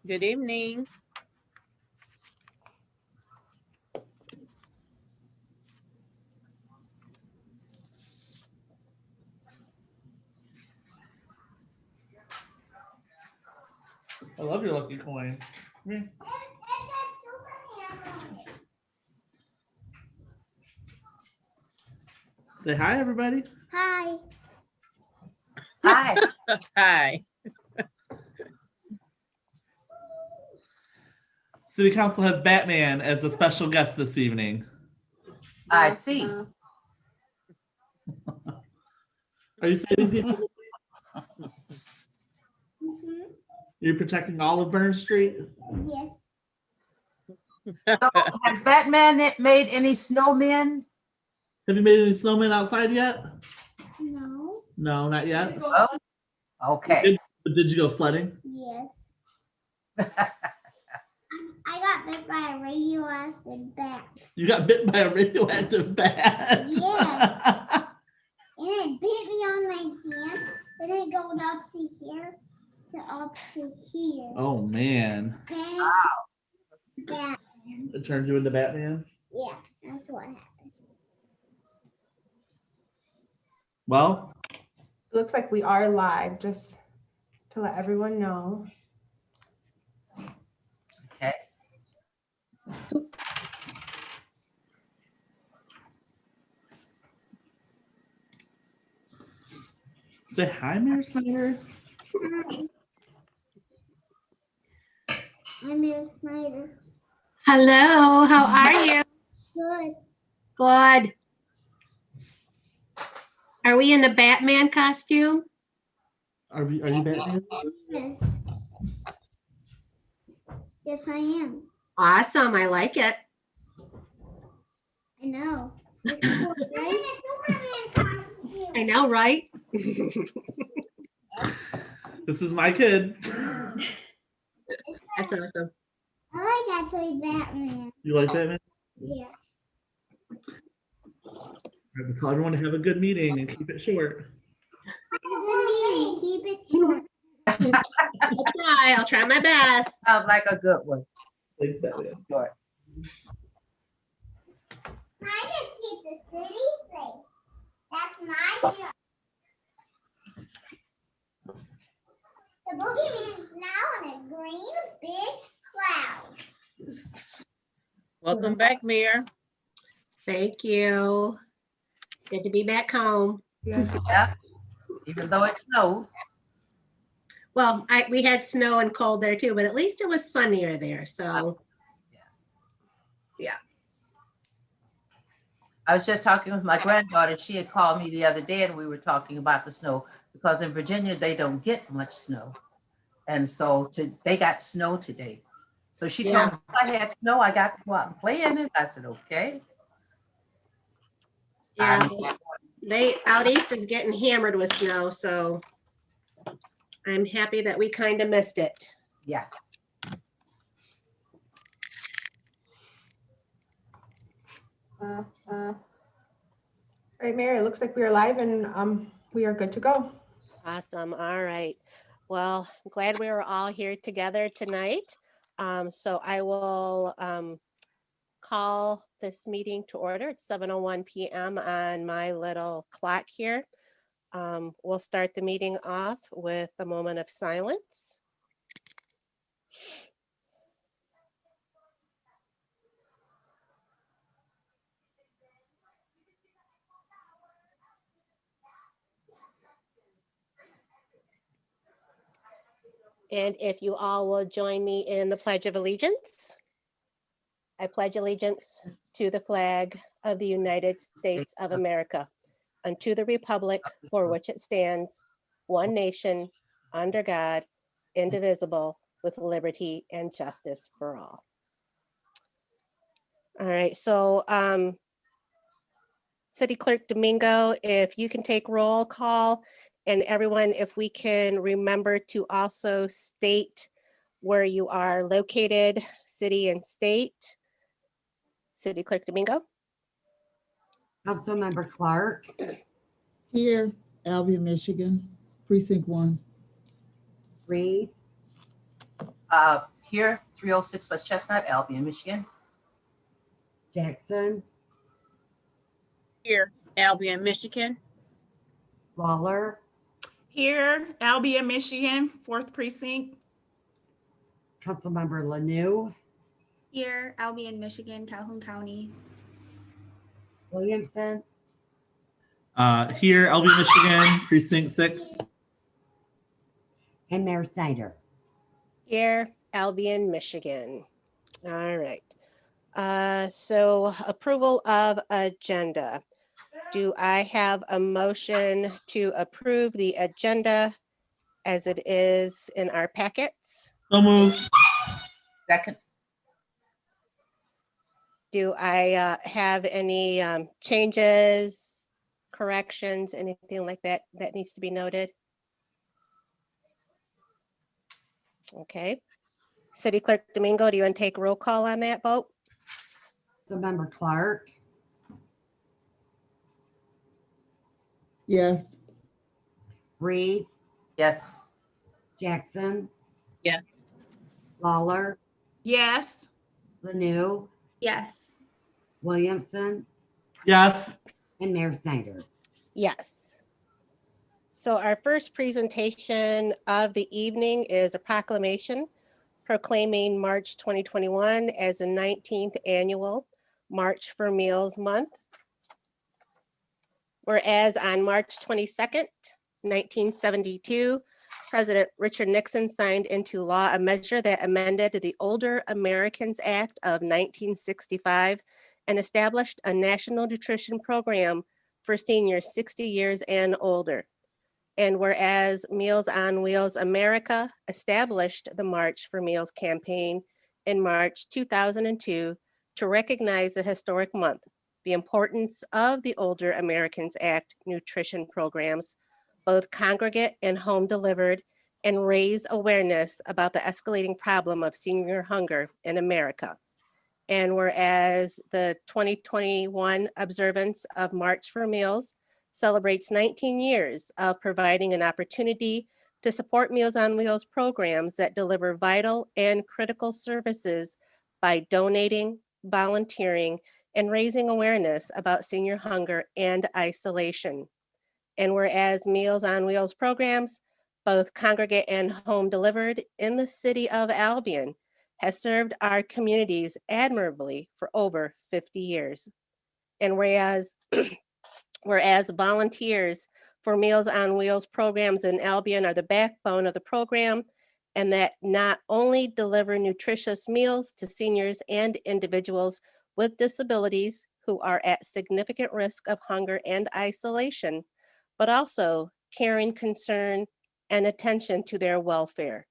Good evening. I love your lucky coin. Come here. Say hi, everybody. Hi. Hi. Hi. City Council has Batman as a special guest this evening. I see. Are you saving people? Mm-hmm. You're protecting all of Burn Street? Yes. So, has Batman made any snowmen? Have you made any snowmen outside yet? No. No, not yet. Oh, okay. Did you go sledding? Yes. I got bit by a radioactive bat. You got bit by a radioactive bat? Yes. And it bit me on my hand. Then it goes up to here up to here. Oh, man. Then Batman. It turned you into Batman? Yeah, that's what happened. Well, It looks like we are live, just to let everyone know. Okay. say hi, Mary Snyder. Hi. I'm Mary Snyder. Hello, how are you? Good. Good. Are we in the Batman costume? Are you Batman? Yes. Yes, I am. Awesome, I like it. I know. It's cool, right? I know, right? This is my kid. That's awesome. I like actually Batman. You like Batman? Yeah. I have to tell everyone to have a good meeting and keep it short. Have a good meeting. Keep it short. I'll try my best. Sounds like a good one. Thanks, Batman. Sure. I just keep the city safe. That's my job. The boogeyman is now on a green big cloud. Welcome back, Mayor. Thank you. Good to be back home. Yeah. Yeah. Even though it snowed. Well, we had snow and cold there too, but at least it was sunnier there. So I was just talking with my granddaughter. She had called me the other day and we were talking about the snow because in Virginia, they don't get much snow. And so they got snow today. So she told me if I had snow, I got to go out and play in it. I said, okay. yeah, they out east is getting hammered with snow. So I'm happy that we kind of missed it. Yeah. All right, Mary, it looks like we are live and we are good to go. Awesome. All right. Well, I'm glad we were all here together tonight. So I will call this meeting to order. It's 7:01 p.m. on my little clock here. We'll start the meeting off with a moment of silence. And if you all will join me in the Pledge of Allegiance. I pledge allegiance to the flag of the United States of America and to the republic for which it stands, one nation, under God, indivisible, with liberty and justice for all. All right, so City Clerk Domingo, if you can take roll call, and everyone, if we can remember to also state where you are located, city and state. City Clerk Domingo. Councilmember Clark. Here, Albion, Michigan, Precinct 1. Reed. Here, 306 West Chestnut, Albion, Michigan. Jackson, Here, Albion, Michigan. Lawler, Here, Albion, Michigan, 4th Precinct. Councilmember Lanu, Here, Albion, Michigan, Calhoun County. Williamson, Here, Albion, Michigan, Precinct 6. and Mayor Snyder. Here, Albion, Michigan. All right. So approval of agenda. Do I have a motion to approve the agenda as it is in our packets? So moved. Second. Do I have any changes, corrections, anything like that that needs to be noted? Okay. City Clerk Domingo, do you want to take roll call on that vote? Councilmember Clark, Yes. Reed, Yes. Jackson, Yes. Lawler, Yes. Lanu, Yes. Williamson, Yes. and Mayor Snyder. Yes. So our first presentation of the evening is a proclamation proclaiming March 2021 as the 19th annual March for Meals Month. Whereas on March 22nd, 1972, President Richard Nixon signed into law a measure that amended the Older Americans Act of 1965 and established a national nutrition program for seniors 60 years and older. And whereas Meals on Wheels America established the March for Meals campaign in March 2002 to recognize the historic month, the importance of the Older Americans Act nutrition programs, both congregate and home delivered, and raise awareness about the escalating problem of senior hunger in America. And whereas the 2021 observance of March for Meals celebrates 19 years of providing an opportunity to support Meals on Wheels programs that deliver vital and critical services by donating, volunteering, and raising awareness about senior hunger and isolation. And whereas Meals on Wheels programs, both congregate and home delivered in the city of Albion, has served our communities admirably for over 50 years. And whereas volunteers for Meals on Wheels programs in Albion are the backbone of the program, and that not only deliver nutritious meals to seniors and individuals with disabilities who are at significant risk of hunger and isolation, but also caring concern and attention to their welfare.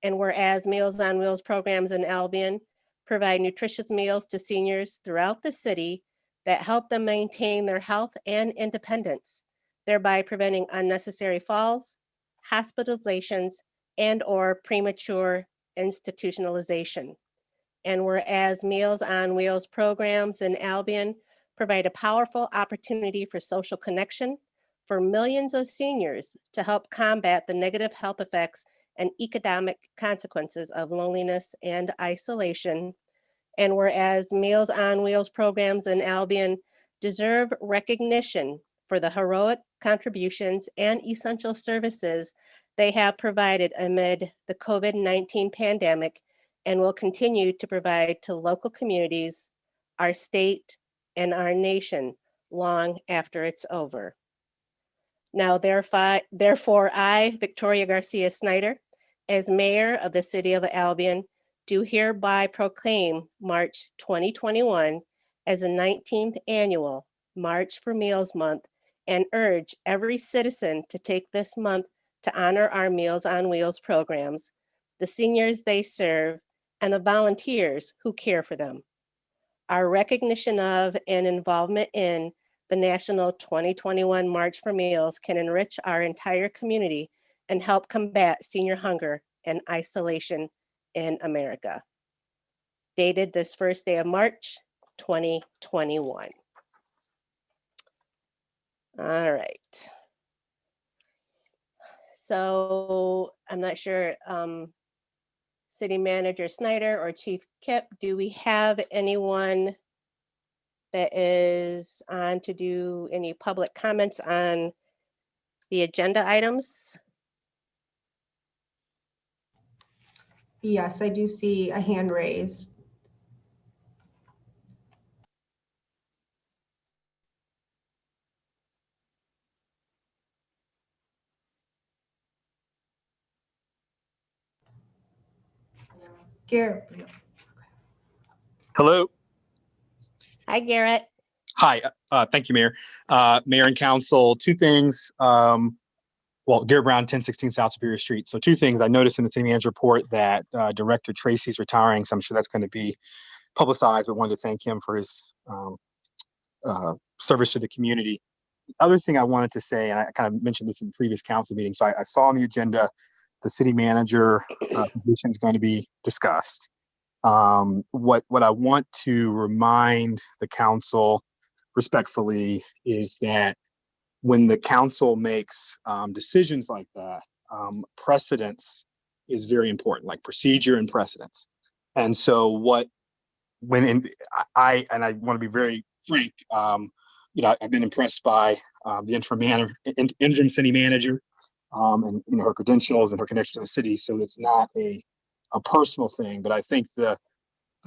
And whereas Meals on Wheels programs in Albion provide nutritious meals to seniors throughout the city that help them maintain their health and independence, thereby preventing unnecessary falls, hospitalizations, and/or premature institutionalization. And whereas Meals on Wheels programs in Albion provide a powerful opportunity for social connection for millions of seniors to help combat the negative health effects and economic consequences of loneliness and isolation. And whereas Meals on Wheels programs in Albion deserve recognition for the heroic contributions and essential services they have provided amid the COVID-19 pandemic and will continue to provide to local communities, our state, and our nation long after it's over. Now, therefore, I, Victoria Garcia Snyder, as mayor of the city of Albion, do hereby proclaim March 2021 as the 19th annual March for Meals Month and urge every citizen to take this month to honor our Meals on Wheels programs, the seniors they serve, and the volunteers who care for them. Our recognition of and involvement in the National 2021 March for Meals can enrich our entire community and help combat senior hunger and isolation in America. Dated this first day of March, 2021. All right. So I'm not sure, City Manager Snyder or Chief Kip. Do we have anyone that is on to do any public comments on the agenda items? Yes, I do see a hand raised. Garrett. Hello. Hi, Garrett. Hi. Thank you, Mayor. Mayor and Council, two things. Well, Garrett Brown, 1016 South Superior Street. So two things. I noticed in the city manager report that Director Tracy's retiring, so I'm sure that's going to be publicized, but wanted to thank him for his service to the community. The other thing I wanted to say, and I kind of mentioned this in previous council meetings, so I saw on the agenda the city manager position is going to be discussed. What I want to remind the council respectfully is that when the council makes decisions like that, precedence is very important, like procedure and precedence. And so I want to be very frank, I've been impressed by the interim city manager and her credentials and her connection to the city. So it's not a personal thing, but I think the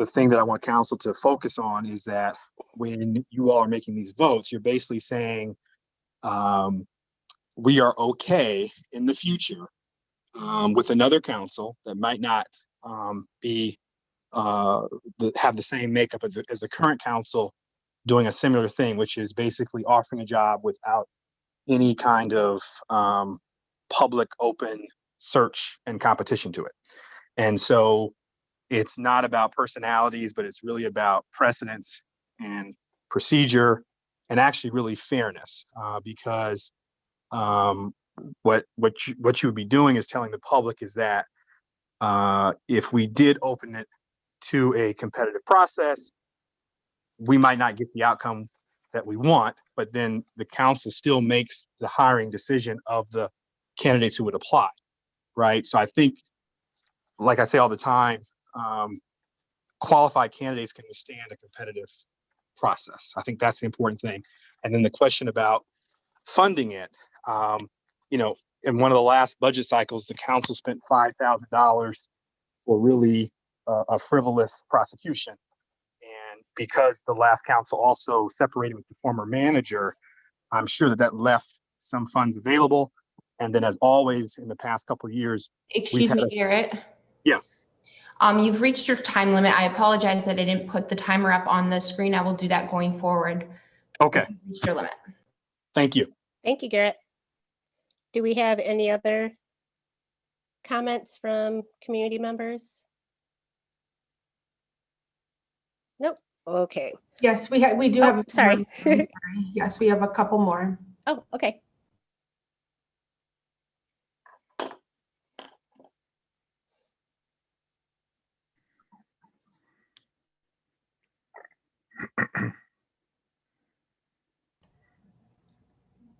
thing that I want council to focus on is that when you all are making these votes, you're basically saying we are okay in the future with another council that might not have the same makeup as the current council doing a similar thing, which is basically offering a job without any kind of public open search and competition to it. And so it's not about personalities, but it's really about precedence and procedure and actually really fairness, because what you would be doing is telling the public is that if we did open it to a competitive process, we might not get the outcome that we want, but then the council still makes the hiring decision of the candidates who would apply, right? So I think, like I say all the time, qualified candidates can withstand a competitive process. I think that's the important thing. And then the question about funding it, in one of the last budget cycles, the council spent $5,000 for really a frivolous prosecution. And because the last council also separated with the former manager, I'm sure that left some funds available. And then, as always, in the past couple of years, Excuse me, Garrett. Yes. You've reached your time limit. I apologize that I didn't put the timer up on the screen. I will do that going forward. Okay. You've reached your limit. Thank you. Thank you, Garrett. Do we have any other comments from community members? Nope. Okay. Yes, we do have. Sorry. Sorry. Yes, we have a couple more. Oh, okay.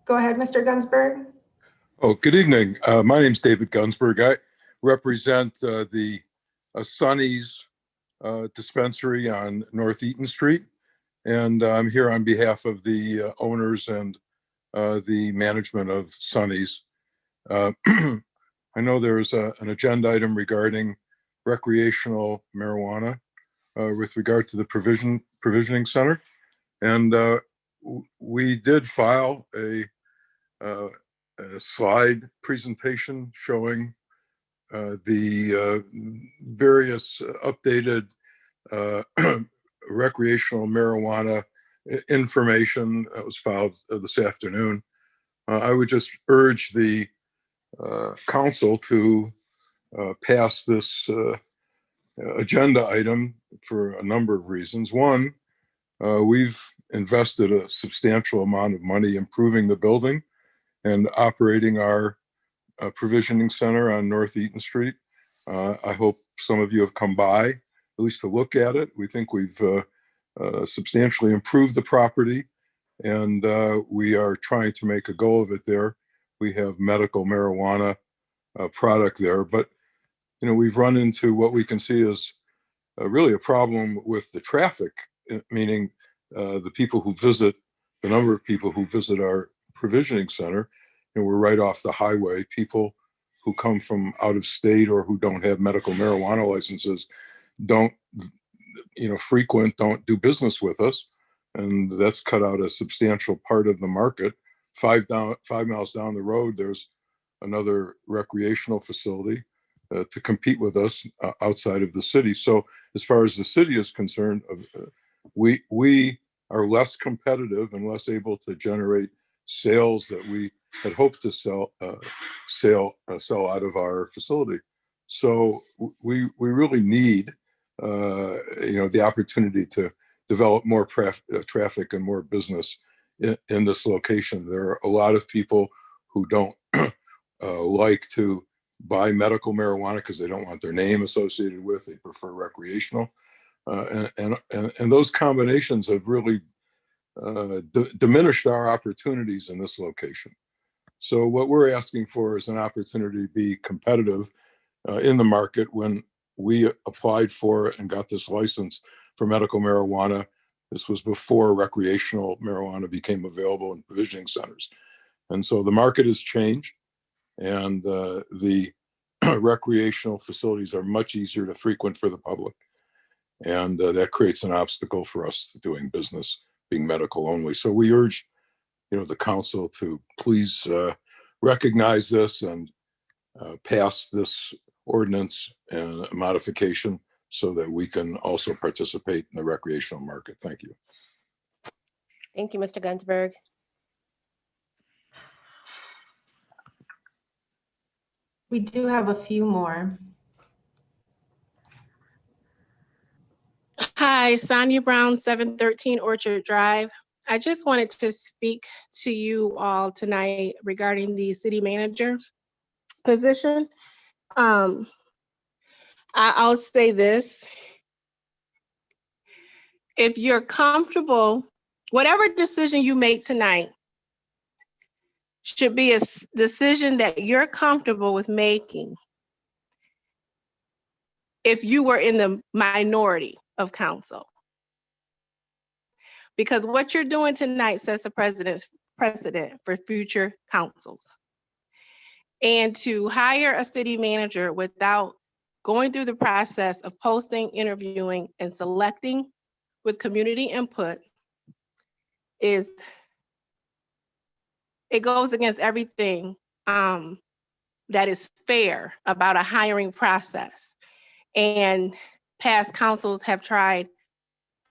Go ahead, Mr. Gunsberg. Oh, good evening. My name's David Gunsberg. I represent the Sonny's dispensary on North Eaton Street. And I'm here on behalf of the owners and the management of Sonny's. I know there's an agenda item regarding recreational marijuana with regard to the provisioning center. And we did file a slide presentation showing the various updated recreational marijuana information that was filed this afternoon. I would just urge the council to pass this agenda item for a number of reasons. One, we've invested a substantial amount of money improving the building and operating our provisioning center on North Eaton Street. I hope some of you have come by, at least to look at it. We think we've substantially improved the property, and we are trying to make a go of it there. We have medical marijuana product there, but we've run into what we can see as really a problem with the traffic, meaning the people who visit, the number of people who visit our provisioning center. We're right off the highway. People who come from out of state or who don't have medical marijuana licenses don't frequent, don't do business with us. And that's cut out a substantial part of the market. 5 miles down the road, there's another recreational facility to compete with us outside of the city. So as far as the city is concerned, we are less competitive and less able to generate sales that we had hoped to sell out of our facility. So we really need the opportunity to develop more traffic and more business in this location. There are a lot of people who don't like to buy medical marijuana because they don't want their name associated with. They prefer recreational, and those combinations have really diminished our opportunities in this location. So what we're asking for is an opportunity to be competitive in the market. When we applied for and got this license for medical marijuana, this was before recreational marijuana became available in provisioning centers. And so the market has changed, and the recreational facilities are much easier to frequent for the public. And that creates an obstacle for us doing business, being medical only. So we urge, the council to please recognize this and pass this ordinance and modification so that we can also participate in the recreational market. Thank you. Thank you, Mr. Gunsberg. We do have a few more. Hi, Sonia Brown, 713 Orchard Drive. I just wanted to speak to you all tonight regarding the city manager position. I'll say this. If you're comfortable, whatever decision you make tonight should be a decision that you're comfortable with making if you were in the minority of council. Because what you're doing tonight sets a precedent for future councils. And to hire a city manager without going through the process of posting, interviewing, and selecting with community input it goes against everything that is fair about a hiring process. And past councils have tried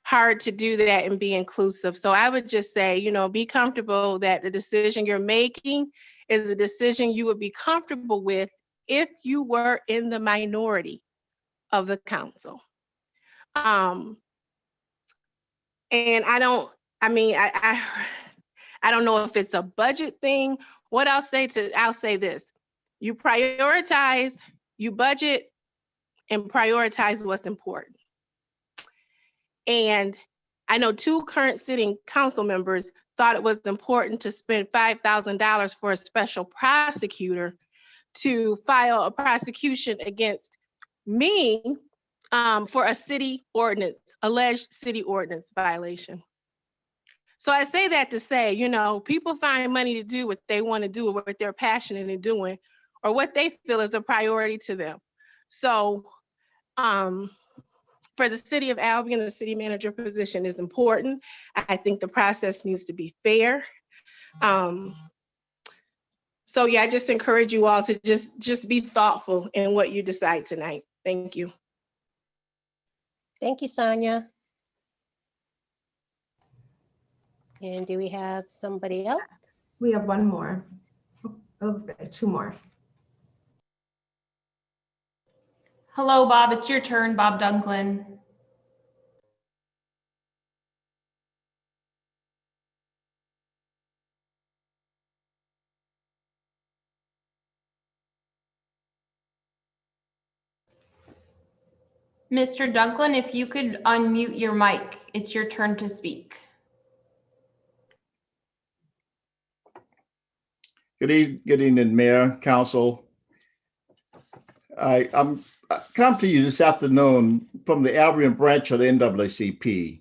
hard to do that and be inclusive. So I would just say, be comfortable that the decision you're making is a decision you would be comfortable with if you were in the minority of the council. And I don't know if it's a budget thing. What I'll say this, you prioritize, you budget and prioritize what's important. And I know 2 current sitting council members thought it was important to spend $5,000 for a special prosecutor to file a prosecution against me for a city ordinance, alleged city ordinance violation. So I say that to say, people find money to do what they want to do or what they're passionate in doing or what they feel is a priority to them. So for the city of Albion, the city manager position is important. I think the process needs to be fair. So yeah, I just encourage you all to just be thoughtful in what you decide tonight. Thank you. Thank you, Sonia. And do we have somebody else? We have one more. Oh, 2 more. Hello, Bob. It's your turn, Bob Dunklin. Mr. Dunklin, if you could unmute your mic, it's your turn to speak. Good evening, Mayor, Council. I'm come to you this afternoon from the Albion branch of the NAACP.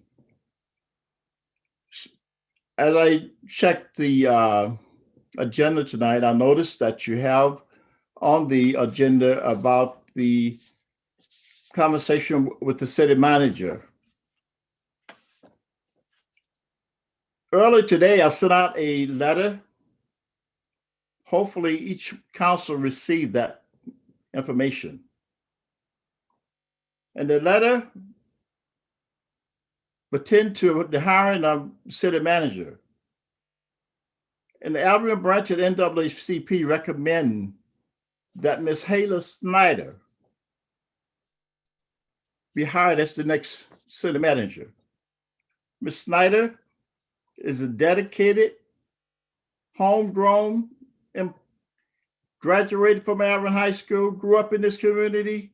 As I checked the agenda tonight, I noticed that you have on the agenda about the conversation with the city manager. Earlier today, I sent out a letter. Hopefully each council received that information. And the letter pertained to the hiring of city manager. And the Albion branch of the NAACP recommend that Ms. Hayla Snyder be hired as the next city manager. Ms. Snyder is a dedicated, homegrown, and graduated from Albion High School, grew up in this community.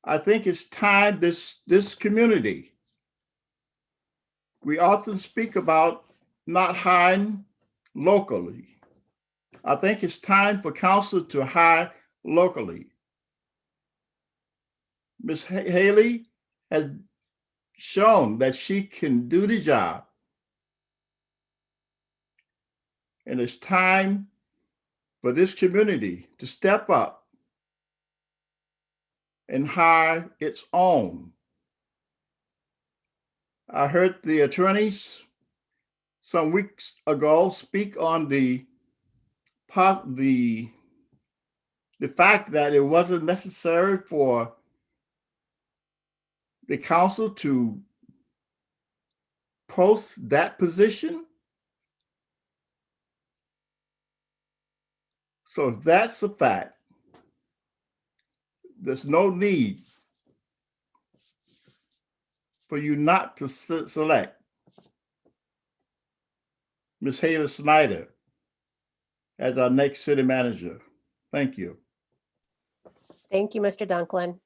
I think it's time this community, we often speak about not hiring locally. I think it's time for council to hire locally. Ms. Haley has shown that she can do the job. And it's time for this community to step up and hire its own. I heard the attorneys some weeks ago speak on the fact that it wasn't necessary for the council to post that position. So if that's a fact, there's no need for you not to select Ms. Hayla Snyder as our next city manager. Thank you. Thank you, Mr. Dunklin.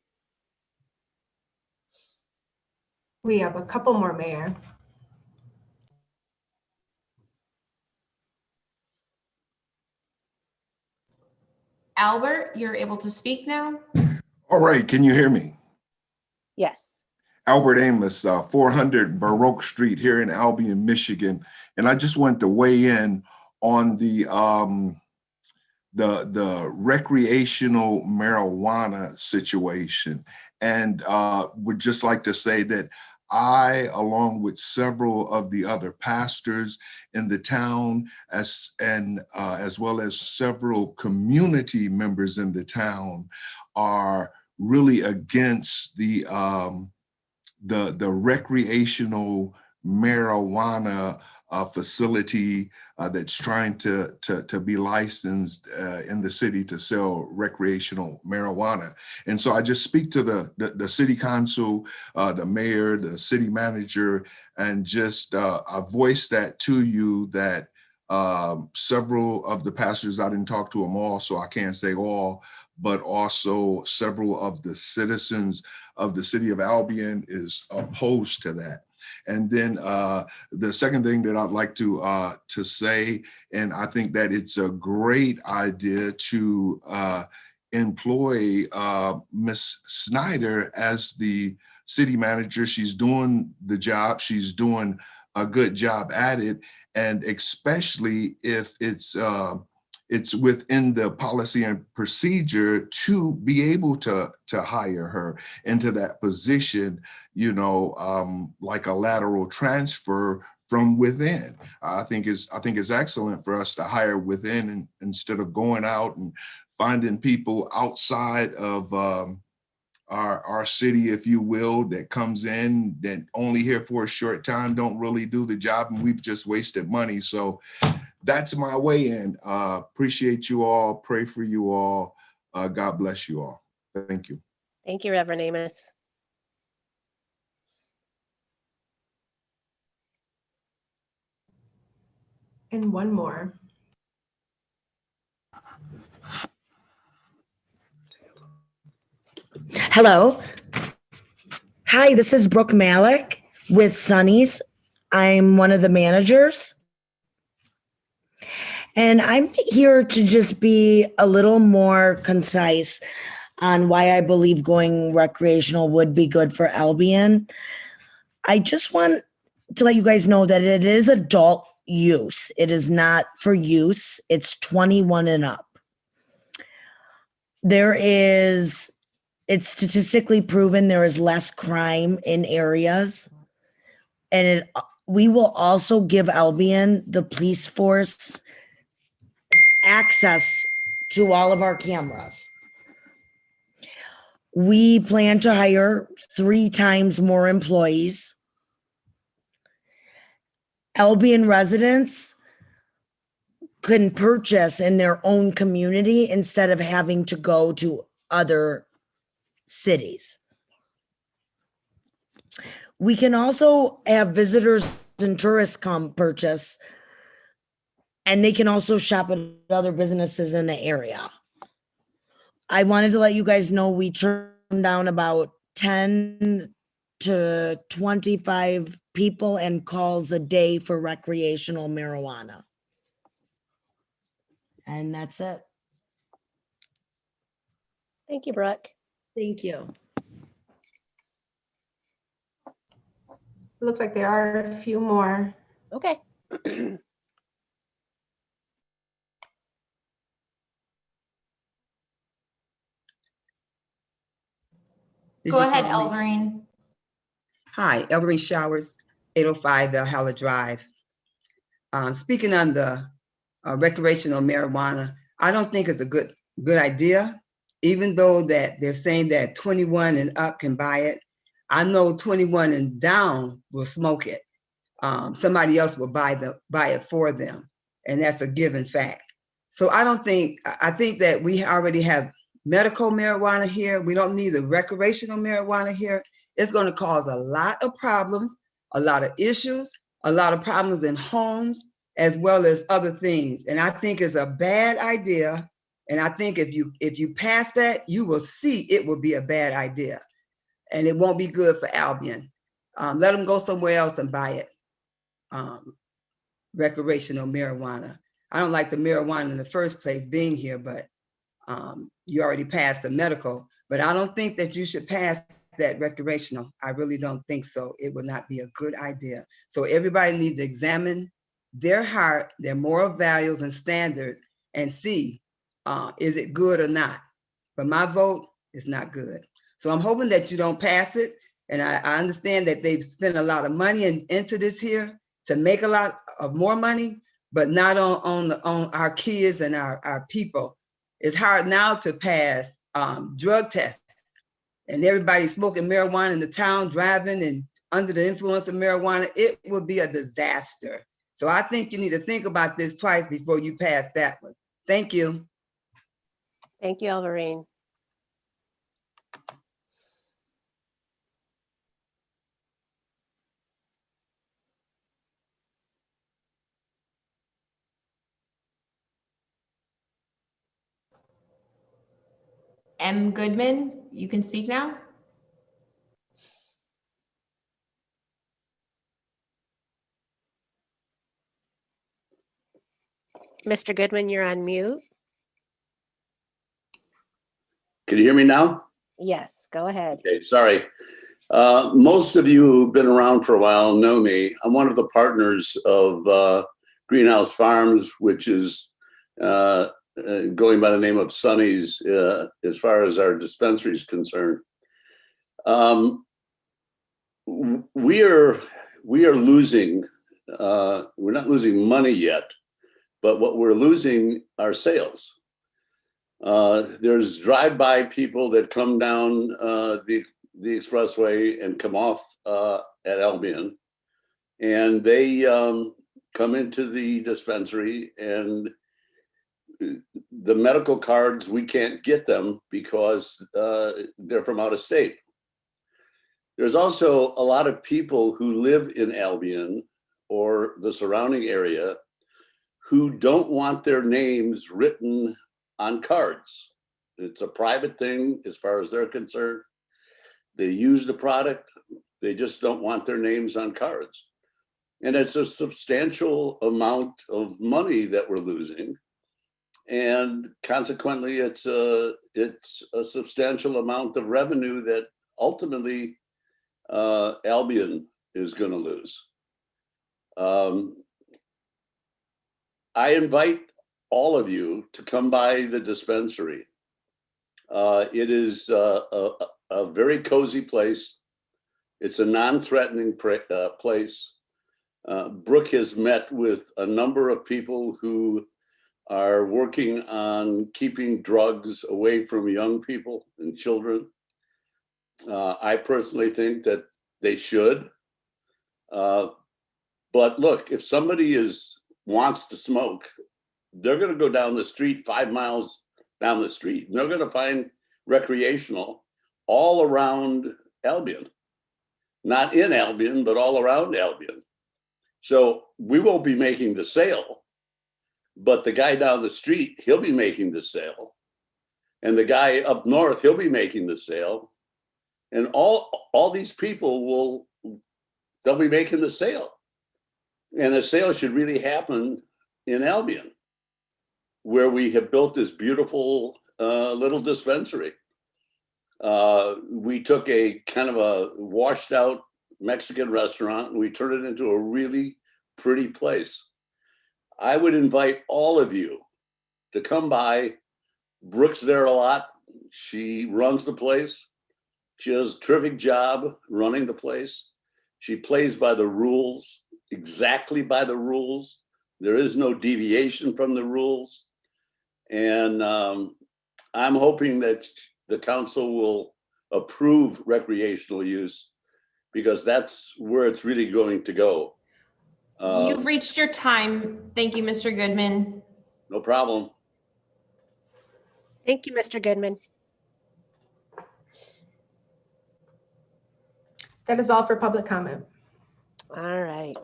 We have a couple more, Mayor. Albert, you're able to speak now. All right, can you hear me? Yes. Albert Amos, 400 Baroque Street here in Albion, Michigan. And I just wanted to weigh in on the recreational marijuana situation. And would just like to say that I, along with several of the other pastors in the town, as well as several community members in the town, are really against the recreational marijuana facility that's trying to be licensed in the city to sell recreational marijuana. And so I just speak to the city council, the mayor, the city manager, and just I voice that to you that several of the pastors, I didn't talk to them all, so I can't say all, but also several of the citizens of the city of Albion is opposed to that. And then the second thing that I'd like to say, and I think that it's a great idea to employ Ms. Snyder as the city manager. She's doing the job. She's doing a good job at it. And especially if it's within the policy and procedure to be able to hire her into that position, you know, like a lateral transfer from within. I think it's excellent for us to hire within and instead of going out and finding people outside of our city, if you will, that comes in, that only here for a short time, don't really do the job, and we've just wasted money. So that's my way in. Appreciate you all. Pray for you all. God bless you all. Thank you. Thank you, Reverend Amos. And one more. Hello. Hi, this is Brooke Malik with Sonny's. I'm one of the managers. And I'm here to just be a little more concise on why I believe going recreational would be good for Albion. I just want to let you guys know that it is adult use. It is not for use. It's 21 and up. It's statistically proven there is less crime in areas. And we will also give Albion, the police force, access to all of our cameras. We plan to hire 3 times more employees. Albion residents can purchase in their own community instead of having to go to other cities. We can also have visitors and tourists come purchase, and they can also shop at other businesses in the area. I wanted to let you guys know we turned down about 10 to 25 people and calls a day for recreational marijuana. And that's it. Thank you, Brooke. Thank you. It looks like there are a few more. Okay. Go ahead, Elverine. Hi, Elverine Showers, 805 Valhalla Drive. Speaking on the recreational marijuana, I don't think it's a good idea, even though that they're saying that 21 and up can buy it. I know 21 and down will smoke it. Somebody else will buy it for them, and that's a given fact. So I think that we already have medical marijuana here. We don't need the recreational marijuana here. It's going to cause a lot of problems, a lot of issues, a lot of problems in homes, as well as other things. And I think it's a bad idea. And I think if you pass that, you will see it will be a bad idea. And it won't be good for Albion. Let them go somewhere else and buy it. Recreational marijuana. I don't like the marijuana in the first place being here, but you already passed the medical. But I don't think that you should pass that recreational. I really don't think so. It would not be a good idea. So everybody needs to examine their heart, their moral values and standards, and see, is it good or not? But my vote is not good. So I'm hoping that you don't pass it. And I understand that they've spent a lot of money into this here to make a lot of more money, but not on our kids and our people. It's hard now to pass drug tests. And everybody smoking marijuana in the town, driving and under the influence of marijuana, it would be a disaster. So I think you need to think about this twice before you pass that one. Thank you. Thank you, Elverine. M. Goodman, you can speak now. Mr. Goodman, you're on mute. Can you hear me now? Yes, go ahead. Okay, sorry. Most of you who've been around for a while know me. I'm one of the partners of Greenhouse Farms, which is going by the name of Sonny's as far as our dispensary is concerned. We are losing, we're not losing money yet, but what we're losing are sales. There's drive-by people that come down the expressway and come off at Albion, and they come into the dispensary, and the medical cards, we can't get them because they're from out of state. There's also a lot of people who live in Albion or the surrounding area who don't want their names written on cards. It's a private thing as far as they're concerned. They use the product, they just don't want their names on cards. And it's a substantial amount of money that we're losing. And consequently, it's a substantial amount of revenue that ultimately Albion is going to lose. I invite all of you to come by the dispensary. It is a very cozy place. It's a non-threatening place. Brooke has met with a number of people who are working on keeping drugs away from young people and children. I personally think that they should. But look, if somebody wants to smoke, they're going to go down the street 5 miles down the street, and they're going to find recreational all around Albion. Not in Albion, but all around Albion. So we won't be making the sale, but the guy down the street, he'll be making the sale. And the guy up north, he'll be making the sale. And all these people they'll be making the sale. And the sale should really happen in Albion, where we have built this beautiful little dispensary. We took a kind of a washed out Mexican restaurant and we turned it into a really pretty place. I would invite all of you to come by. Brooke's there a lot. She runs the place. She does a terrific job running the place. She plays by the rules, exactly by the rules. There is no deviation from the rules. And I'm hoping that the council will approve recreational use, because that's where it's really going to go. You've reached your time. Thank you, Mr. Goodman. No problem. Thank you, Mr. Goodman. That is all for public comment. All right.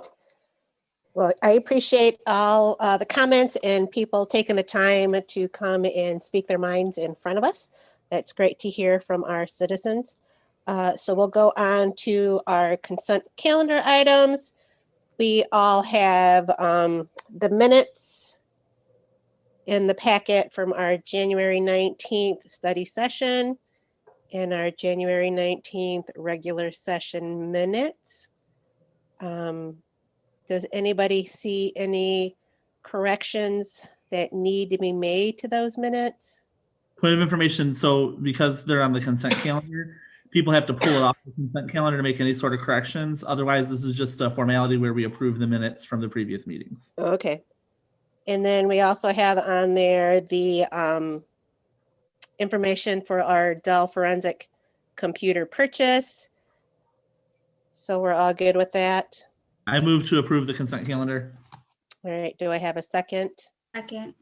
Well, I appreciate all the comments and people taking the time to come and speak their minds in front of us. That's great to hear from our citizens. So we'll go on to our consent calendar items. We all have the minutes in the packet from our January 19th study session and our January 19th regular session minutes. Does anybody see any corrections that need to be made to those minutes? Point of information, so because they're on the consent calendar, people have to pull it off the consent calendar to make any sort of corrections. Otherwise, this is just a formality where we approve the minutes from the previous meetings. Okay. And then we also have on there the information for our Dell forensic computer purchase. So we're all good with that. I move to approve the consent calendar. All right, do I have a second? Second.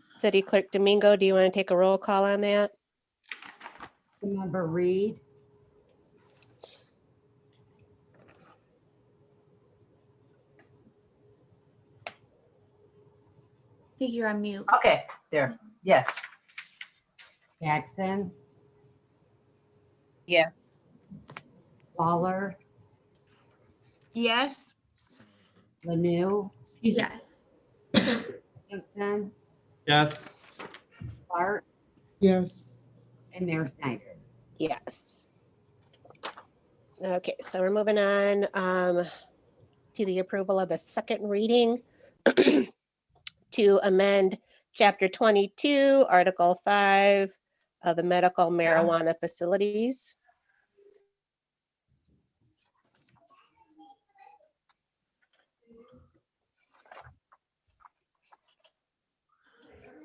City Clerk Domingo, do you want to take a roll call on that? Member Reed, I think you're on mute. Okay, there. Yes. Jackson, Yes. Lawler, Yes. Lanu, Yes. Simpson, Yes. Clark, Yes. and Mayor Snyder. Yes. Okay, so we're moving on to the approval of the second reading to amend Chapter 22, Article 5 of the medical marijuana facilities.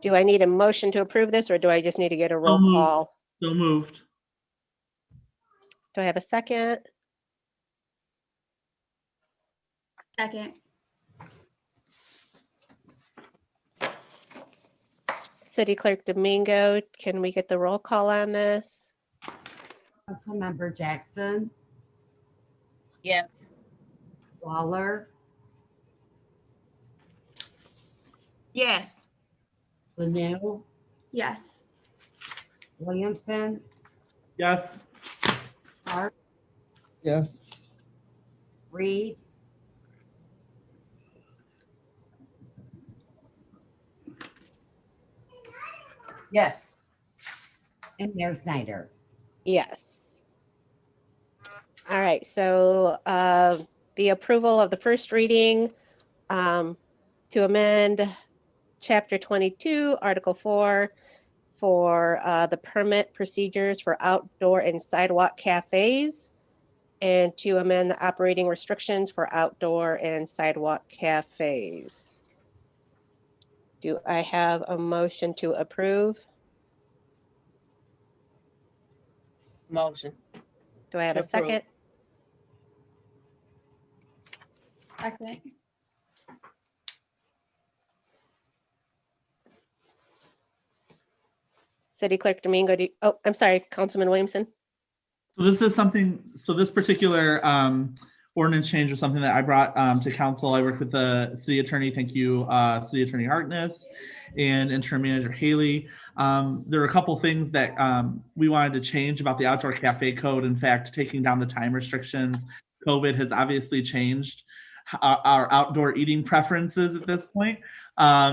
Do I need a motion to approve this, or do I just need to get a roll moved. call? So moved. Do I have a second? Second. City Clerk Domingo, can we get the roll call on this? Councilmember Jackson, Yes. Lawler, Yes. Lanu, Yes. Williamson, Yes. Clark, Yes. Reed, Yes. and Mayor Snyder. Yes. All right, so the approval of the first reading to amend Chapter 22, Article 4 for the permit procedures for outdoor and sidewalk cafes, and to amend the operating restrictions for outdoor and sidewalk cafes. Do I have a motion to approve? Motion. Do I have a To approve. second? I think. City Clerk Domingo, I'm sorry, Councilman Williamson. So this is something, so this particular ordinance change was something that I brought to council. I worked with the city attorney, thank you, City Attorney Harkness, and Interim Manager Haley. There were a couple things that we wanted to change about the outdoor cafe code. In fact, taking down the time restrictions. COVID has obviously changed our outdoor eating preferences at this point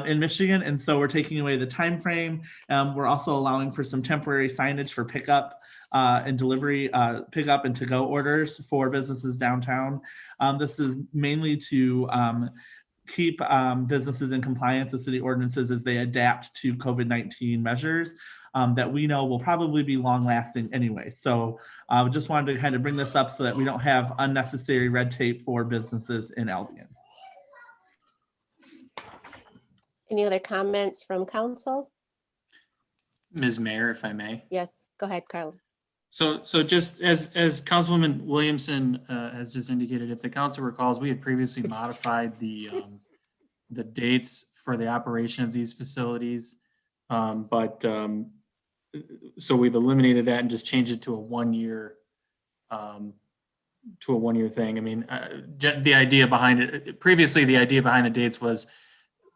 in Michigan, and so we're taking away the time frame. We're also allowing for some temporary signage for pickup and delivery, pickup and to-go orders for businesses downtown. This is mainly to keep businesses in compliance with city ordinances as they adapt to COVID-19 measures that we know will probably be long-lasting anyway. So I just wanted to kind of bring this up so that we don't have unnecessary red tape for businesses in Albion. Any other comments from council? Ms. Mayor, if I may. Yes, go ahead, Carl. So just as Councilwoman Williamson has just indicated, if the council recalls, we had previously modified the dates for the operation of these facilities. So we've eliminated that and just changed it to a 1 year thing. I mean, the idea behind it, previously the idea behind the dates was,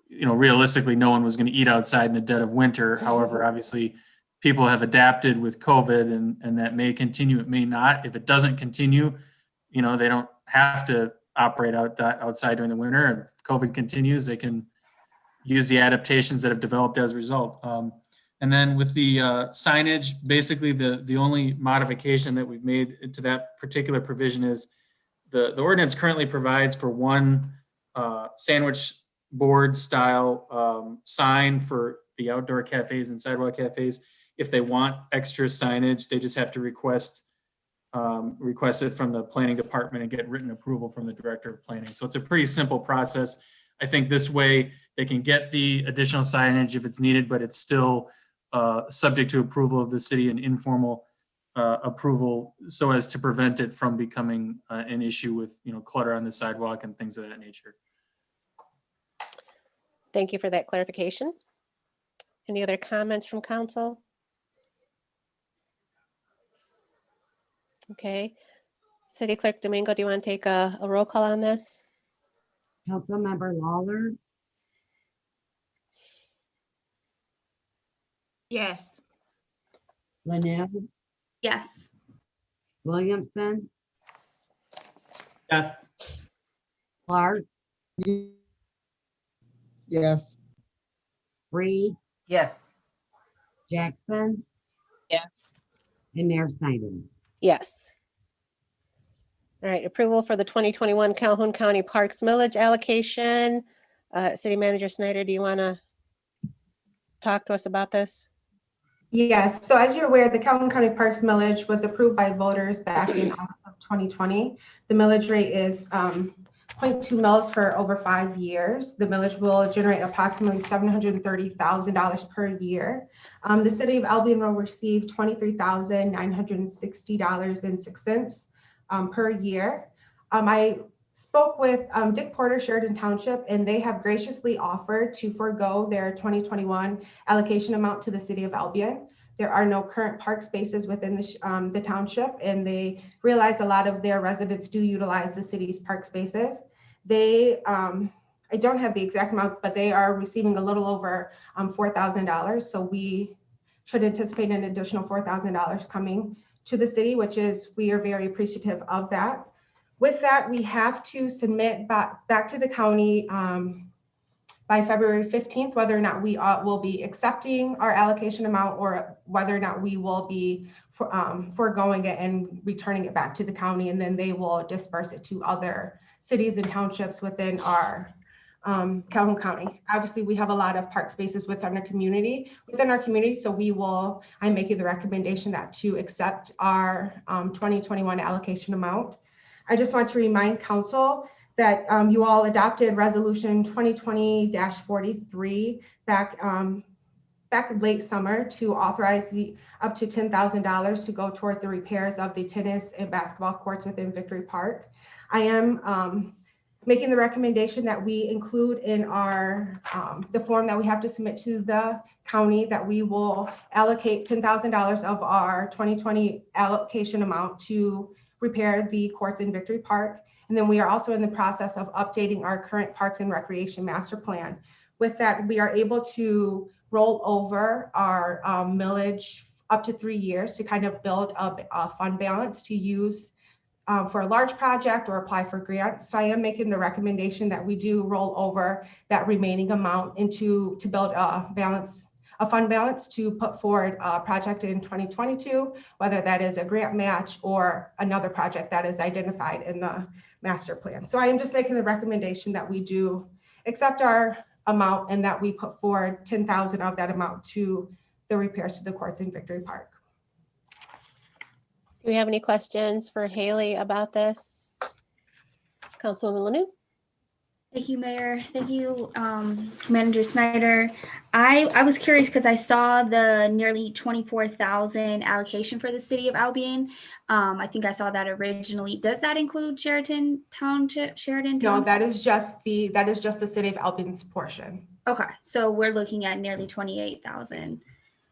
you know, realistically, no one was going to eat outside in the dead of winter. However, obviously, people have adapted with COVID, and that may continue. It may not. If it doesn't continue, you know, they don't have to operate outside during the winter. If COVID continues, they can use the adaptations that have developed as a result. And then with the signage, basically the only modification that we've made to that particular provision is the ordinance currently provides for one sandwich board style sign for the outdoor cafes and sidewalk cafes. If they want extra signage, they just have to request it from the planning department and get written approval from the director of planning. So it's a pretty simple process. I think this way they can get the additional signage if it's needed, but it's still subject to approval of the city and informal approval, so as to prevent it from becoming an issue with, you know, clutter on the sidewalk and things of that nature. Thank you for that clarification. Any other comments from council? Okay. City Clerk Domingo, do you want to take a roll call on this? Councilmember Lawler, Yes. Linnell, Yes. Williamson, Yes. Clark, Yes. Reed, Yes. Jackson, Yes. and Mayor Snyder. Yes. All right, approval for the 2021 Calhoun County Parks Millage allocation. City Manager Snyder, do you want to talk to us about this? Yes, so as you're aware, the Calhoun County Parks millage was approved by voters back in August of 2020. The millage rate is 0.2 mils for over 5 years. The millage will generate approximately $730,000 per year. The city of Albion will receive $23,960.06 per year. I spoke with Dick Porter, Sheridan Township, and they have graciously offered to forego their 2021 allocation amount to the city of Albion. There are no current park spaces within the township, and they realize a lot of their residents do utilize the city's park spaces. They, I don't have the exact amount, but they are receiving a little over $4,000. So we should anticipate an additional $4,000 coming to the city, which is, we are very appreciative of that. With that, we have to submit back to the county by February 15th, whether or not we will be accepting our allocation amount or whether or not we will be foregoing it and returning it back to the county, and then they will disperse it to other cities and townships within our Calhoun County. Obviously, we have a lot of park spaces within our community, so I'm making the recommendation that to accept our 2021 allocation amount. I just want to remind council that you all adopted resolution 2020-43 back late summer to authorize up to $10,000 to go towards the repairs of the tennis and basketball courts within Victory Park. I am making the recommendation that we include in our the form that we have to submit to the county that we will allocate $10,000 of our 2020 allocation amount to repair the courts in Victory Park. And then we are also in the process of updating our current Parks and Recreation Master Plan. With that, we are able to roll over our millage up to 3 years to kind of build up a fund balance to use for a large project or apply for grants. So I am making the recommendation that we do roll over that remaining amount to build a fund balance to put forward a project in 2022, whether that is a grant match or another project that is identified in the master plan. So I am just making the recommendation that we do accept our amount and that we put forward 10,000 of that amount to the repairs to the courts in Victory Park. Do we have any questions for Haley about this? Councilwoman Lanu? Thank you, Mayor. Thank you, Manager Snyder. I was curious because I saw the nearly 24,000 allocation for the city of Albion. I think I saw that originally. Does that include Sheridan Township? No, that is just the city of Albion's portion. Okay, so we're looking at nearly 28,000.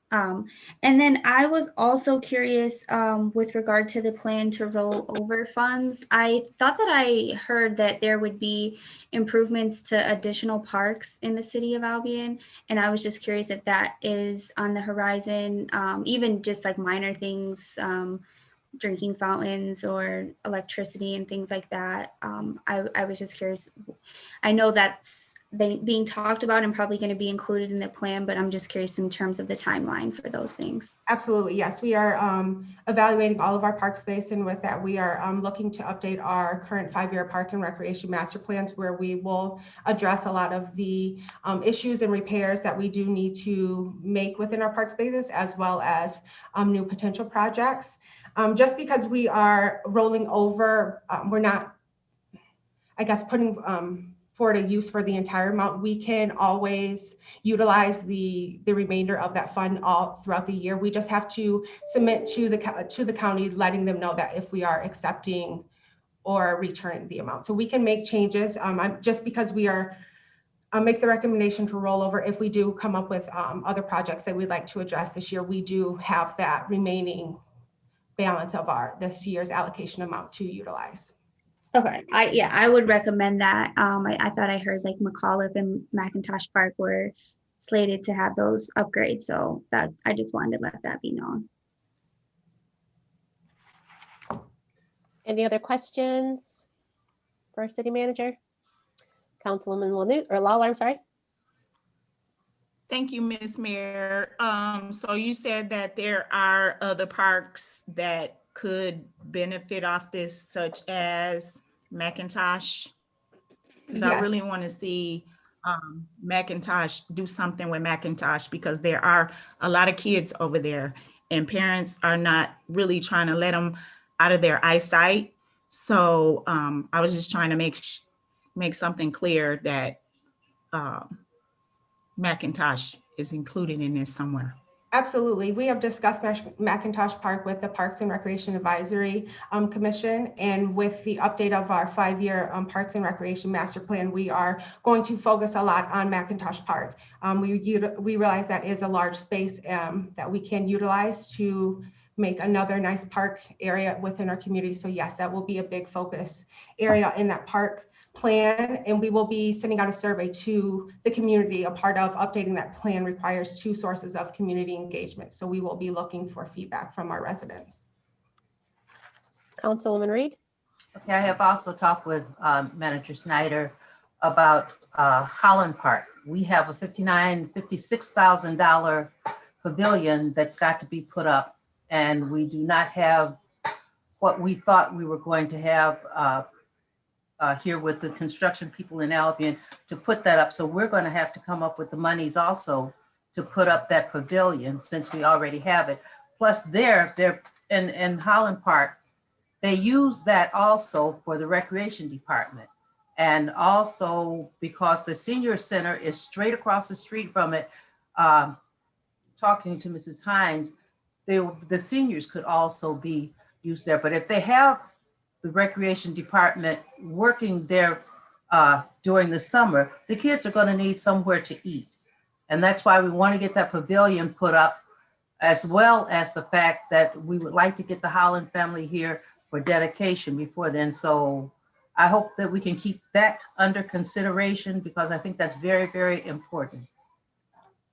And then I was also curious with regard to the plan to roll over funds. I thought that I heard that there would be improvements to additional parks in the city of Albion. And I was just curious if that is on the horizon, even just like minor things, drinking fountains or electricity and things like that. I was just curious. I know that's being talked about and probably going to be included in the plan, but I'm just curious in terms of the timeline for those things. Absolutely, yes. We are evaluating all of our park space, and with that, we are looking to update our current 5-year park and recreation master plans, where we will address a lot of the issues and repairs that we do need to make within our park spaces, as well as new potential projects. Just because we are rolling over, we're not, I guess, putting for a use for the entire amount. We can always utilize the remainder of that fund all throughout the year. We just have to submit to the county, letting them know that if we are accepting or returning the amount. So we can make changes. Just because we are make the recommendation to roll over, if we do come up with other projects that we'd like to address this year, we do have that remaining balance of this year's allocation amount to utilize. Okay, I would recommend that. I thought I heard like McAuliffe and McIntosh Park were slated to have those upgrades, so that I just wanted to let that be known. Any other questions for our city manager? Councilwoman Lanu, or Lawler, I'm sorry. Thank you, Ms. Mayor. So you said that there are other parks that could benefit off this, such as McIntosh? Because I really want to see McIntosh do something with McIntosh, because there are a lot of kids over there and parents are not really trying to let them out of their eyesight. So I was just trying to make something clear that McIntosh is included in this somewhere. Absolutely. We have discussed McIntosh Park with the Parks and Recreation Advisory Commission, and with the update of our 5-year Parks and Recreation Master Plan, we are going to focus a lot on McIntosh Park. We realize that is a large space that we can utilize to make another nice park area within our community. So yes, that will be a big focus area in that park plan, and we will be sending out a survey to the community. A part of updating that plan requires 2 sources of community engagement, so we will be looking for feedback from our residents. Councilwoman Reed? Okay, I have also talked with Manager Snyder about Holland Park. We have a $56,000 pavilion that's got to be put up, and we do not have what we thought we were going to have here with the construction people in Albion to put that up. So we're going to have to come up with the monies also to put up that pavilion since we already have it. Plus they're in Holland Park, they use that also for the recreation department. And also because the senior center is straight across the street from it, talking to Mrs. Hines, the seniors could also be used there. But if they have the recreation department working there during the summer, the kids are going to need somewhere to eat. And that's why we want to get that pavilion put up, as well as the fact that we would like to get the Holland family here for dedication before then. So I hope that we can keep that under consideration because I think that's very, very important.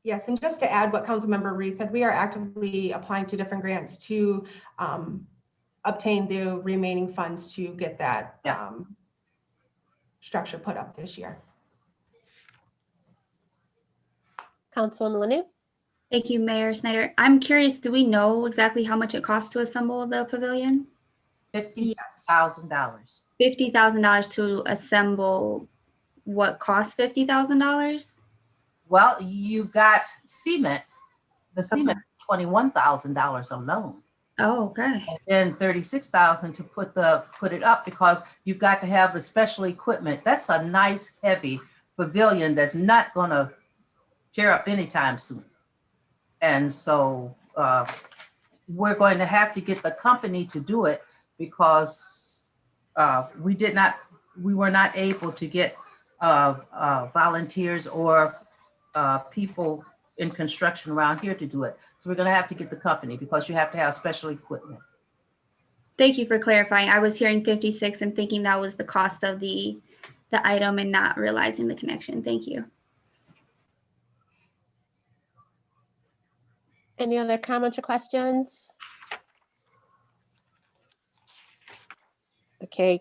Yes, and just to add what Councilmember Reed said, we are actively applying to different grants to obtain the remaining funds to get that structure put up this year. Councilwoman Lanu? Thank you, Mayor Snyder. I'm curious, do we know exactly how much it costs to assemble the pavilion? $50,000. $50,000 to assemble what costs $50,000? Well, you got cement. The cement, $21,000 alone. Oh, okay. And $36,000 to put it up because you've got to have the special equipment. That's a nice heavy pavilion that's not going to tear up anytime soon. And so we're going to have to get the company to do it because we were not able to get volunteers or people in construction around here to do it. So we're going to have to get the company because you have to have special equipment. Thank you for clarifying. I was hearing 56 and thinking that was the cost of the item and not realizing the connection. Thank you. Any other comments or questions? Okay,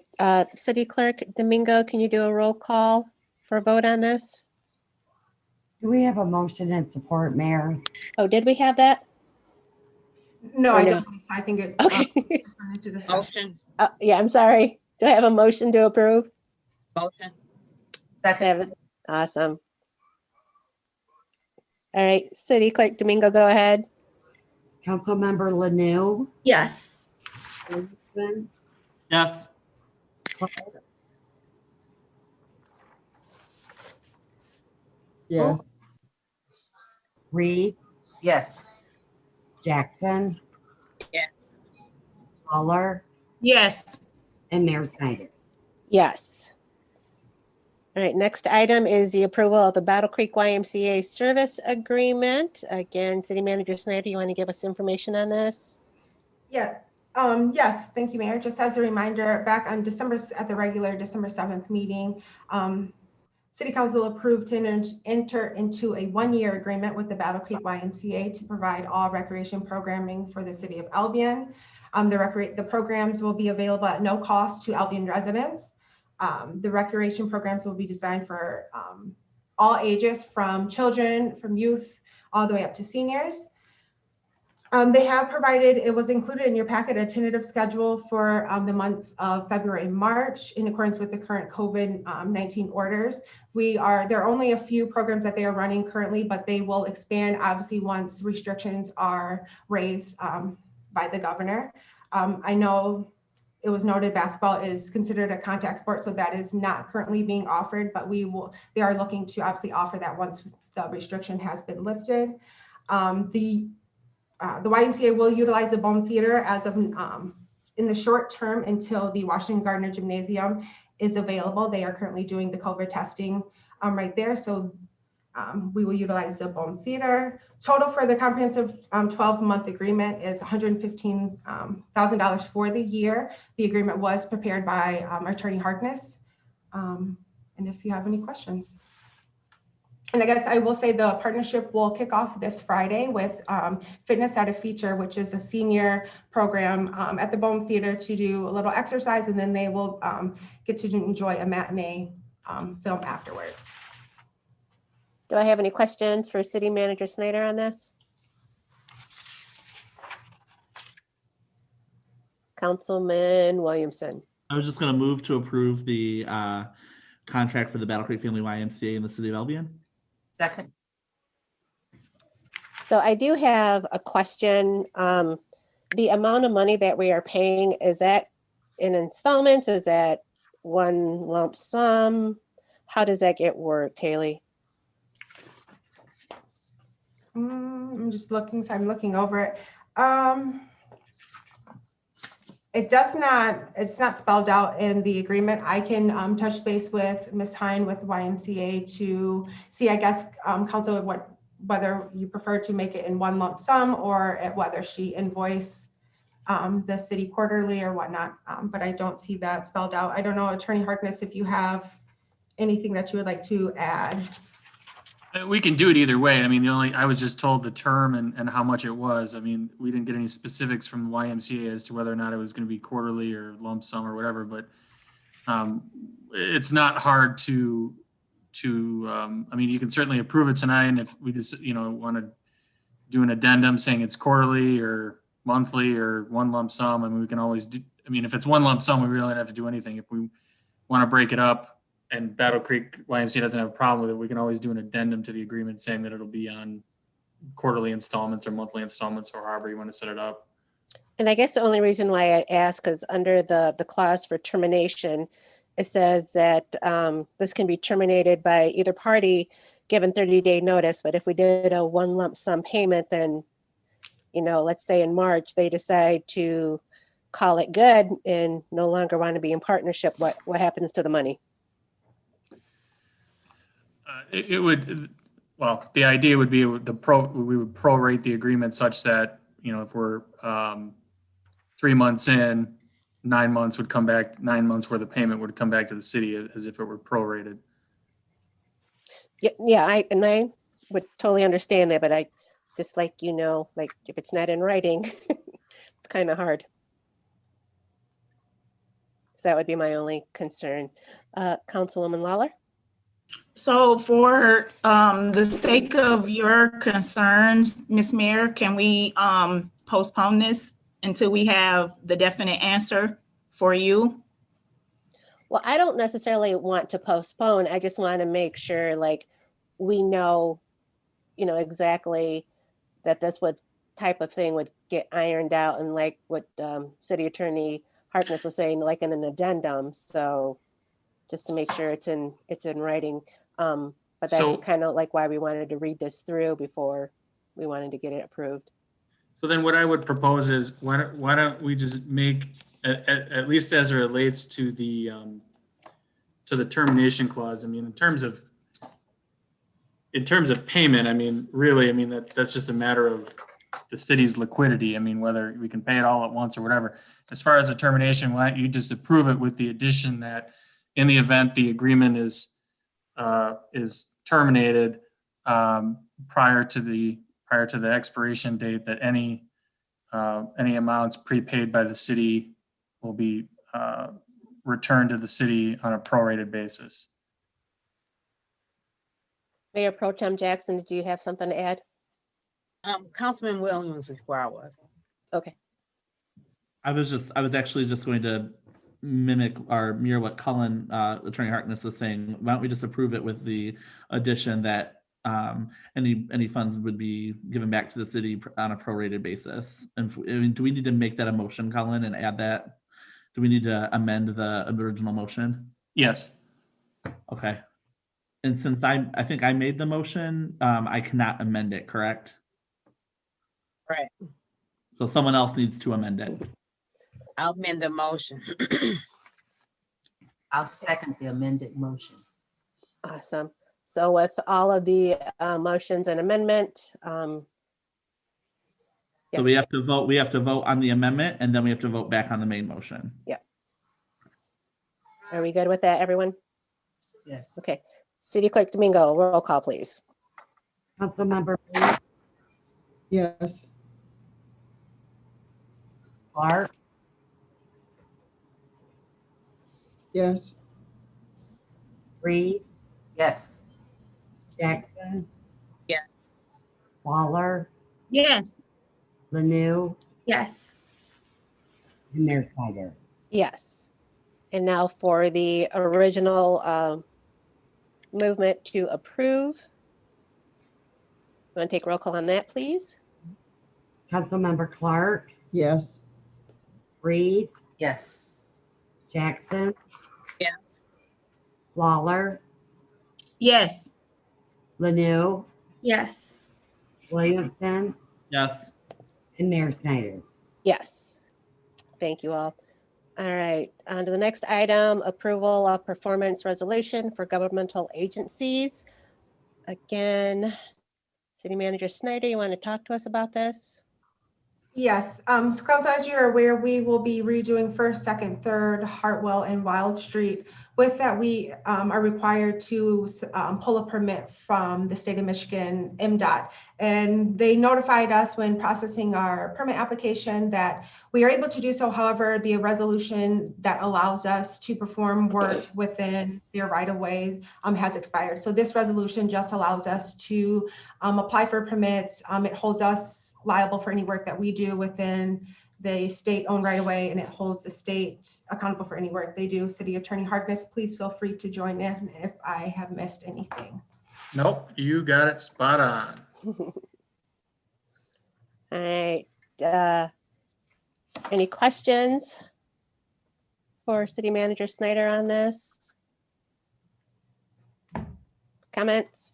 City Clerk Domingo, can you do a roll call for a vote on this? Do we have a motion and support, Mayor? Oh, did we have that? No, Or I no? don't believe so. I think it Okay. just went into discussion. Motion. Yeah, I'm sorry. Do I have a motion to approve? Motion. Second. Awesome. All right, City Clerk Domingo, go ahead. Councilmember Lanu? Yes. Anderson, Yes. Clark, Yes. Reed, Yes. Jackson, Yes. Muller, Yes. and Mayor Snyder. Yes. All right, next item is the approval of the Battle Creek YMCA service agreement. Again, City Manager Snyder, you want to give us information on this? Yeah. Yes, thank you, Mayor. Just as a reminder, back on at the regular December 7th meeting, City Council approved to enter into a one-year agreement with the Battle Creek YMCA to provide all recreation programming for the city of Albion. The programs will be available at no cost to Albion residents. The recreation programs will be designed for all ages, from children, from youth, all the way up to seniors. They have provided, it was included in your packet, a tentative schedule for the months of February and March in accordance with the current COVID-19 orders. There are only a few programs that they are running currently, but they will expand obviously once restrictions are raised by the governor. I know it was noted basketball is considered a contact sport, so that is not currently being offered, but they are looking to obviously offer that once the restriction has been lifted. The YMCA will utilize the Bone Theater as of in the short term until the Washington Gardner Gymnasium is available. They are currently doing the COVID testing right there. So we will utilize the Bone Theater. Total for the comprehensive 12-month agreement is $115,000 for the year. The agreement was prepared by Attorney Harkness. And if you have any questions. And I guess I will say the partnership will kick off this Friday with Fitness at a Feature, which is a senior program at the Bowman Theater to do a little exercise, and then they will get to enjoy a matinee film afterwards. Do I have any questions for City Manager Snyder on this? Councilman Williamson. I was just going to move to approve the contract for the Battle Creek Family YMCA in the city of Albion. Second. So I do have a question. The amount of money that we are paying, is that in installments? Is that one lump sum? How does that get worked, Haley? I'm just looking, so I'm looking over it. It's not spelled out in the agreement. I can touch base with Ms. Hine with YMCA to see, I guess, council, whether you prefer to make it in one lump sum or at whether she invoice the city quarterly or whatnot. But I don't see that spelled out. I don't know, Attorney Harkness, if you have anything that you would like to add. We can do it either way. I mean, I was just told the term and how much it was. I mean, we didn't get any specifics from the YMCA as to whether or not it was going to be quarterly or lump sum or whatever, but it's not hard to I mean, you can certainly approve it tonight. And if we just, want to do an addendum saying it's quarterly or monthly or one lump sum, I mean, we can always do, I mean, if it's one lump sum, we really don't have to do anything. If we want to break it up, and Battle Creek YMCA doesn't have a problem with it, we can always do an addendum to the agreement saying that it'll be on quarterly installments or monthly installments or however you want to set it up. And I guess the only reason why I ask is under the clause for termination, it says that this can be terminated by either party given 30-day notice. But if we did a one lump sum payment, then, let's say in March, they decide to call it good and no longer want to be in partnership, what happens to the money? It would, well, the idea would be we would prorate the agreement such that, if we're 3 months in, 9 months would come back, 9 months where the payment would come back to the city as if it were prorated. Yeah, I would totally understand that, but I just like, like if it's not in writing, it's kind of hard. So that would be my only concern. Councilwoman Lawler? So for the sake of your concerns, Ms. Mayor, can we postpone this until we have the definite answer for you? Well, I don't necessarily want to postpone. I just want to make sure we know, exactly that this type of thing would get ironed out, and like what City Attorney Harkness was saying, like in an addendum. So just to make sure it's in writing. But that's kind of like why we wanted to read this through before we wanted to get it approved. So then what I would propose is why don't we just make, at least as it relates to the termination clause, I mean, in terms of payment, I mean, really, I mean, that's just a matter of the city's liquidity. I mean, whether we can pay it all at once or whatever. As far as the termination, why don't you just approve it with the addition that in the event the agreement is terminated prior to the expiration date, that any amounts prepaid by the city will be returned to the city on a prorated basis. Mayor Pro Tem Jackson, did you have something to add? Councilman Williams before I was. Okay. I was actually just going to mimic or mirror what Cullen, Attorney Harkness was saying. Why don't we just approve it with the addition that any funds would be given back to the city on a prorated basis? And do we need to make that a motion, Cullen, and add that? Do we need to amend the original motion? Yes. Okay. And since I think I made the motion, I cannot amend it, correct? Right. So someone else needs to amend it. I'll amend the motion. I'll second the amended motion. Awesome. So with all of the motions and amendment, So yes. we have to vote on the amendment, and then we have to vote back on the main motion. Yeah. Are we good with that, everyone? Yes. Okay. City Clerk Domingo, roll call, please. Councilmember Reed, Yes. Clark, Yes. Reed, Yes. Jackson, Yes. Waller, Yes. Lanu, Yes. and Mayor Snyder. Yes. And now for the original movement to approve. Want to take roll call on that, please? Councilmember Clark, Yes. Reed, Yes. Jackson, Yes. Waller, Yes. Lanu, Yes. Williamson, Yes. and Mayor Snyder. Yes. Thank you all. All right, on to the next item, approval of performance resolution for governmental agencies. Again, City Manager Snyder, you want to talk to us about this? Yes, so Council, as you're aware, we will be redoing First, Second, Third, Hartwell, and Wild Street. With that, we are required to pull a permit from the state of Michigan, MDOT. And they notified us when processing our permit application that we are able to do so. However, the resolution that allows us to perform work within their right-of-way has expired. So this resolution just allows us to apply for permits. It holds us liable for any work that we do within the state-owned right-of-way, and it holds the state accountable for any work they do. City Attorney Harkness, please feel free to join in if I have missed anything. Nope, you got it spot on. All right, any questions for City Manager Snyder on this? Comments?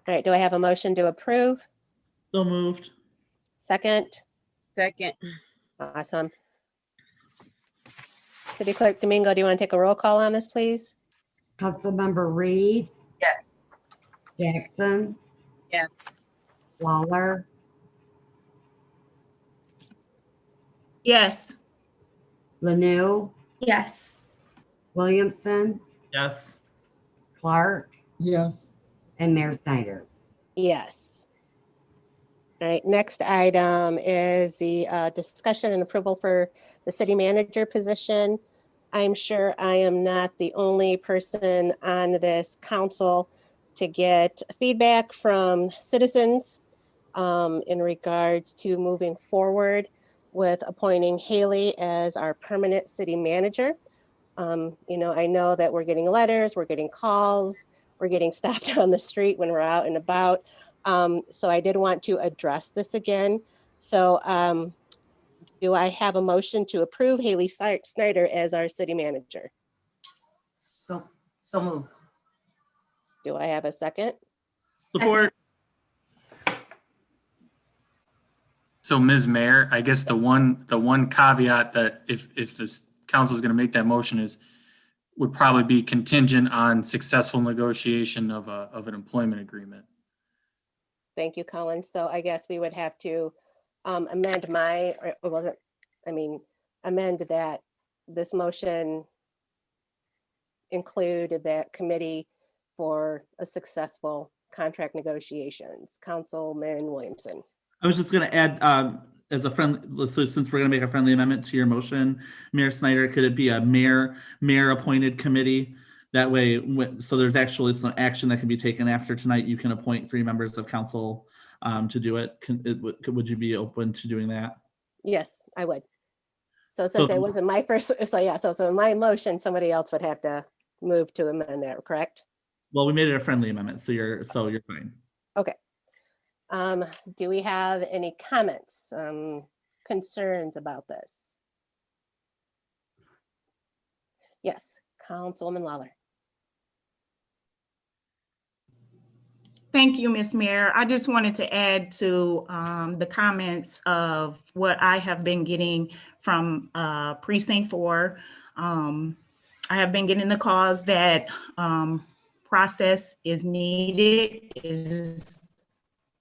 All right, do I have a motion to approve? So moved. Second? Second. Awesome. City Clerk Domingo, do you want to take a roll call on this, please? Councilmember Reed, Yes. Jackson, Yes. Waller, Yes. Lanu, Yes. Williamson, Yes. Clark, Yes. and Mayor Snyder. Yes. All right, next item is the discussion and approval for the city manager position. I'm sure I am not the only person on this council to get feedback from citizens in regards to moving forward with appointing Haley as our permanent city manager. You know, I know that we're getting letters, we're getting calls, we're getting stopped on the street when we're out and about. So I did want to address this again. So do I have a motion to approve Haley Snyder as our city manager? So moved. Do I have a second? Support. So Ms. Mayor, I guess the one caveat that if this council is going to make that motion is would probably be contingent on successful negotiation of an employment agreement. Thank you, Colin. So I guess we would have to amend amend that this motion include that committee for a successful contract negotiations. Councilman Williamson. I was just going to add, as a friendly, so since we're going to make a friendly amendment to your motion, Mayor Snyder, could it be a mayor appointed committee? That way, so there's actually some action that can be taken after tonight. You can appoint 3 members of council to do it. Would you be open to doing that? Yes, I would. So since it wasn't my first, so in my motion, somebody else would have to move to amend that, correct? Well, we made it a friendly amendment, so you're fine. Okay. Do we have any comments, concerns about this? Yes, Councilwoman Lawler. Thank you, Ms. Mayor. I just wanted to add to the comments of what I have been getting from Precinct 4. I have been getting the calls that process is needed.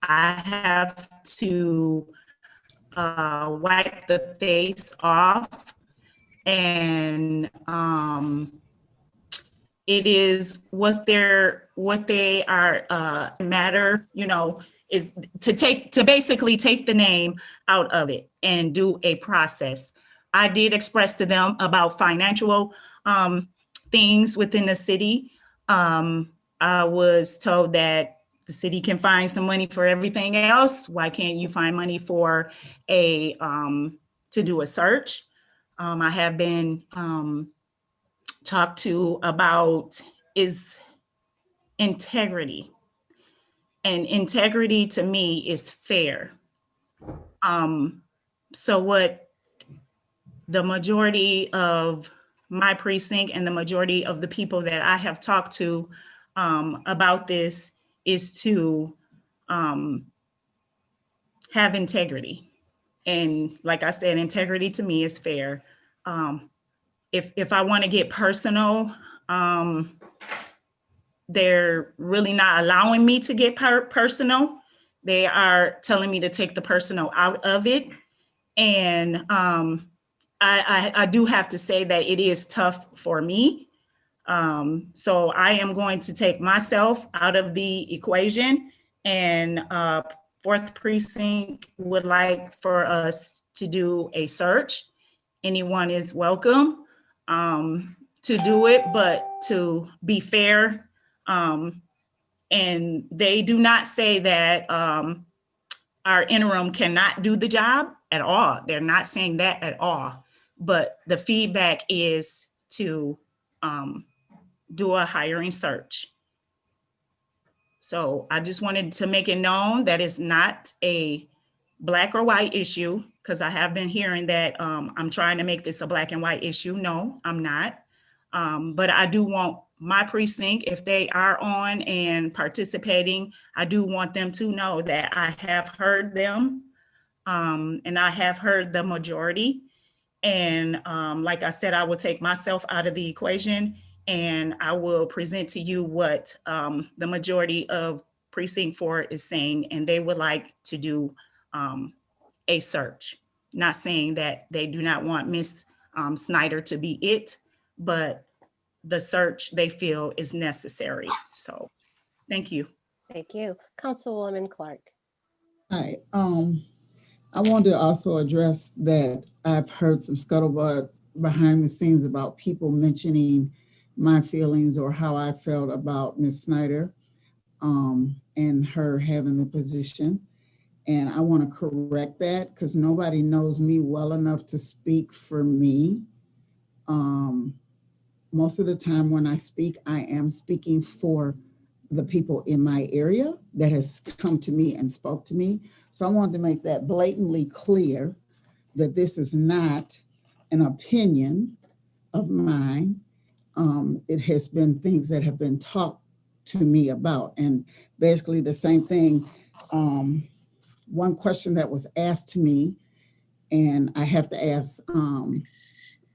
I have to wipe the face off, and it is what they are matter, you know, is to basically take the name out of it and do a process. I did express to them about financial things within the city. I was told that the city can find some money for everything else. Why can't you find money for to do a search? I have been talked to about is integrity. And integrity to me is fair. So what the majority of my precinct and the majority of the people that I have talked to about this is to have integrity. And like I said, integrity to me is fair. If I want to get personal, they're really not allowing me to get personal. They are telling me to take the personal out of it. And I do have to say that it is tough for me. So I am going to take myself out of the equation, and 4th Precinct would like for us to do a search. Anyone is welcome to do it, but to be fair. And they do not say that our interim cannot do the job at all. They're not saying that at all. But the feedback is to do a hiring search. So I just wanted to make it known that it's not a black or white issue, because I have been hearing that I'm trying to make this a black and white issue. No, I'm not. But I do want my precinct, if they are on and participating, I do want them to know that I have heard them, and I have heard the majority. And like I said, I will take myself out of the equation, and I will present to you what the majority of Precinct 4 is saying, and they would like to do a search. Not saying that they do not want Miss Snyder to be it, but the search they feel is necessary. So thank you. Thank you. Councilwoman Clark. Hi, I want to also address that I've heard some scuttlebutt behind the scenes about people mentioning my feelings or how I felt about Ms. Snyder and her having the position. And I want to correct that, because nobody knows me well enough to speak for me. Most of the time when I speak, I am speaking for the people in my area that has come to me and spoke to me. So I wanted to make that blatantly clear that this is not an opinion of mine. It has been things that have been talked to me about, and basically the same thing. One question that was asked to me, and I have to ask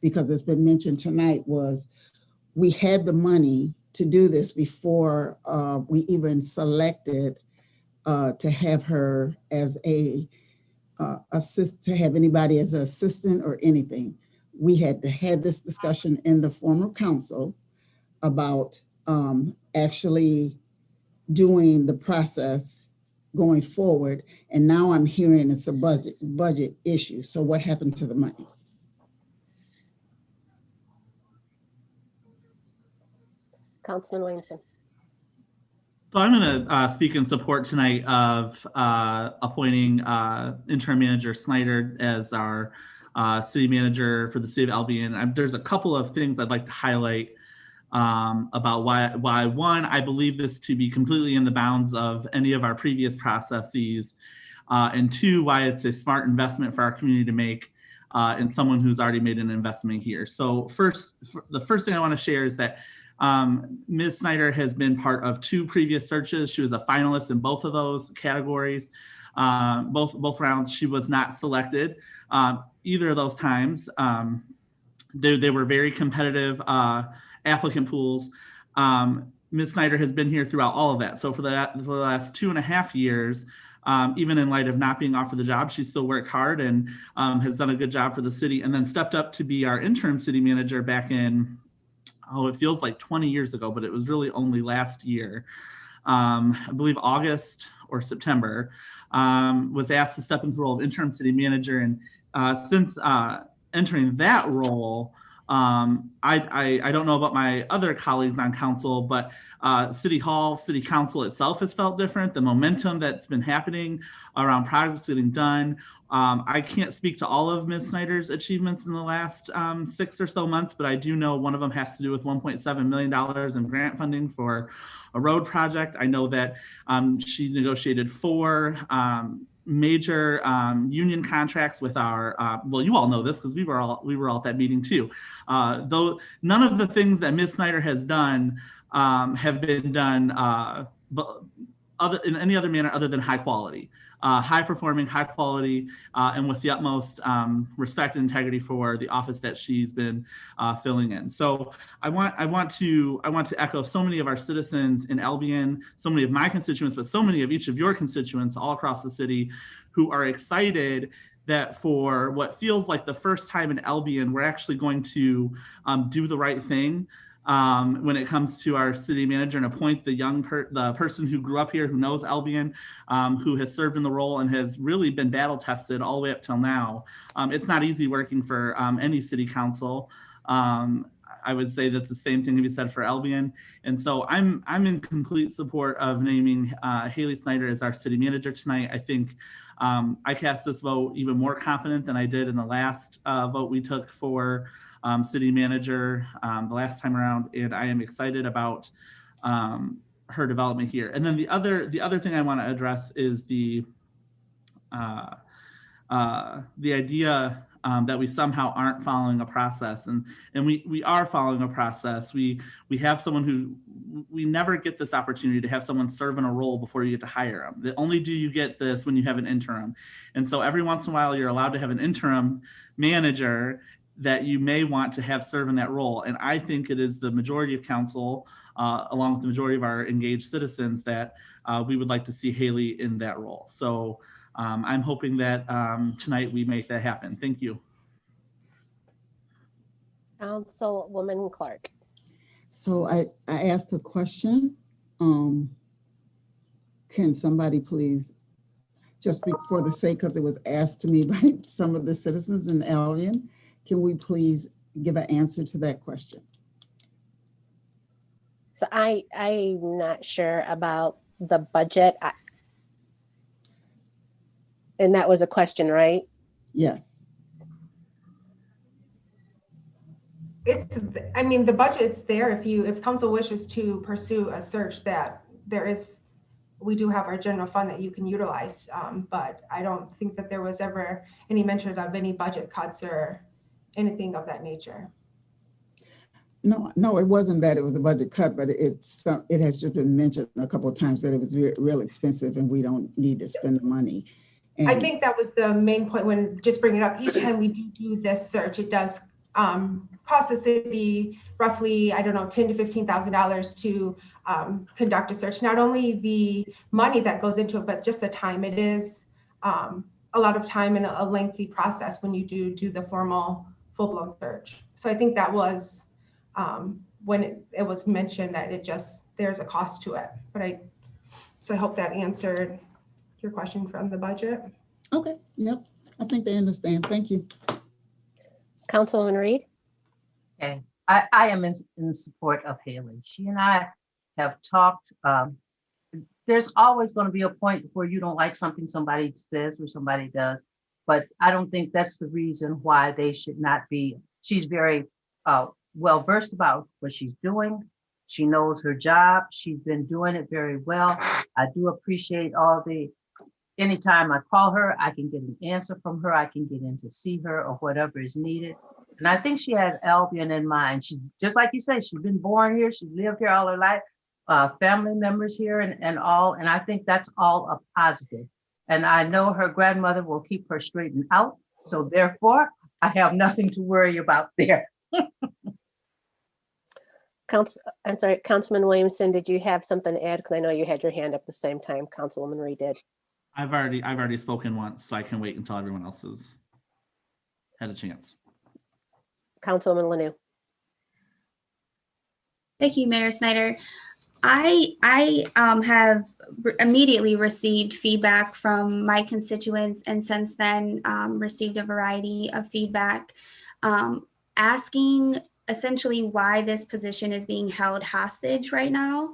because it's been mentioned tonight, was we had the money to do this before we even selected to have her as a to have anybody as an assistant or anything. We had to have this discussion in the former council about actually doing the process going forward. And now I'm hearing it's a budget issue. So what happened to the money? Councilman Williamson. So I'm going to speak in support tonight of appointing interim manager Snyder as our city manager for the city of Albion. There's a couple of things I'd like to highlight about why one, I believe this to be completely in the bounds of any of our previous processes, and two, why it's a smart investment for our community to make in someone who's already made an investment here. So the first thing I want to share is that Ms. Snyder has been part of 2 previous searches. She was a finalist in both of those categories. Both rounds, she was not selected either of those times. They were very competitive applicant pools. Ms. Snyder has been here throughout all of that. So for the last 2.5 years, even in light of not being offered the job, she still worked hard and has done a good job for the city, and then stepped up to be our interim city manager back in oh, it feels like 20 years ago, but it was really only last year. I believe August or September, was asked to step into the role of interim city manager. And since entering that role, I don't know about my other colleagues on council, but City Hall, City Council itself has felt different. The momentum that's been happening around projects getting done. I can't speak to all of Ms. Snyder's achievements in the last 6 or so months, but I do know one of them has to do with $1.7 million in grant funding for a road project. I know that she negotiated 4 major union contracts with our, well, you all know this because we were all at that meeting too. Though none of the things that Ms. Snyder has done have been done but in any other manner other than high quality. High performing, high quality, and with the utmost respect and integrity for the office that she's been filling in. So I want to echo so many of our citizens in Albion, so many of my constituents, but so many of each of your constituents all across the city who are excited that for what feels like the first time in Albion, we're actually going to do the right thing. When it comes to our city manager and appoint the person who grew up here, who knows Albion, who has served in the role and has really been battle tested all the way up till now. It's not easy working for any city council. I would say that the same thing can be said for Albion. And so I'm in complete support of naming Haley Snyder as our city manager tonight. I think I cast this vote even more confident than I did in the last vote we took for city manager the last time around, and I am excited about her development here. And then the other thing I want to address is the idea that we somehow aren't following a process, and we are following a process. We have someone who, we never get this opportunity to have someone serve in a role before you get to hire them. Only do you get this when you have an interim, and so every once in a while you're allowed to have an interim manager that you may want to have serve in that role. And I think it is the majority of council, along with the majority of our engaged citizens, that we would like to see Haley in that role. So I'm hoping that tonight we make that happen. Thank you. Councilwoman Clark. So I asked a question. Can somebody please, just for the sake, because it was asked to me by some of the citizens in Albion, can we please give an answer to that question? So I'm not sure about the budget. And that was a question, right? Yes. I mean, the budget's there if council wishes to pursue a search, that we do have our general fund that you can utilize. But I don't think that there was ever any mention of any budget cuts or anything of that nature. No, it wasn't that it was a budget cut, but it has just been mentioned a couple of times that it was real expensive and we don't need to spend the money. And I think that was the main point when just bringing it up. Each time we do this search, it does cost the city roughly, I don't know, $10,000 to $15,000 to conduct a search. Not only the money that goes into it, but just the time. It is a lot of time and a lengthy process when you do the formal full-blown search. So I think that was when it was mentioned that there's a cost to it. So I hope that answered your question from the budget. Okay, yep. I think they understand. Thank you. Councilwoman Reed. Okay, I am in support of Haley. She and I have talked. There's always going to be a point where you don't like something somebody says or somebody does, but I don't think that's the reason why they should not be. She's very well versed about what she's doing. She knows her job. She's been doing it very well. I do appreciate anytime I call her, I can get an answer from her. I can get in to see her or whatever is needed. And I think she has Albion in mind. She, just like you said, she's been born here. She's lived here all her life, family members here and all. And I think that's all a positive. And I know her grandmother will keep her straightened out. So therefore, I have nothing to worry about there. I'm sorry, Councilman Williamson, did you have something to add? Because I know you had your hand up at the same time Councilwoman Reed did. I've already spoken once, so I can wait until everyone else has had a chance. Councilwoman Lanu. Thank you, Mayor Snyder. I have immediately received feedback from my constituents, and since then received a variety of feedback asking essentially why this position is being held hostage right now.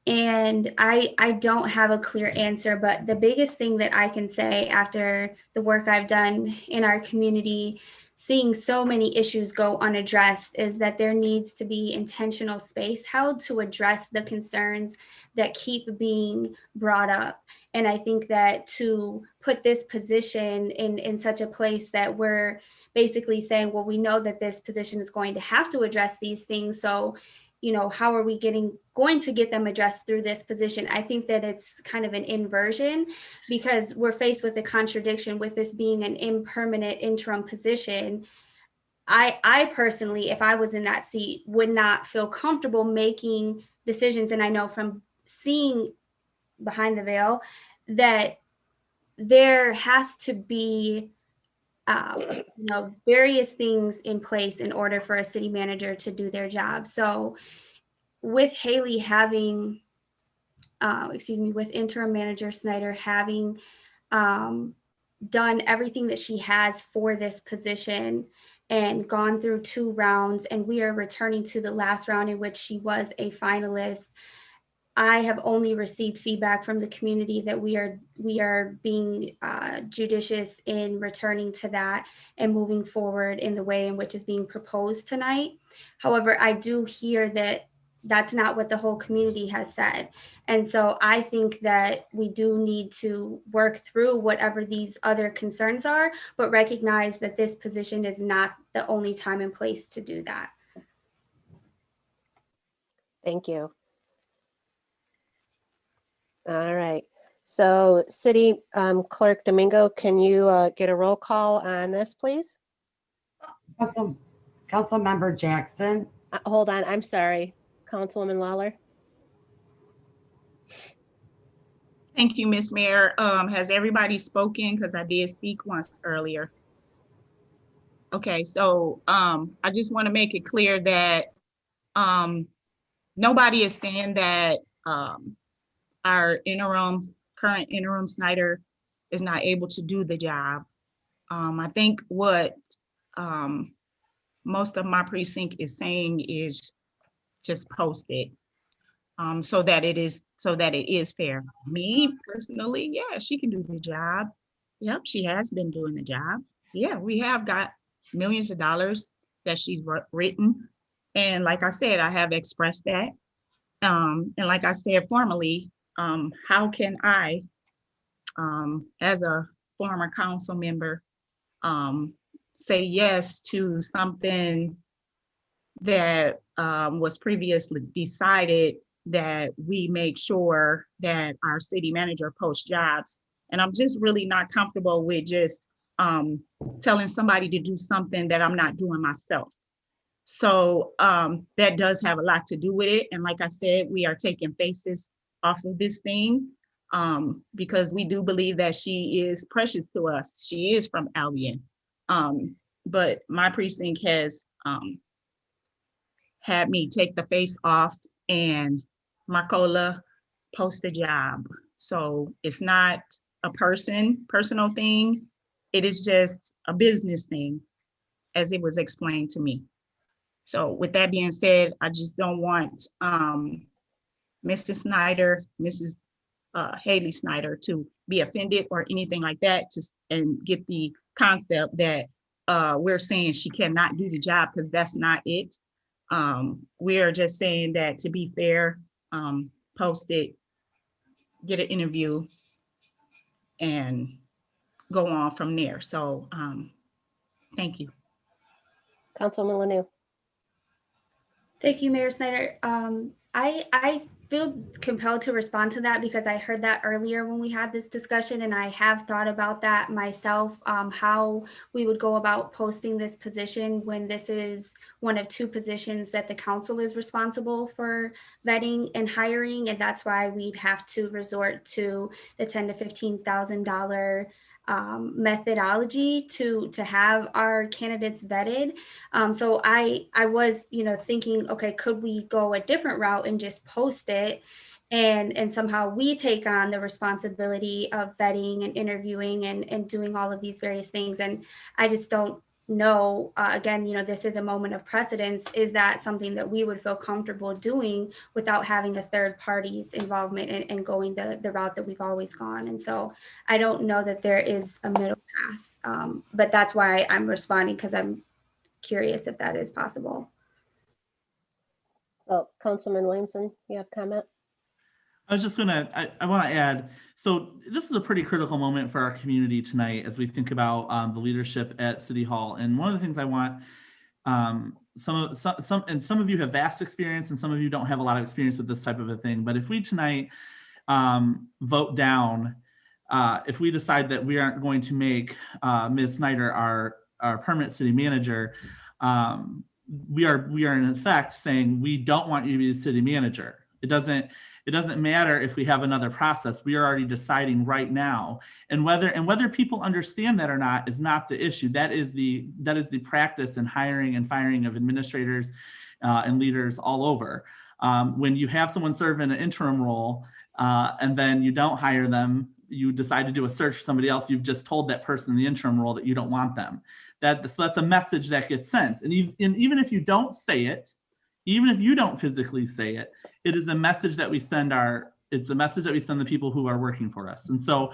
And I don't have a clear answer, but the biggest thing that I can say after the work I've done in our community, seeing so many issues go unaddressed, is that there needs to be intentional space held to address the concerns that keep being brought up. And I think that to put this position in such a place that we're basically saying, well, we know that this position is going to have to address these things. So, you know, how are we going to get them addressed through this position? I think that it's kind of an inversion, because we're faced with the contradiction with this being an impermanent interim position. I personally, if I was in that seat, would not feel comfortable making decisions. And I know from seeing behind the veil that there has to be various things in place in order for a city manager to do their job. So with Haley having, with interim manager Snyder having done everything that she has for this position and gone through 2 rounds, and we are returning to the last round in which she was a finalist, I have only received feedback from the community that we are being judicious in returning to that and moving forward in the way in which is being proposed tonight. However, I do hear that that's not what the whole community has said. And so I think that we do need to work through whatever these other concerns are, but recognize that this position is not the only time and place to do that. Thank you. All right. So City Clerk Domingo, can you get a roll call on this, please? Councilmember Jackson. Hold on. I'm sorry. Councilwoman Lawler. Thank you, Ms. Mayor. Has everybody spoken? Because I did speak once earlier. Okay, so I just want to make it clear that nobody is saying that our current interim Snyder is not able to do the job. I think what most of my precinct is saying is just post it so that it is fair. Me personally, yeah, she can do the job. Yep, she has been doing the job. Yeah, we have got millions of dollars that she's written. And like I said, I have expressed that. And like I said formally, how can I, as a former council member, say yes to something that was previously decided that we make sure that our city manager posts jobs. And I'm just really not comfortable with just telling somebody to do something that I'm not doing myself. So that does have a lot to do with it. And like I said, we are taking faces off of this thing because we do believe that she is precious to us. She is from Albion. But my precinct has had me take the face off and Marcola post a job. So it's not a personal thing. It is just a business thing, as it was explained to me. So with that being said, I just don't want Mrs. Snyder, Mrs. Haley Snyder to be offended or anything like that, and get the concept that we're saying she cannot do the job, because that's not it. We are just saying that to be fair, post it, get an interview, and go on from there. So thank you. Councilwoman Lanu. Thank you, Mayor Snyder. I feel compelled to respond to that because I heard that earlier when we had this discussion, and I have thought about that myself, how we would go about posting this position when this is one of 2 positions that the council is responsible for vetting and hiring, and that's why we'd have to resort to the $10,000 to $15,000 methodology to have our candidates vetted. So I was, thinking, okay, could we go a different route and just post it, and somehow we take on the responsibility of vetting and interviewing and doing all of these various things. And I just don't know, again, this is a moment of precedence. Is that something that we would feel comfortable doing without having a third party's involvement and going the route that we've always gone? And so I don't know that there is a middle path, but that's why I'm responding, because I'm curious if that is possible. So Councilman Williamson, you have comment? I was just I want to add, so this is a pretty critical moment for our community tonight as we think about the leadership at City Hall. And one of the things I want, some of you have vast experience and some of you don't have a lot of experience with this type of a thing. But if we tonight vote down, if we decide that we aren't going to make Ms. Snyder our permanent city manager, we are in effect saying we don't want you to be the city manager. It doesn't matter if we have another process. We are already deciding right now, and whether people understand that or not is not the issue. That is the practice in hiring and firing of administrators and leaders all over. When you have someone serve in an interim role and then you don't hire them, you decide to do a search for somebody else. You've just told that person in the interim role that you don't want them. So that's a message that gets sent, and even if you don't say it, even if you don't physically say it, it is a message that we send the people who are working for us. And so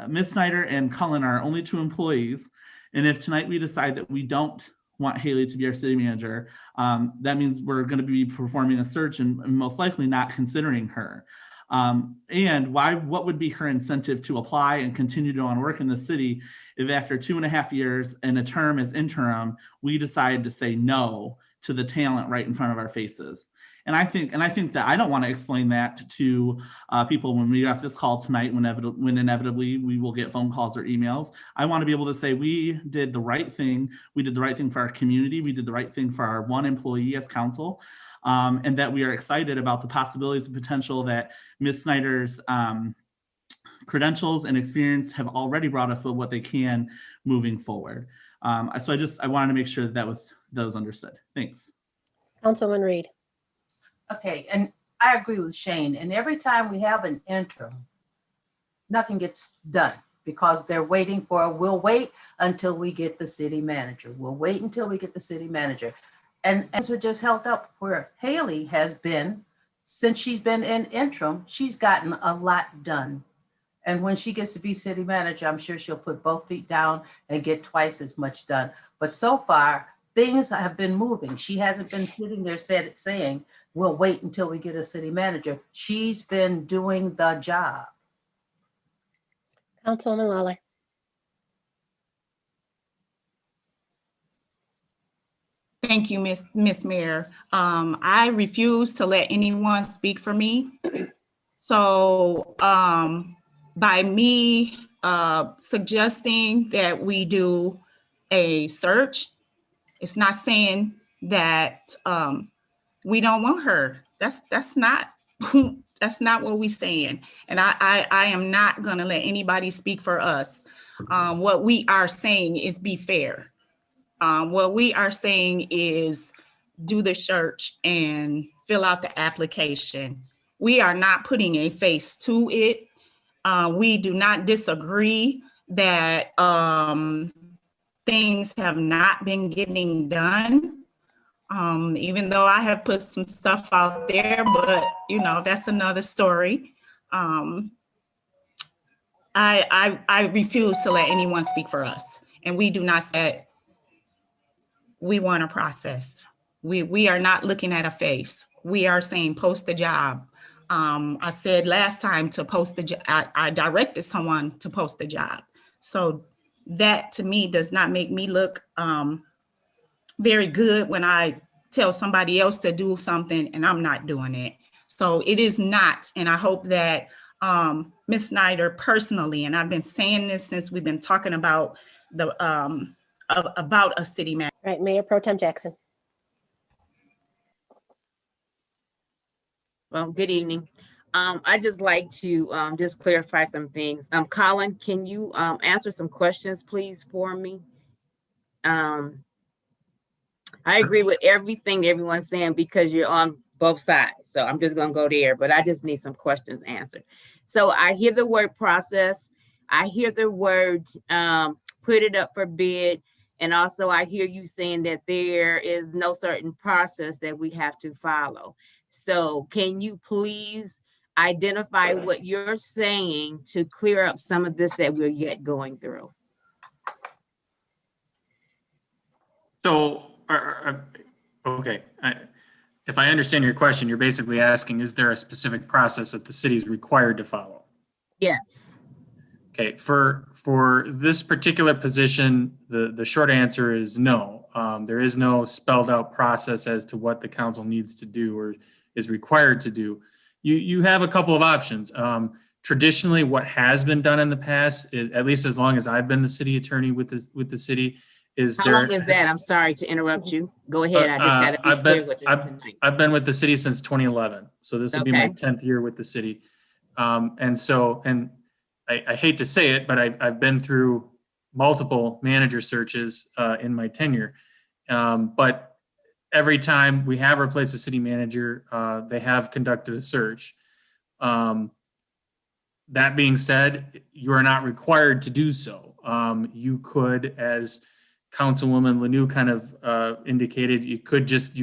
Ms. Snyder and Cullen are only two employees. And if tonight we decide that we don't want Haley to be our city manager, that means we're going to be performing a search and most likely not considering her. And what would be her incentive to apply and continue to work in the city if after 2.5 years and a term as interim, we decide to say no to the talent right in front of our faces? And I think that I don't want to explain that to people when we have this call tonight, when inevitably we will get phone calls or emails. I want to be able to say we did the right thing. We did the right thing for our community. We did the right thing for our one employee as council, and that we are excited about the possibilities and potential that Ms. Snyder's credentials and experience have already brought us with what they can moving forward. So I wanted to make sure that was understood. Thanks. Councilman Reed. Okay, and I agree with Shane. And every time we have an interim, nothing gets done because they're waiting for, we'll wait until we get the city manager. We'll wait until we get the city manager. And so just held up where Haley has been, since she's been in interim, she's gotten a lot done. And when she gets to be city manager, I'm sure she'll put both feet down and get twice as much done. But so far, things have been moving. She hasn't been sitting there saying, we'll wait until we get a city manager. She's been doing the job. Councilwoman Lawler. Thank you, Miss Mayor. I refuse to let anyone speak for me. So by me suggesting that we do a search, it's not saying that we don't want her. That's not what we're saying. And I am not gonna let anybody speak for us. What we are saying is be fair. What we are saying is do the search and fill out the application. We are not putting a face to it. We do not disagree that things have not been getting done. Even though I have put some stuff out there, but that's another story. I refuse to let anyone speak for us. And we do not say we want a process. We are not looking at a face. We are saying post the job. I said last time to post the job. I directed someone to post the job. So that to me does not make me look very good when I tell somebody else to do something and I'm not doing it. So it is not, and I hope that Ms. Snyder personally, and I've been saying this since we've been talking about about a city manager. Right, Mayor Pro Tem Jackson. Well, good evening. I just like to just clarify some things. Colin, can you answer some questions, please, for me? I agree with everything everyone's saying because you're on both sides. So I'm just going to go there, but I just need some questions answered. So I hear the word process. I hear the word put it up for bid. And also I hear you saying that there is no certain process that we have to follow. So can you please identify what you're saying to clear up some of this that we're yet going through? So, okay, if I understand your question, you're basically asking, is there a specific process that the city is required to follow? Yes. Okay, for this particular position, the short answer is no. There is no spelled out process as to what the council needs to do or is required to do. You have a couple of options. Traditionally, what has been done in the past, is, at least as long as I've been the city attorney with the city, is How long is that? I'm sorry to interrupt you. Go ahead. I just got to be clear with this tonight. I've been with the city since 2011, so this will be my Okay. 10th year with the city. And I hate to say it, but I've been through multiple manager searches in my tenure. But every time we have replaced a city manager, they have conducted a search. That being said, you are not required to do so. You could, as Councilwoman Lanou kind of indicated, you could just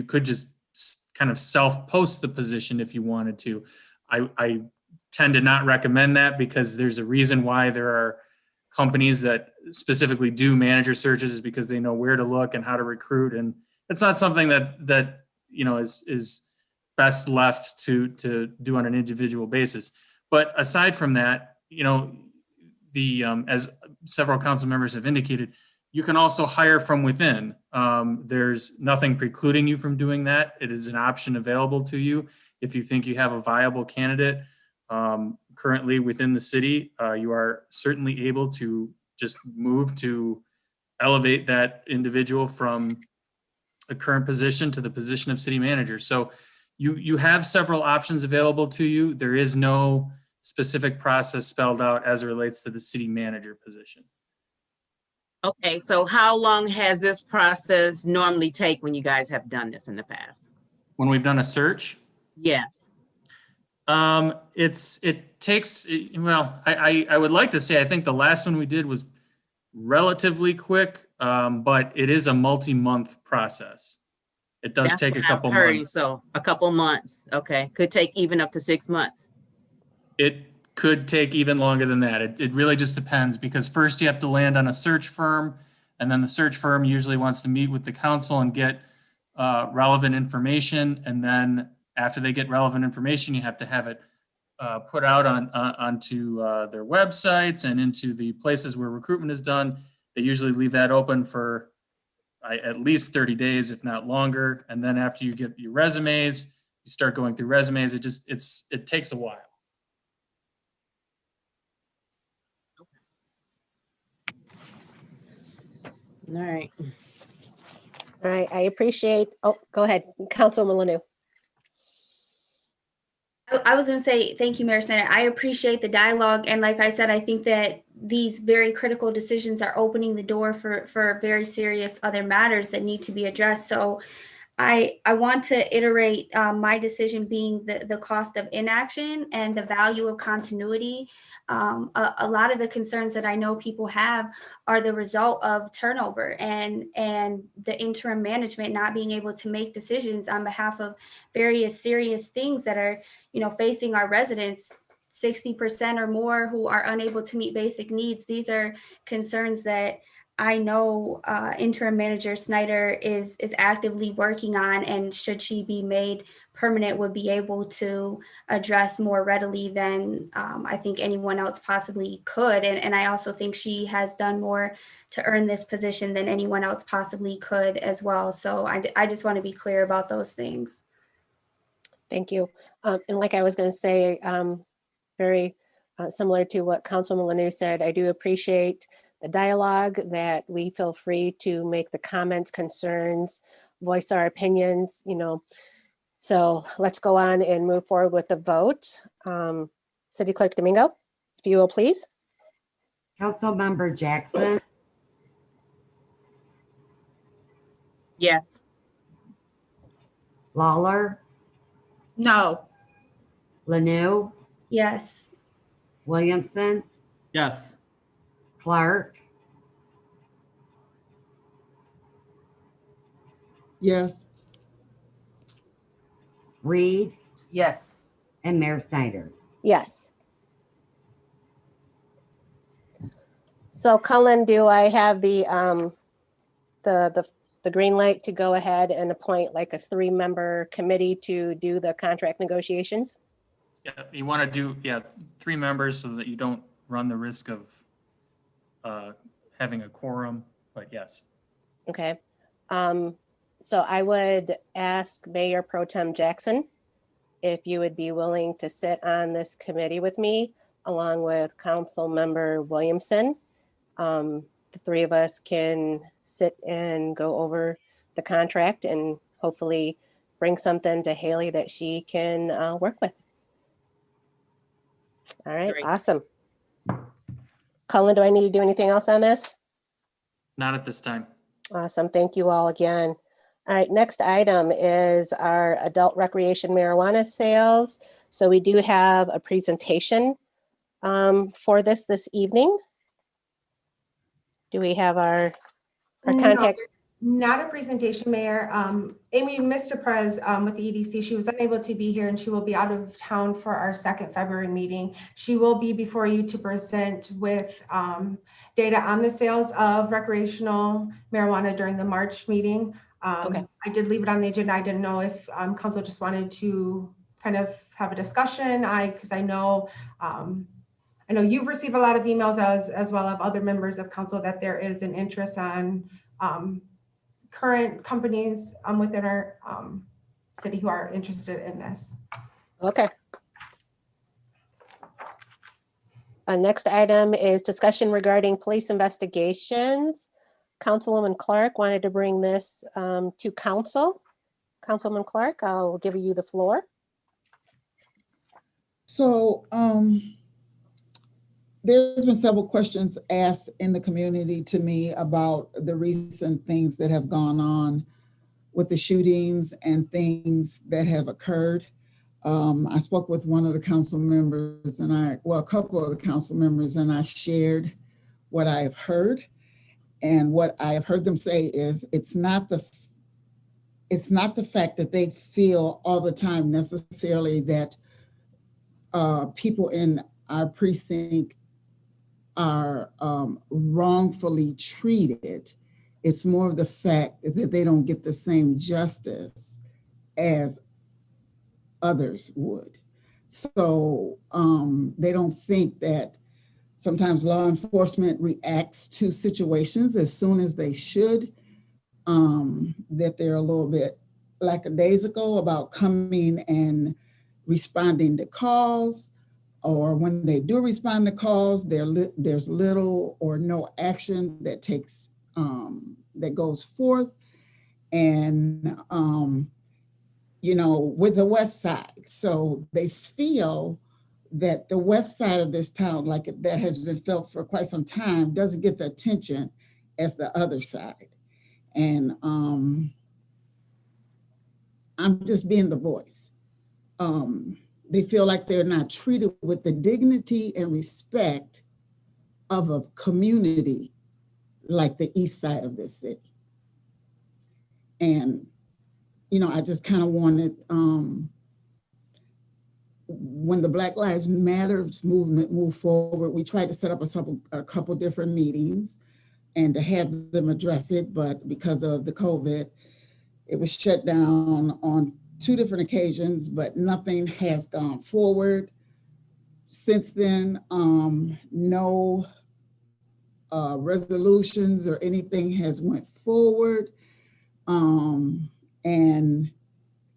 kind of self-post the position if you wanted to. I tend to not recommend that because there's a reason why there are companies that specifically do manager searches, is because they know where to look and how to recruit, and it's not something that you know is best left to do on an individual basis. But aside from that, you know, as several council members have indicated, you can also hire from within. There's nothing precluding you from doing that. It is an option available to you if you think you have a viable candidate currently within the city. You are certainly able to just move to elevate that individual from a current position to the position of city manager. So you have several options available to you. There is no specific process spelled out as it relates to the city manager position. Okay, so how long has this process normally take when you guys have done this in the past? When we've done a search? Yes. It takes, well, I would like to say, I think the last one we did was relatively quick, but it is a multi-month process. It does take a couple months. So a couple months, okay. Could take even up to 6 months. It could take even longer than that. It really just depends, because first you have to land on a search firm, and then the search firm usually wants to meet with the council and get relevant information. And then after they get relevant information, you have to have it put out onto their websites and into the places where recruitment is done. They usually leave that open for at least 30 days, if not longer. And then after you get your resumes, you start going through resumes. It takes a while. All right. All right, I appreciate, oh, go ahead, Councilwoman Lanou. I was going to say, thank you, Mayor Senate. I appreciate the dialogue. And like I said, I think that these very critical decisions are opening the door for very serious other matters that need to be addressed. So I want to iterate my decision being the cost of inaction and the value of continuity. A lot of the concerns that I know people have are the result of turnover and the interim management not being able to make decisions on behalf of various serious things that are, you know, facing our residents. 60% or more who are unable to meet basic needs. These are concerns that I know interim manager Snyder is actively working on, and should she be made permanent, would be able to address more readily than I think anyone else possibly could. And I also think she has done more to earn this position than anyone else possibly could as well. So I just want to be clear about those things. Thank you. And like I was going to say, very similar to what Councilwoman Lanou said, I do appreciate the dialogue, that we feel free to make the comments, concerns, voice our opinions. You know, So let's go on and move forward with the vote. City Clerk Domingo, if you will, please. Councilmember Jackson, Yes. Lawler, No. Lanu, Yes. Williamson, Yes. Clark, Yes. Reed, Yes. and Mayor Snyder. Yes. So Cullen, do I have the green light to go ahead and appoint like a 3-member committee to do the contract negotiations? Yeah, you want to do, 3 members so that you don't run the risk of having a quorum, but yes. Okay. So I would ask Mayor Pro Tem Jackson if you would be willing to sit on this committee with me, along with Council Member Williamson. The 3 of us can sit and go over the contract and hopefully bring something to Haley that she can work with. All right, Great. awesome. Cullen, do I need to do anything else on this? Not at this time. Awesome, thank you all again. All right, next item is our adult recreation marijuana sales. So we do have a presentation for this evening. Do we have our contact? No, not a presentation, Mayor. Amy Mr. Prez with the EDC, she was unable to be here and she will be out of town for our 2nd February meeting. She will be before you to present with data on the sales of recreational marijuana during the March meeting. Okay. I did leave it on the agenda. I didn't know if council just wanted to kind of have a discussion. Because I know you've received a lot of emails as well as other members of council that there is an interest on current companies within our city who are interested in this. Okay. Next item is discussion regarding police investigations. Councilwoman Clark wanted to bring this to council. Councilwoman Clark, I'll give you the floor. So there's been several questions asked in the community to me about the recent things that have gone on with the shootings and things that have occurred. I spoke with one of the council members a couple of the council members, and I shared what I have heard. And what I have heard them say is it's not the fact that they feel all the time necessarily that people in our precinct are wrongfully treated. It's more of the fact that they don't get the same justice as others would. So they don't think that sometimes law enforcement reacts to situations as soon as they should, that they're a little bit lackadaisical about coming and responding to calls, or when they do respond to calls, there's little or no action that takes that goes forth. And with the West Side, so they feel that the West Side of this town, like that has been felt for quite some time, doesn't get the attention as the other side. And I'm just being the voice. They feel like they're not treated with the dignity and respect of a community like the East Side of this city. And, I just kind of wanted, when the Black Lives Matter movement moved forward, we tried to set up a couple different meetings and to have them address it, but because of the COVID, it was shut down on 2 different occasions, but nothing has gone forward. Since then, no resolutions or anything has went forward. And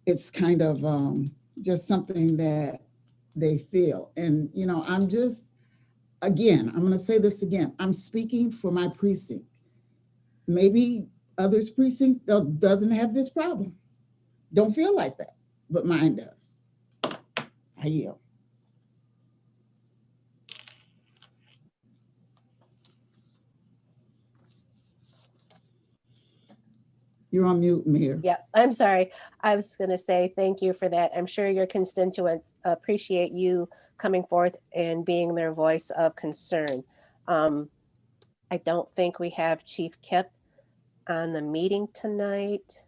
it's kind of just something that they feel. And, I'm just, again, I'm going to say this again, I'm speaking for my precinct. Maybe others' precinct doesn't have this problem. Don't feel like that. but mine does. I yield. You're on mute, Mayor. Yeah, I'm sorry. I was going to say thank you for that. I'm sure your constituents appreciate you coming forth and being their voice of concern. I don't think we have Chief Kip on the meeting tonight.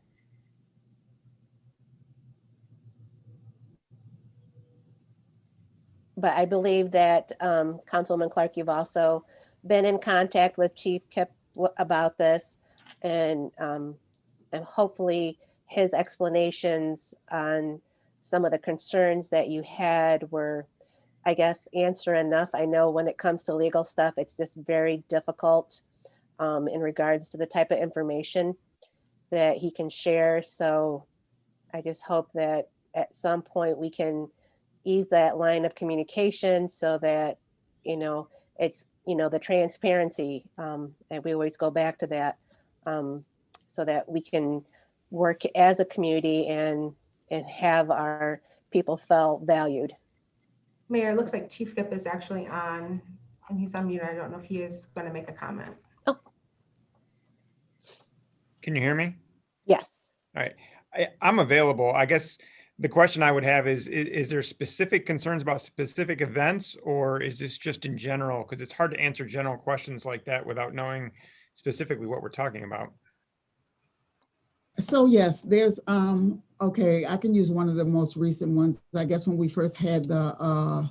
But I believe that Councilwoman Clark, you've also been in contact with Chief Kip about this, and hopefully his explanations on some of the concerns that you had were, I guess, answer enough. I know when it comes to legal stuff, it's just very difficult in regards to the type of information that he can share. So I just hope that at some point we can ease that line of communication so that, it's, the transparency, and we always go back to that, so that we can work as a community and have our people feel valued. Mayor, it looks like Chief Kip is actually on, and he's on mute. I don't know if he is going to make a comment. Can you hear me? Yes. All right. I'm available. I guess the question I would have is there specific concerns about specific events, or is this just in general? Because it's hard to answer general questions like that without knowing specifically what we're talking about. So yes, there's, okay, I can use one of the most recent ones. I guess when we first had the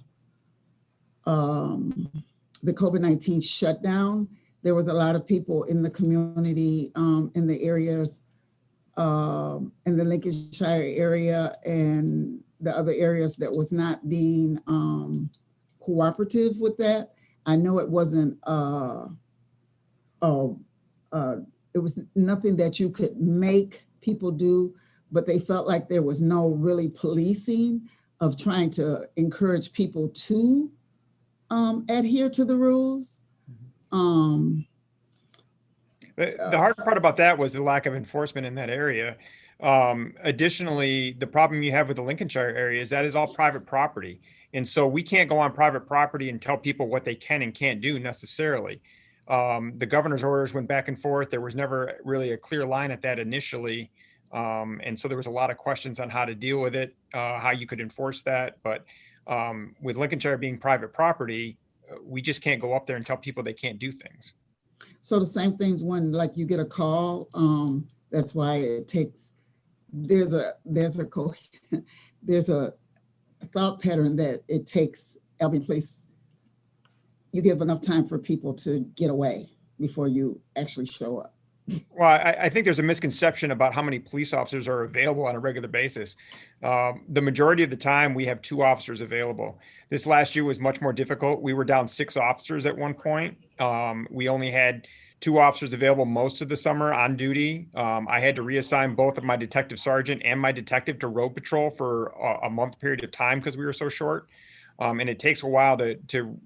COVID-19 shutdown, there was a lot of people in the community, in the areas, in the Lincolnshire area and the other areas that was not being cooperative with that. I know it wasn't, it was nothing that you could make people do, but they felt like there was no really policing of trying to encourage people to adhere to the rules. The hard part about that was the lack of enforcement in that area. Additionally, the problem you have with the Lincolnshire area is that is all private property. And so we can't go on private property and tell people what they can and can't do necessarily. The governor's orders went back and forth. There was never really a clear line at that initially. And so there was a lot of questions on how to deal with it, how you could enforce that. But with Lincolnshire being private property, we just can't go up there and tell people they can't do things. So the same things when like you get a call, that's why it takes, there's a thought pattern that it takes Albion Police, you give enough time for people to get away before you actually show up. Well, I think there's a misconception about how many police officers are available on a regular basis. The majority of the time we have 2 officers available. This last year was much more difficult. We were down 6 officers at one point. We only had 2 officers available most of the summer on duty. I had to reassign both of my detective sergeant and my detective to road patrol for a month period of time because we were so short. And it takes a while to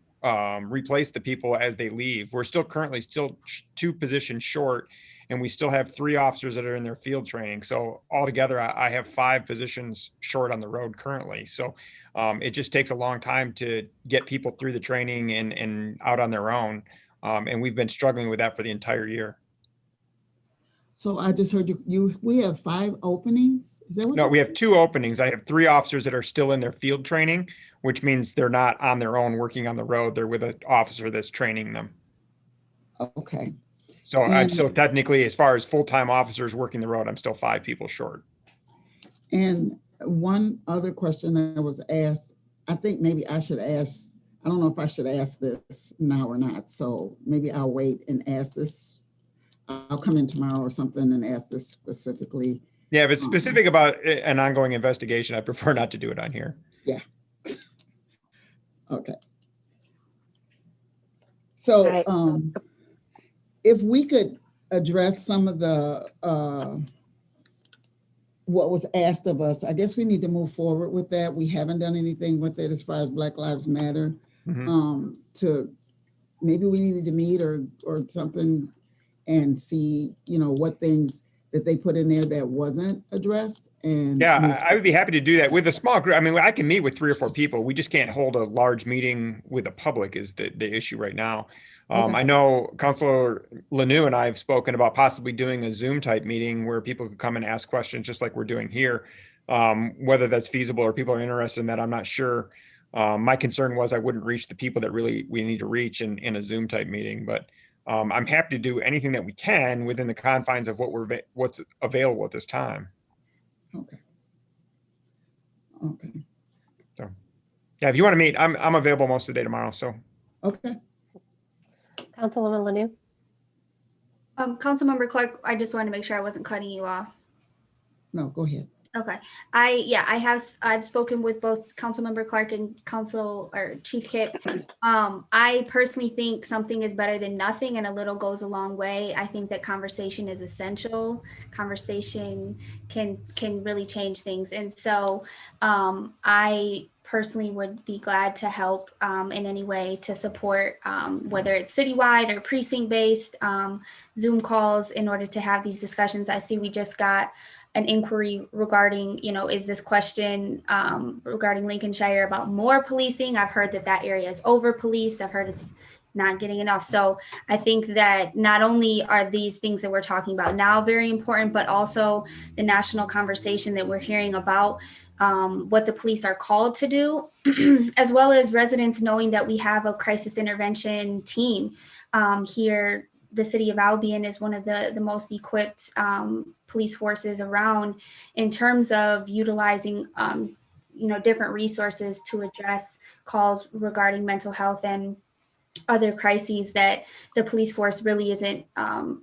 replace the people as they leave. We're still currently 2 positions short, and we still have 3 officers that are in their field training. So altogether, I have 5 positions short on the road currently. So it just takes a long time to get people through the training and out on their own. And we've been struggling with that for the entire year. So I just heard we have 5 openings. Is that what No, you we said? have 2 openings. I have 3 officers that are still in their field training, which means they're not on their own working on the road. They're with an officer that's training them. Okay. So I'm And- still technically, as far as full-time officers working the road, I'm still 5 people short. And one other question that was asked, I think maybe I should ask, I don't know if I should ask this now or not. So maybe I'll wait and ask this. I'll come in tomorrow or something and ask this specifically. Yeah, if it's specific about an ongoing investigation, I prefer not to do it on here. Yeah. Okay. So if we could address some of the what was asked of us, I guess we need to move forward with that. We haven't done anything with it as far as Black Lives Matter. To maybe we needed to meet or something and see, what things that they put in there that wasn't addressed? And Yeah, I would be happy to do that with a small group. I mean, I can meet with 3 or 4 people. We just can't hold a large meeting with the public is the issue right now. Okay. I know Councilor Lanu and I have spoken about possibly doing a Zoom type meeting where people could come and ask questions just like we're doing here. Whether that's feasible or people are interested in that, I'm not sure. My concern was I wouldn't reach the people that really we need to reach in a Zoom type meeting, but I'm happy to do anything that we can within the confines of what's available at this time. Okay. So, yeah, if you want to meet, I'm available most of the day tomorrow. So, okay. Councilwoman Lanu? Councilmember Clark, I just wanted to make sure I wasn't cutting you off. No, go ahead. Okay. I've spoken with both Councilmember Clark and Chief Kip. I personally think something is better than nothing, and a little goes a long way. I think that conversation is essential. Conversation can really change things. And so I personally would be glad to help in any way to support, whether it's citywide or precinct-based Zoom calls in order to have these discussions. I see we just got an inquiry regarding, is this question regarding Lincolnshire about more policing? I've heard that area is over-policed. I've heard it's not getting enough. So I think that not only are these things that we're talking about now very important, but also the national conversation that we're hearing about what the police are called to do, as well as residents knowing that we have a crisis intervention team here. The city of Albion is one of the most equipped police forces around in terms of utilizing, different resources to address calls regarding mental health and other crises that the police force really isn't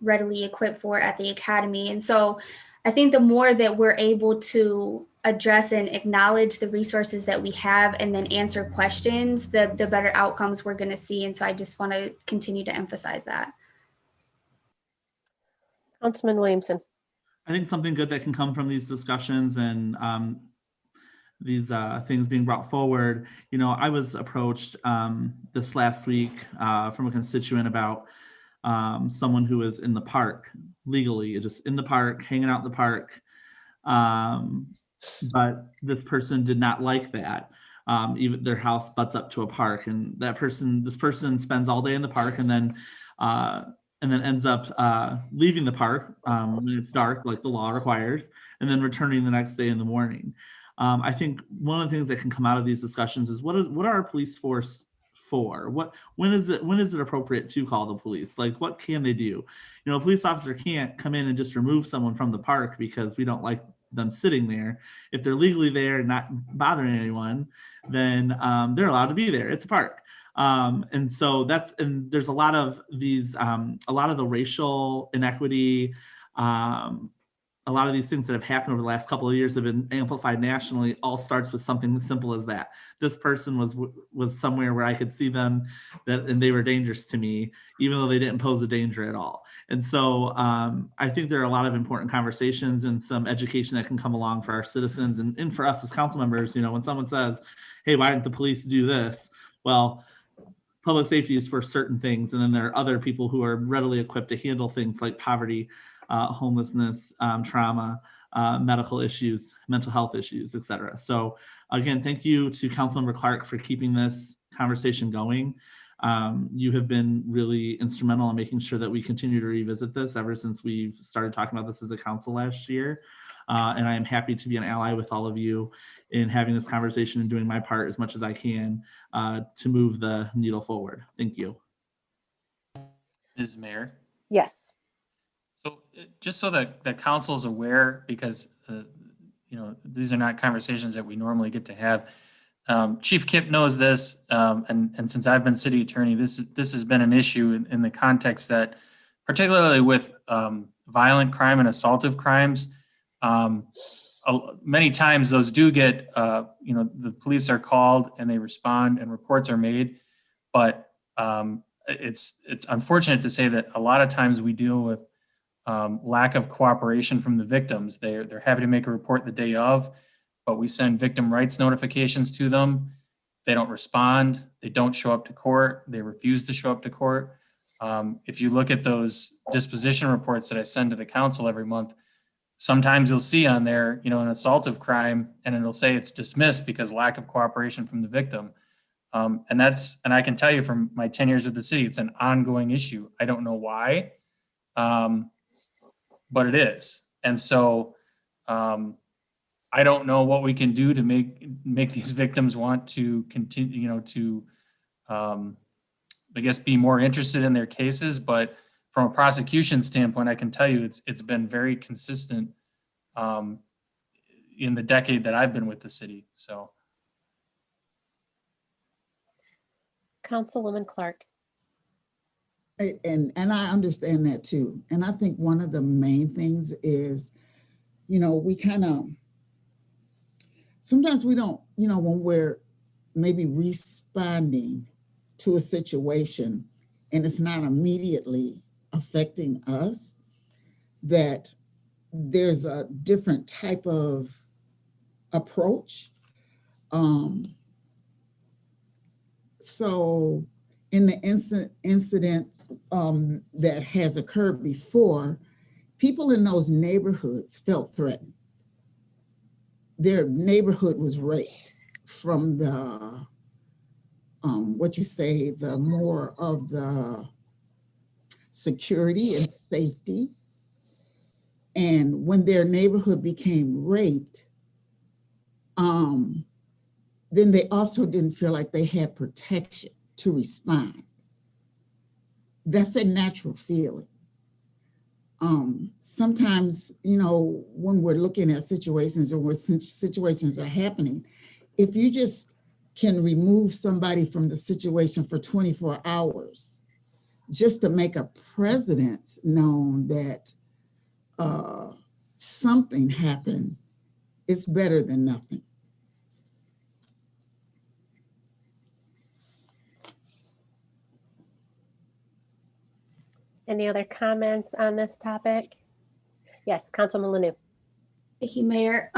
readily equipped for at the academy. And so I think the more that we're able to address and acknowledge the resources that we have and then answer questions, the better outcomes we're going to see. And so I just want to continue to emphasize that. Councilman Williamson. I think something good that can come from these discussions and these things being brought forward. I was approached this last week from a constituent about someone who was in the park legally, just in the park, hanging out in the park. But this person did not like that. Even their house butts up to a park, and this person spends all day in the park and then ends up leaving the park when it's dark, like the law requires, and then returning the next day in the morning. I think one of the things that can come out of these discussions is what are our police force for? When is it appropriate to call the police? Like, what can they do? A police officer can't come in and just remove someone from the park because we don't like them sitting there. If they're legally there, not bothering anyone, then they're allowed to be there. It's a park. And so there's a lot of these, a lot of the racial inequity, a lot of these things that have happened over the last couple of years have been amplified nationally. All starts with something as simple as that. This person was somewhere where I could see them, and they were dangerous to me, even though they didn't pose a danger at all. And so I think there are a lot of important conversations and some education that can come along for our citizens and for us as council members. When someone says, "Hey, why didn't the police do this?" Well, public safety is for certain things, and then there are other people who are readily equipped to handle things like poverty, homelessness, trauma, medical issues, mental health issues, et cetera. So again, thank you to Councilmember Clark for keeping this conversation going. You have been really instrumental in making sure that we continue to revisit this ever since we've started talking about this as a council last year. And I am happy to be an ally with all of you in having this conversation and doing my part as much as I can to move the needle forward. Thank you. Ms. Mayor? Yes. So just so that the council is aware, because these are not conversations that we normally get to have. Chief Kip knows this, and since I've been city attorney, this has been an issue in the context that, particularly with violent crime and assaultive crimes, many times those do get, the police are called and they respond and reports are made, but it's unfortunate to say that a lot of times we deal with lack of cooperation from the victims. They're happy to make a report the day of, but we send victim rights notifications to them. They don't respond. They don't show up to court. They refuse to show up to court. If you look at those disposition reports that I send to the council every month, sometimes you'll see on there, an assaultive crime, and it'll say it's dismissed because lack of cooperation from the victim. And I can tell you from my 10 years with the city, it's an ongoing issue. I don't know why, but it is. And so I don't know what we can do to make these victims want to continue, I guess, be more interested in their cases. But from a prosecution standpoint, I can tell you it's been very consistent in the decade that I've been with the city. So. Councilwoman Clark. And I understand that too. And I think one of the main things is, we kind of, sometimes we don't, when we're maybe responding to a situation and it's not immediately affecting us, that there's a different type of approach. So in the incident that has occurred before, people in those neighborhoods felt threatened. Their neighborhood was raped from the, the more of the security and safety. And when their neighborhood became raped, then they also didn't feel like they had protection to respond. That's a natural feeling. Sometimes, when we're looking at situations or when situations are happening, if you just can remove somebody from the situation for 24 hours, just to make a precedent known that something happened, it's better than nothing. Any other comments on this topic? Yes, Councilman Lanu. Thank you, Mayor.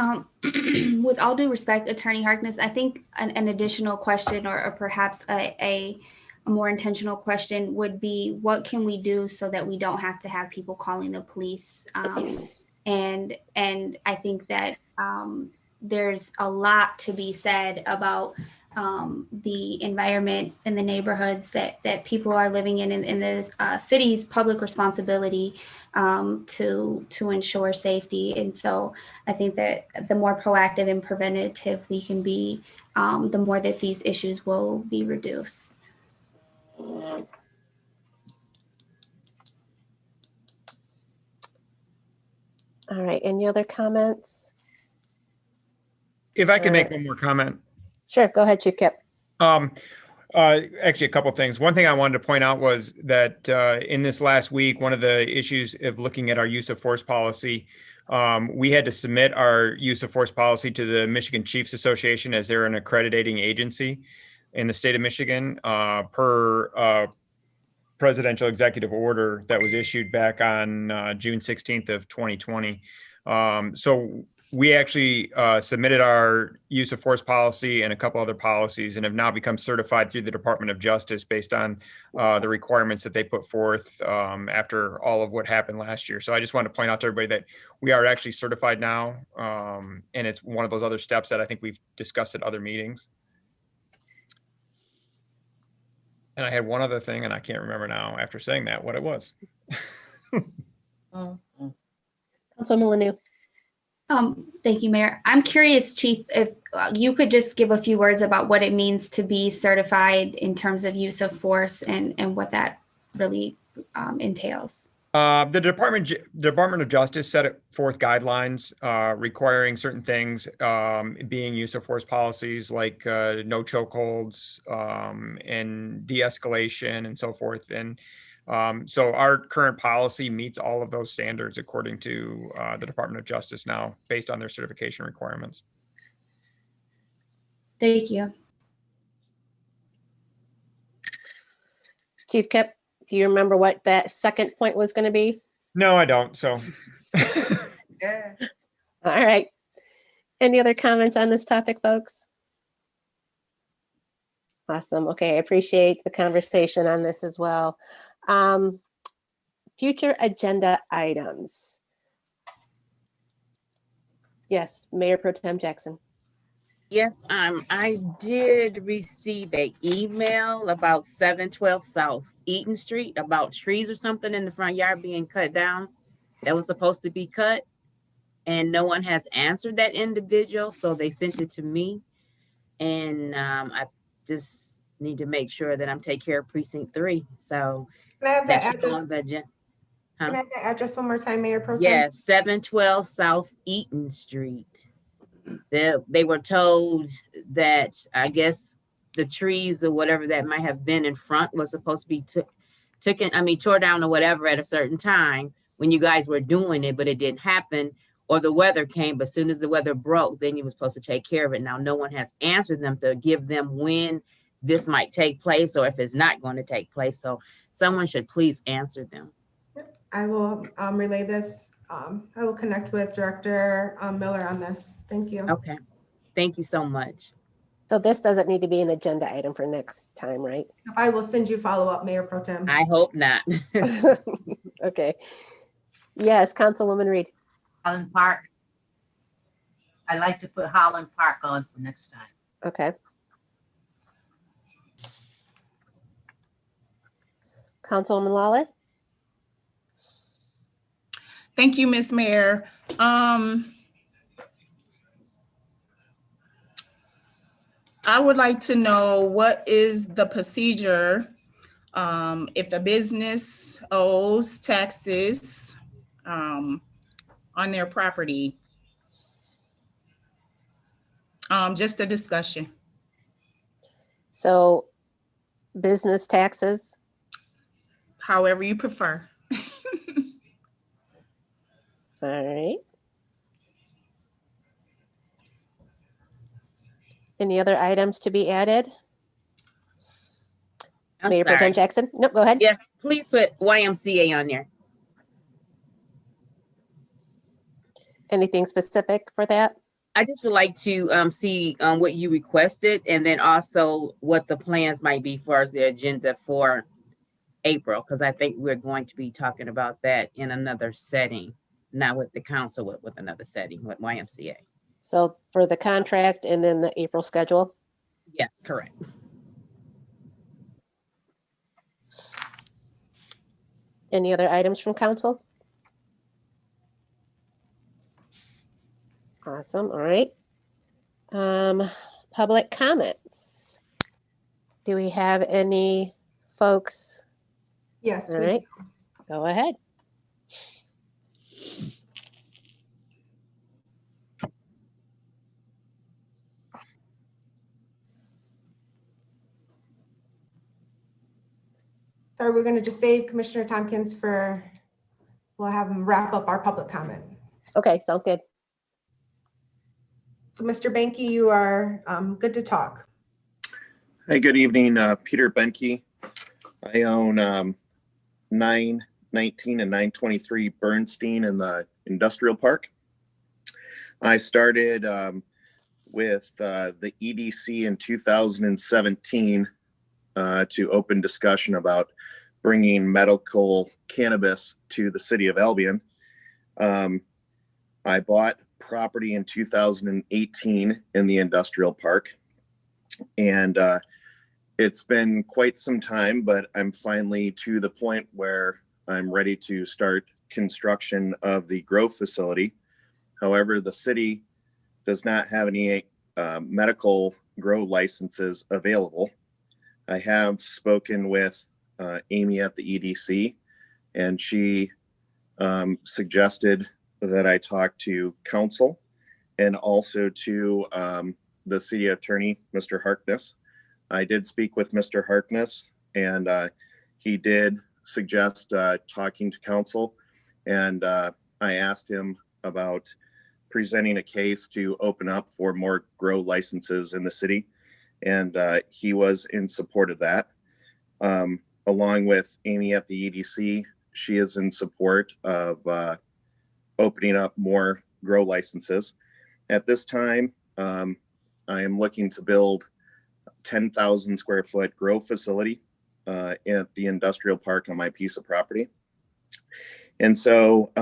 With all due respect, Attorney Harkness, I think an additional question or perhaps a more intentional question would be, what can we do so that we don't have to have people calling the police? And I think that there's a lot to be said about the environment in the neighborhoods that people are living in the city's public responsibility to ensure safety. And so I think that the more proactive and preventative we can be, the more that these issues will be reduced. All right, any other comments? If I can make one more comment. Sure, go ahead, Chief Kip. Actually, a couple of things. One thing I wanted to point out was that in this last week, one of the issues of looking at our use of force policy, we had to submit our use of force policy to the Michigan Chiefs Association, as they're an accrediting agency in the state of Michigan, per presidential executive order that was issued back on June 16th of 2020. So we actually submitted our use of force policy and a couple other policies and have now become certified through the Department of Justice based on the requirements that they put forth after all of what happened last year. So I just wanted to point out to everybody that we are actually certified now. And it's one of those other steps that I think we've discussed at other meetings. And I had one other thing, and I can't remember now after saying that what it was. Councilwoman Lanu. Thank you, Mayor. I'm curious, Chief, if you could just give a few words about what it means to be certified in terms of use of force and what that really entails. The Department of Justice set forth guidelines requiring certain things, being use of force policies like no chokeholds and de-escalation and so forth. And so our current policy meets all of those standards according to the Department of Justice now, based on their certification requirements. Thank you. Chief Kip, do you remember what that second point was going to be? No, I don't. So. Yeah. All right. Any other comments on this topic, folks? Awesome. Okay, I appreciate the conversation on this as well. Future agenda items. Yes, Mayor Pro Tem Jackson. Yes, I did receive an email about 712 South Eaton Street about trees or something in the front yard being cut down that was supposed to be cut. And no one has answered that individual, so they sent it to me. And I just need to make sure that I'm taking care of precinct 3. So Can I have that that should go address? on the agenda. Can I have that address one more time, Mayor Pro Tem? Yes, 712 South Eaton Street. They were told that I guess the trees or whatever that might have been in front was supposed to be tore down or whatever at a certain time when you guys were doing it, but it didn't happen, or the weather came, but as soon as the weather broke, then you were supposed to take care of it. Now, no one has answered them to give them when this might take place or if it's not going to take place. So someone should please answer them. I will relay this. I will connect with Director Miller on this. Thank you. Okay. Thank you so much. So this doesn't need to be an agenda item for next time, right? I will send you follow-up, Mayor Pro Tem. I hope not. Okay. Yes, Councilwoman Reed. Holland Park. I'd like to put Holland Park on for next time. Okay. Councilwoman Lawler. Thank you, Ms. Mayor. I would like to know what is the procedure if a business owes taxes on their property. Just a discussion. So business taxes. However you prefer. All right. Any other items to be added? Mayor Pro Tem Jackson? No, go ahead. Yes, please put YMCA on there. Anything specific for that? I just would like to see what you requested and then also what the plans might be for the agenda for April, because I think we're going to be talking about that in another setting, not with the council, with another setting with YMCA. So for the contract and then the April schedule? Yes, correct. Any other items from council? Awesome, all right. Public comments. Do we have any folks? Yes. All right, go ahead. Sorry, we're going to just save Commissioner Tompkins for, we'll have him wrap up our public comment. Okay, sounds good. So Mr. Banky, you are good to talk. Hey, good evening, Peter Benke. I own 919 and 923 Bernstein in the industrial park. I started with the EDC in 2017 to open discussion about bringing medical cannabis to the city of Albion. I bought property in 2018 in the industrial park, and it's been quite some time, but I'm finally to the point where I'm ready to start construction of the grow facility. However, the city does not have any medical grow licenses available. I have spoken with Amy at the EDC, and she suggested that I talk to council and also to the city attorney, Mr. Harkness. I did speak with Mr. Harkness, and he did suggest talking to council, and I asked him about presenting a case to open up for more grow licenses in the city, and he was in support of that. Along with Amy at the EDC, she is in support of opening up more grow licenses. At this time, I am looking to build 10,000 square foot grow facility at the industrial park on my piece of property. And so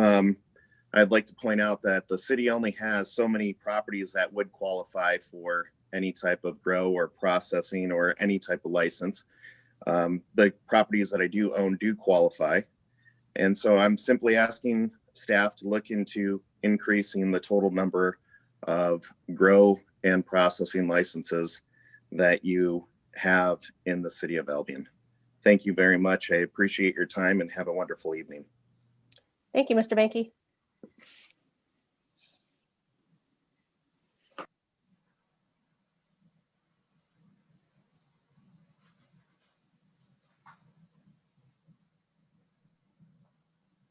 I'd like to point out that the city only has so many properties that would qualify for any type of grow or processing or any type of license. The properties that I do own do qualify. And so I'm simply asking staff to look into increasing the total number of grow and processing licenses that you have in the city of Albion. Thank you very much. I appreciate your time and have a wonderful evening. Thank you, Mr. Banky.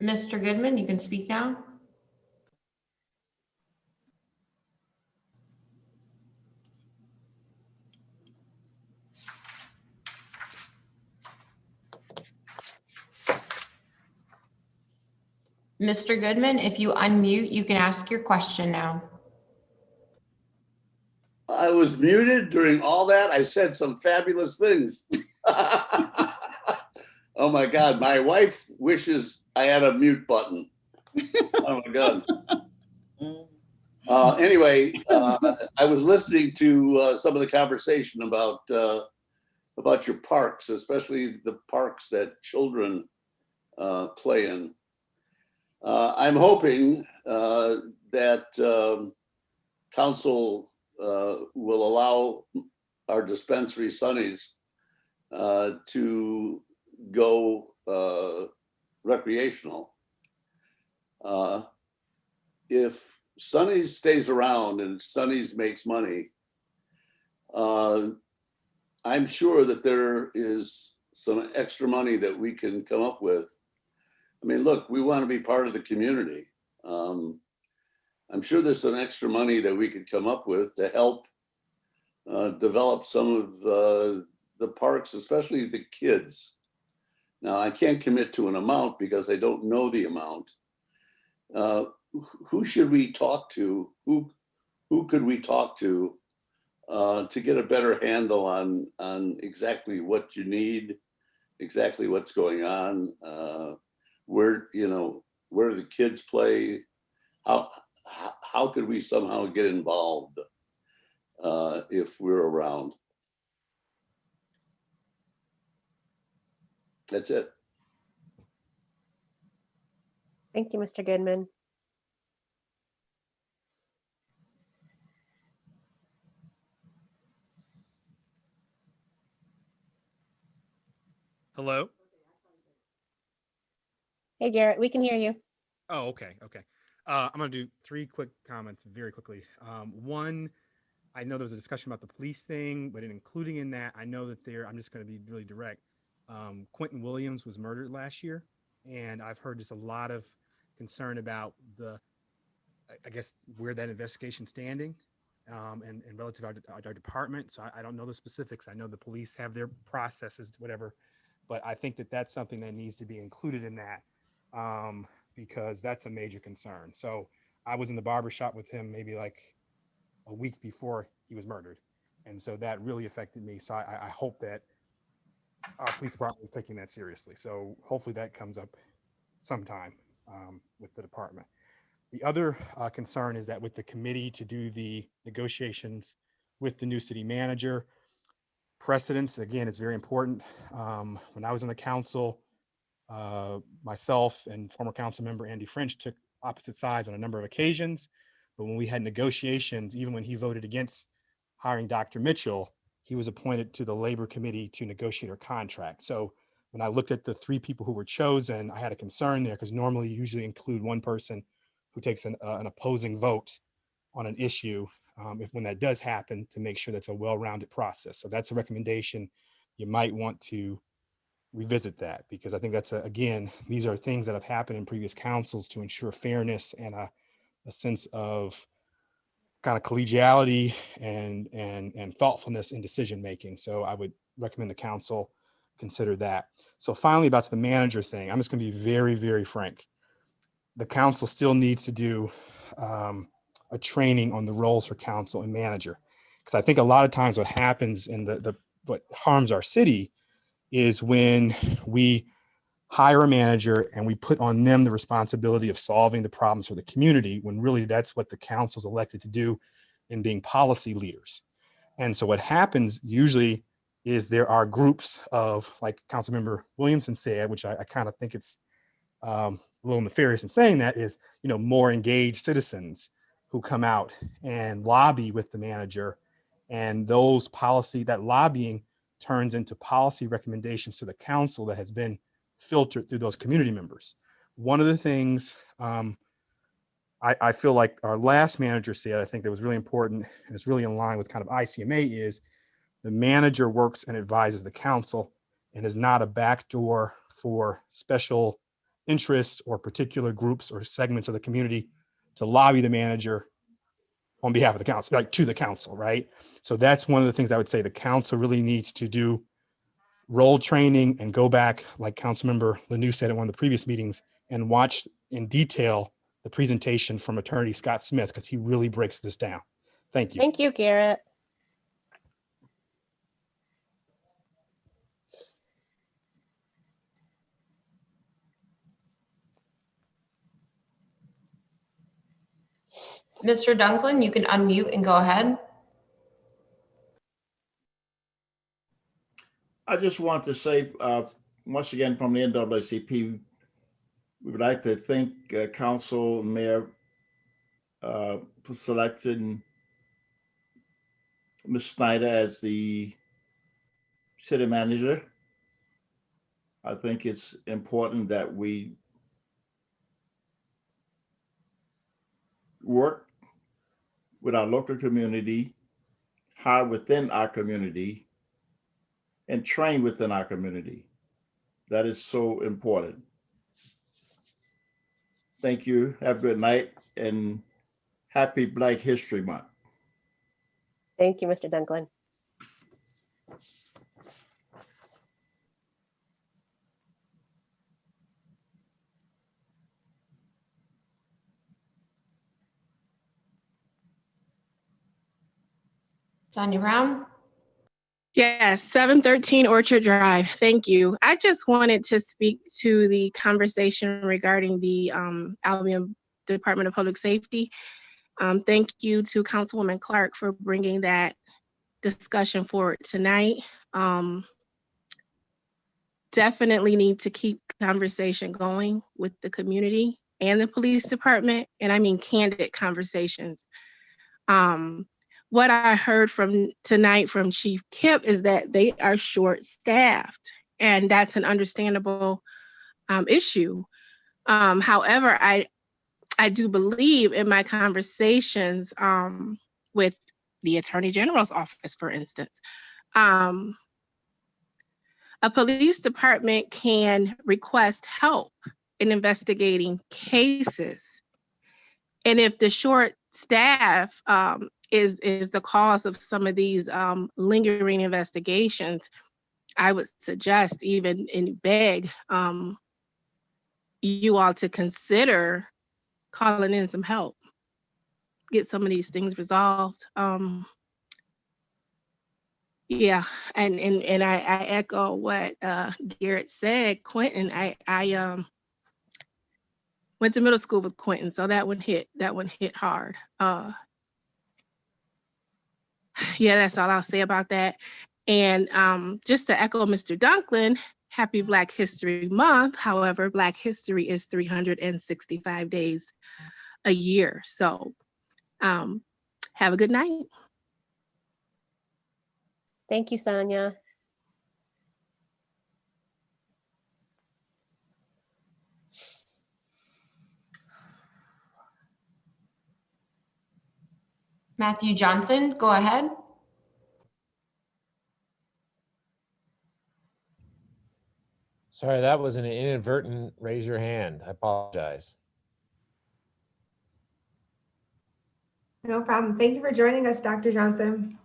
Mr. Goodman, you can speak now. Mr. Goodman, if you unmute, you can ask your question now. I was muted during all that. I said some fabulous things. Oh my God, my wife wishes I had a mute button. Oh my God. Anyway, I was listening to some of the conversation about your parks, especially the parks that children play in. I'm hoping that council will allow our dispensary Sunnies to go recreational. If Sunnies stays around and Sunnies makes money, I'm sure that there is some extra money that we can come up with. I mean, look, we want to be part of the community. I'm sure there's some extra money that we could come up with to help develop some of the parks, especially the kids. Now, I can't commit to an amount because I don't know the amount. Who should we talk to? Who could we talk to get a better handle on exactly what you need, exactly what's going on, where the kids play, how could we somehow get involved if we're around? That's it. Thank you, Mr. Goodman. Hello? Hey, Garrett, we can hear you. Oh, okay. I'm going to do 3 quick comments very quickly. One, I know there was a discussion about the police thing, but in including in that, I know that I'm just going to be really direct. Quentin Williams was murdered last year, and I've heard just a lot of concern about I guess, where that investigation's standing and relative to our department. So I don't know the specifics. I know the police have their processes, whatever, but I think that that's something that needs to be included in that because that's a major concern. So I was in the barbershop with him maybe like a week before he was murdered. And so that really affected me. So I hope that our police department is taking that seriously. So hopefully that comes up sometime with the department. The other concern is that with the committee to do the negotiations with the new city manager, precedence, again, is very important. When I was on the council, myself and former council member Andy French took opposite sides on a number of occasions. But when we had negotiations, even when he voted against hiring Dr. Mitchell, he was appointed to the labor committee to negotiate our contract. So when I looked at the 3 people who were chosen, I had a concern there because normally you usually include one person who takes an opposing vote on an issue when that does happen, to make sure that's a well-rounded process. So that's a recommendation. You might want to revisit that because I think that's again, these are things that have happened in previous councils to ensure fairness and a sense of kind of collegiality and thoughtfulness in decision making. So I would recommend the council consider that. So finally, about the manager thing, I'm just going to be very, very frank. The council still needs to do a training on the roles for council and manager, because I think a lot of times what happens in what harms our city is when we hire a manager and we put on them the responsibility of solving the problems for the community, when really that's what the council's elected to do in being policy leaders. And so what happens usually is there are groups of, like Councilmember Williamson said, which I kind of think it's a little nefarious in saying that, is, more engaged citizens who come out and lobby with the manager, and that lobbying turns into policy recommendations to the council that has been filtered through those community members. One of the things I feel like our last manager said, I think that was really important, and it's really in line with kind of ICMA, is the manager works and advises the council and is not a backdoor for special interests or particular groups or segments of the community to lobby the manager on behalf of the council, like to the council, right? So that's one of the things I would say the council really needs to do role training and go back, like Councilmember Lanou said at one of the previous meetings, and watch in detail the presentation from Attorney Scott Smith, because he really breaks this down. Thank you. Thank you, Garrett. Mr. Dunklin, you can unmute and go ahead. I just want to say, once again, from the NAACP, we would like to thank Council Mayor for selecting Ms. Snyder as the city manager. I think it's important that we work with our local community, hire within our community, and train within our community. That is so important. Thank you. Have a good night and happy Black History Month. Thank you, Mr. Dunklin. Sonia Brown. Yes, 713 Orchard Drive. Thank you. I just wanted to speak to the conversation regarding the Albion Department of Public Safety. Thank you to Councilwoman Clark for bringing that discussion forward tonight. Definitely need to keep conversation going with the community and the police department, and I mean candid conversations. What I heard from tonight from Chief Kip is that they are short-staffed, and that's an understandable issue. However, I do believe in my conversations with the Attorney General's office, for instance, a police department can request help in investigating cases. And if the short staff is the cause of some of these lingering investigations, I would suggest even and beg you all to consider calling in some help, get some of these things resolved. Yeah, and I echo what Garrett said. Quentin, I went to middle school with Quentin, so that one hit hard. Yeah, that's all I'll say about that. And just to echo Mr. Dunklin, happy Black History Month. However, Black history is 365 days a year. So have a good night. Thank you, Sonia. Matthew Johnson, go ahead. Sorry, that was an inadvertent raise your hand. I apologize. No problem. Thank you for joining us, Dr. Johnson.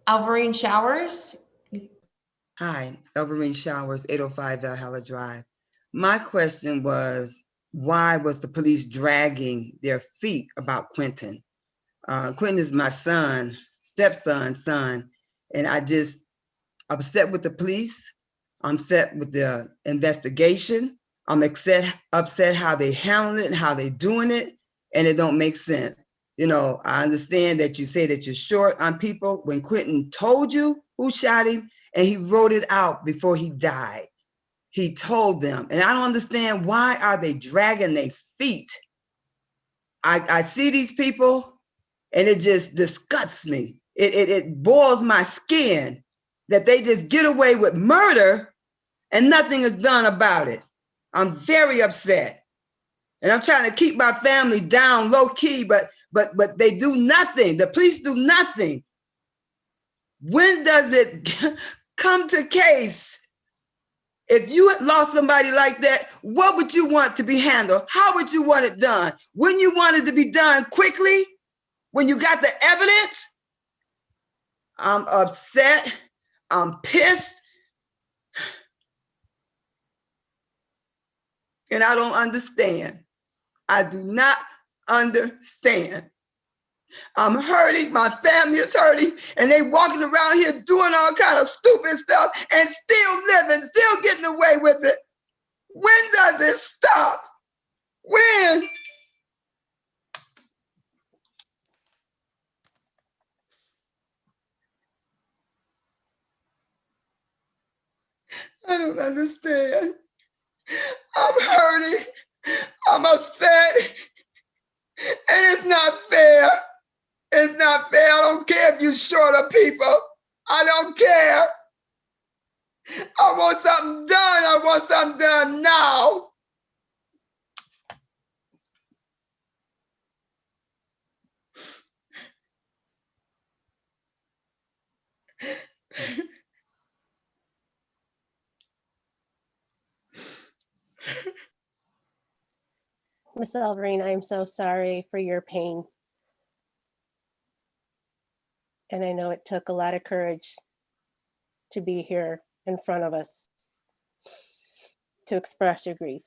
Alvarine Showers. Hi, Elverine Showers, 805 Valhalla Drive. My question was, why was the police dragging their feet about Quentin? Quentin is my son, stepson's son, and I just upset with the police. I'm upset with the investigation. I'm upset how they handle it and how they doing it, and it don't make sense. You know, I understand that you say that you're short on people. When Quentin told you who shot him, and he wrote it out before he died, he told them, and I don't understand why are they dragging their feet. I see these people, and it just disgusts me. It boils my skin that they just get away with murder and nothing is done about it. I'm very upset. And I'm trying to keep my family down low key, but they do nothing. The police do nothing. When does it come to case? If you had lost somebody like that, what would you want to be handled? How would you want it done? Wouldn't you want it to be done quickly when you got the evidence? I'm upset. I'm pissed. And I don't understand. I do not understand. I'm hurting, my family is hurting, and they walking around here doing all kind of stupid stuff and still living, still getting away with it. When does it stop? When? I don't understand. I'm hurting, I'm upset, and it's not fair. It's not fair. I don't care if you're short of people. I don't care. I want something done. I want something done now. Ms. Alvarine, I'm so sorry for your pain. And I know it took a lot of courage to be here in front of us to express your grief.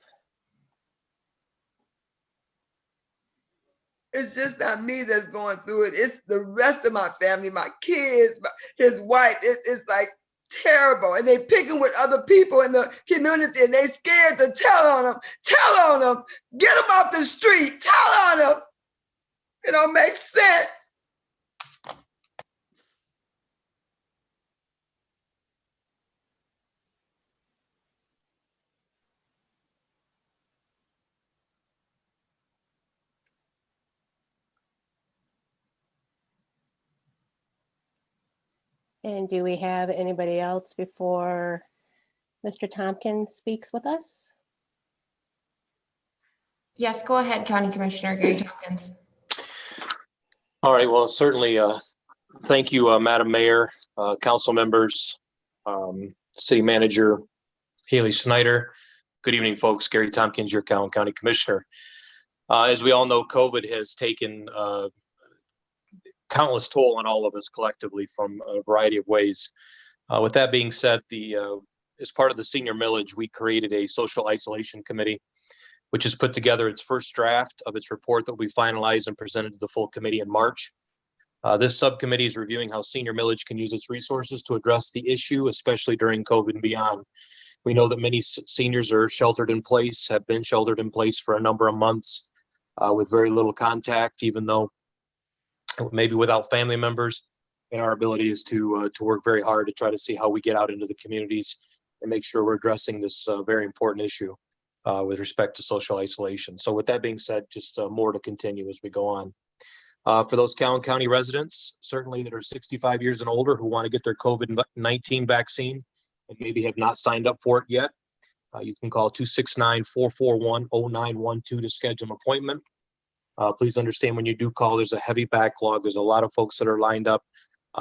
It's just not me that's going through it. It's the rest of my family, my kids, his wife. It's like terrible. And they picking with other people in the community and they scared to tell on them. Tell on them. Get them off the street. Tell on them. It don't make sense. And do we have anybody else before Mr. Tompkins speaks with us? Yes, go ahead, County Commissioner Gary Tompkins. All right, well, certainly, thank you, Madam Mayor, council members, City Manager Haley Snyder. Good evening, folks. Gary Tompkins, your County Commissioner. As we all know, COVID has taken countless toll on all of us collectively from a variety of ways. With that being said, as part of the senior millage, we created a social isolation committee, which has put together its first draft of its report that will be finalized and presented to the full committee in March. This subcommittee is reviewing how senior millage can use its resources to address the issue, especially during COVID and beyond. We know that many seniors are sheltered in place, have been sheltered in place for a number of months with very little contact, even though maybe without family members. And our ability is to work very hard to try to see how we get out into the communities and make sure we're addressing this very important issue with respect to social isolation. So with that being said, just more to continue as we go on. For those County residents, certainly that are 65 years and older who want to get their COVID-19 vaccine and maybe have not signed up for it yet, you can call 269-441-0912 to schedule an appointment. Please understand when you do call, there's a heavy backlog. There's a lot of folks that are lined up.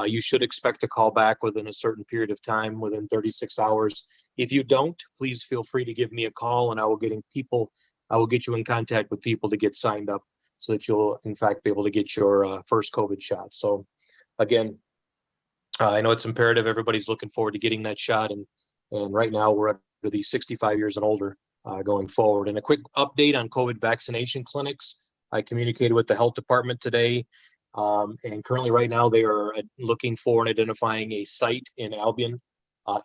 You should expect to call back within a certain period of time, within 36 hours. If you don't, please feel free to give me a call and I will get you in contact with people to get signed up so that you'll in fact be able to get your first COVID shot. So again, I know it's imperative. Everybody's looking forward to getting that shot. And right now we're up to the 65 years and older going forward. And a quick update on COVID vaccination clinics. I communicated with the health department today. And currently right now they are looking for and identifying a site in Albion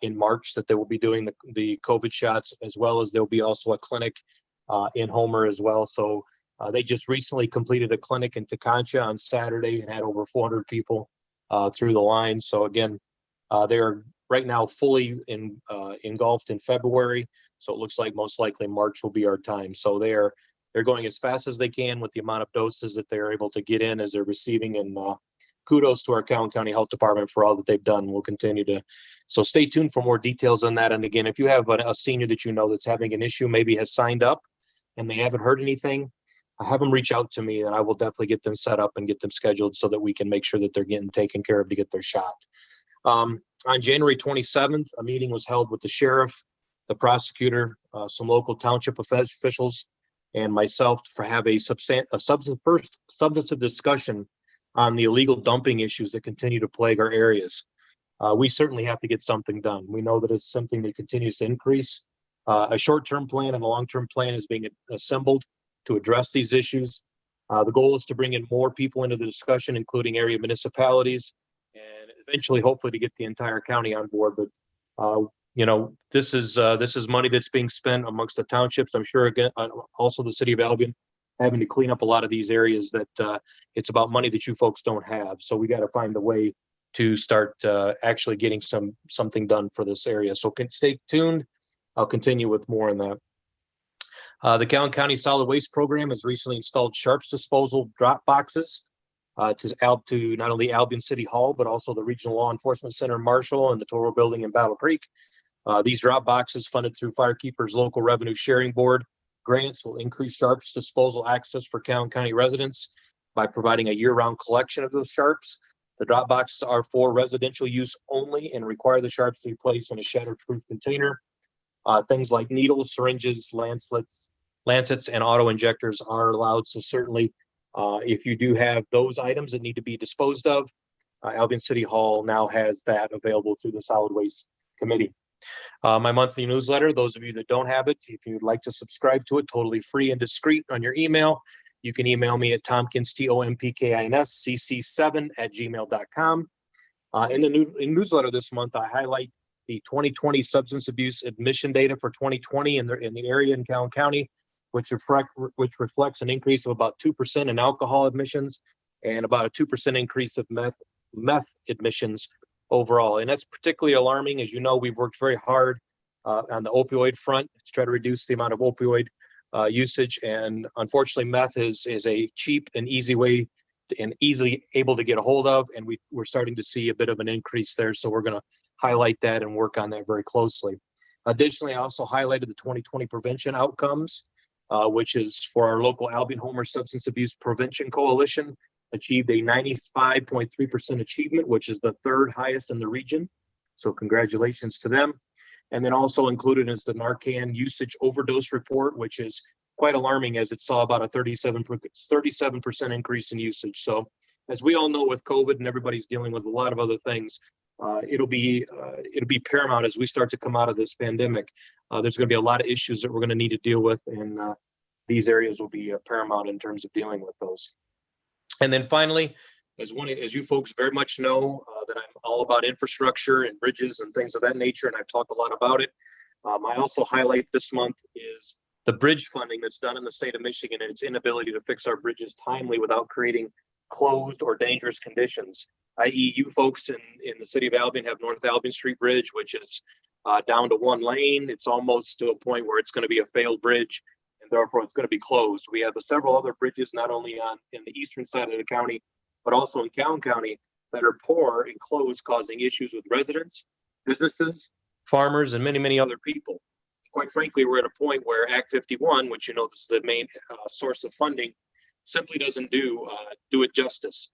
in March that they will be doing the COVID shots, as well as there'll be also a clinic in Homer as well. So they just recently completed a clinic in Teconcha on Saturday and had over 400 people through the line. So again, they are right now fully engulfed in February. So it looks like most likely March will be our time. So they're going as fast as they can with the amount of doses that they're able to get in as they're receiving. And kudos to our County Health Department for all that they've done. We'll continue to. So stay tuned for more details on that. And again, if you have a senior that you know that's having an issue, maybe has signed up and they haven't heard anything, have them reach out to me and I will definitely get them set up and get them scheduled so that we can make sure that they're getting taken care of to get their shot. On January 27th, a meeting was held with the sheriff, the prosecutor, some local township officials, and myself to have a substantive discussion on the illegal dumping issues that continue to plague our areas. We certainly have to get something done. We know that it's something that continues to increase. A short-term plan and a long-term plan is being assembled to address these issues. The goal is to bring in more people into the discussion, including area municipalities, and eventually, hopefully, to get the entire county on board. But you know, this is money that's being spent amongst the townships. I'm sure again, also the city of Albion, having to clean up a lot of these areas that it's about money that you folks don't have. So we got to find a way to start actually getting something done for this area. So stay tuned. I'll continue with more on that. The County Solid Waste Program has recently installed sharps disposal drop boxes to not only Albion City Hall, but also the Regional Law Enforcement Center in Marshall and the Toro Building in Battle Creek. These drop boxes, funded through Firekeepers Local Revenue Sharing Board grants, will increase sharps disposal access for County residents by providing a year-round collection of those sharps. The drop boxes are for residential use only and require the sharps to be placed in a shatterproof container. Things like needles, syringes, lancets, and auto injectors are allowed. So certainly, if you do have those items that need to be disposed of, Albion City Hall now has that available through the Solid Waste Committee. My monthly newsletter, those of you that don't have it, if you'd like to subscribe to it, totally free and discreet on your email, you can email me at Tompkins, TOMPKINS, cc7@gmail.com. In the newsletter this month, I highlight the 2020 substance abuse admission data for 2020 in the area in Calhoun County, which reflects an increase of about 2% in alcohol admissions and about a 2% increase of meth admissions overall. And that's particularly alarming. As you know, we've worked very hard on the opioid front to try to reduce the amount of opioid usage. And unfortunately, meth is a cheap and easy way and easily able to get a hold of. And we're starting to see a bit of an increase there. So we're going to highlight that and work on that very closely. Additionally, I also highlighted the 2020 prevention outcomes, which is for our local Albion Homer Substance Abuse Prevention Coalition, achieved a 95.3% achievement, which is the third highest in the region. So congratulations to them. And then also included is the Narcan usage overdose report, which is quite alarming as it saw about a 37% increase in usage. So as we all know with COVID and everybody's dealing with a lot of other things, it'll be paramount as we start to come out of this pandemic. There's going to be a lot of issues that we're going to need to deal with, and these areas will be paramount in terms of dealing with those. And then finally, as you folks very much know, that I'm all about infrastructure and bridges and things of that nature, and I've talked a lot about it. I also highlight this month is the bridge funding that's done in the state of Michigan and its inability to fix our bridges timely without creating closed or dangerous conditions, i.e. you folks in the city of Albion have North Albion Street Bridge, which is down to one lane. It's almost to a point where it's going to be a failed bridge, and therefore it's going to be closed. We have several other bridges, not only in the eastern side of the county, but also in Calhoun County, that are poor and closed, causing issues with residents, businesses, farmers, and many, many other people. Quite frankly, we're at a point where Act 51, which you know this is the main source of funding, simply doesn't do it justice,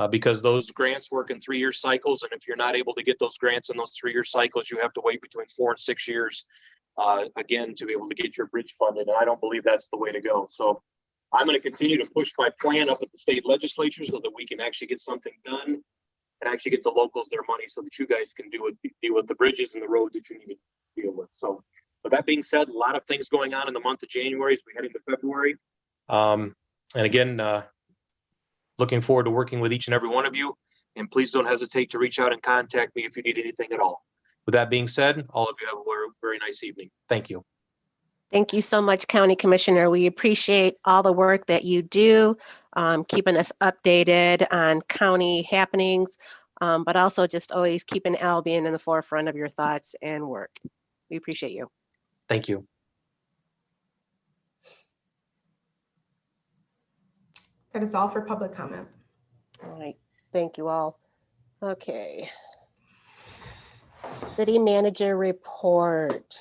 because those grants work in 3-year cycles, and if you're not able to get those grants in those 3-year cycles, you have to wait between 4 and 6 years again to be able to get your bridge funded, and I don't believe that's the way to go. So I'm going to continue to push my plan up at the state legislature so that we can actually get something done and actually get the locals their money so that you guys can deal with the bridges and the roads that you need to deal with. So with that being said, a lot of things going on in the month of January as we head into February. And again, Looking forward to working with each and every one of you. And please don't hesitate to reach out and contact me if you need anything at all. With that being said, all of you have a very nice evening. Thank you. Thank you so much, County Commissioner. We appreciate all the work that you do, keeping us updated on county happenings, but also just always keeping Albion in the forefront of your thoughts and work. We appreciate you. Thank you. That is all for public comment. All right, thank you all. Okay. City Manager report.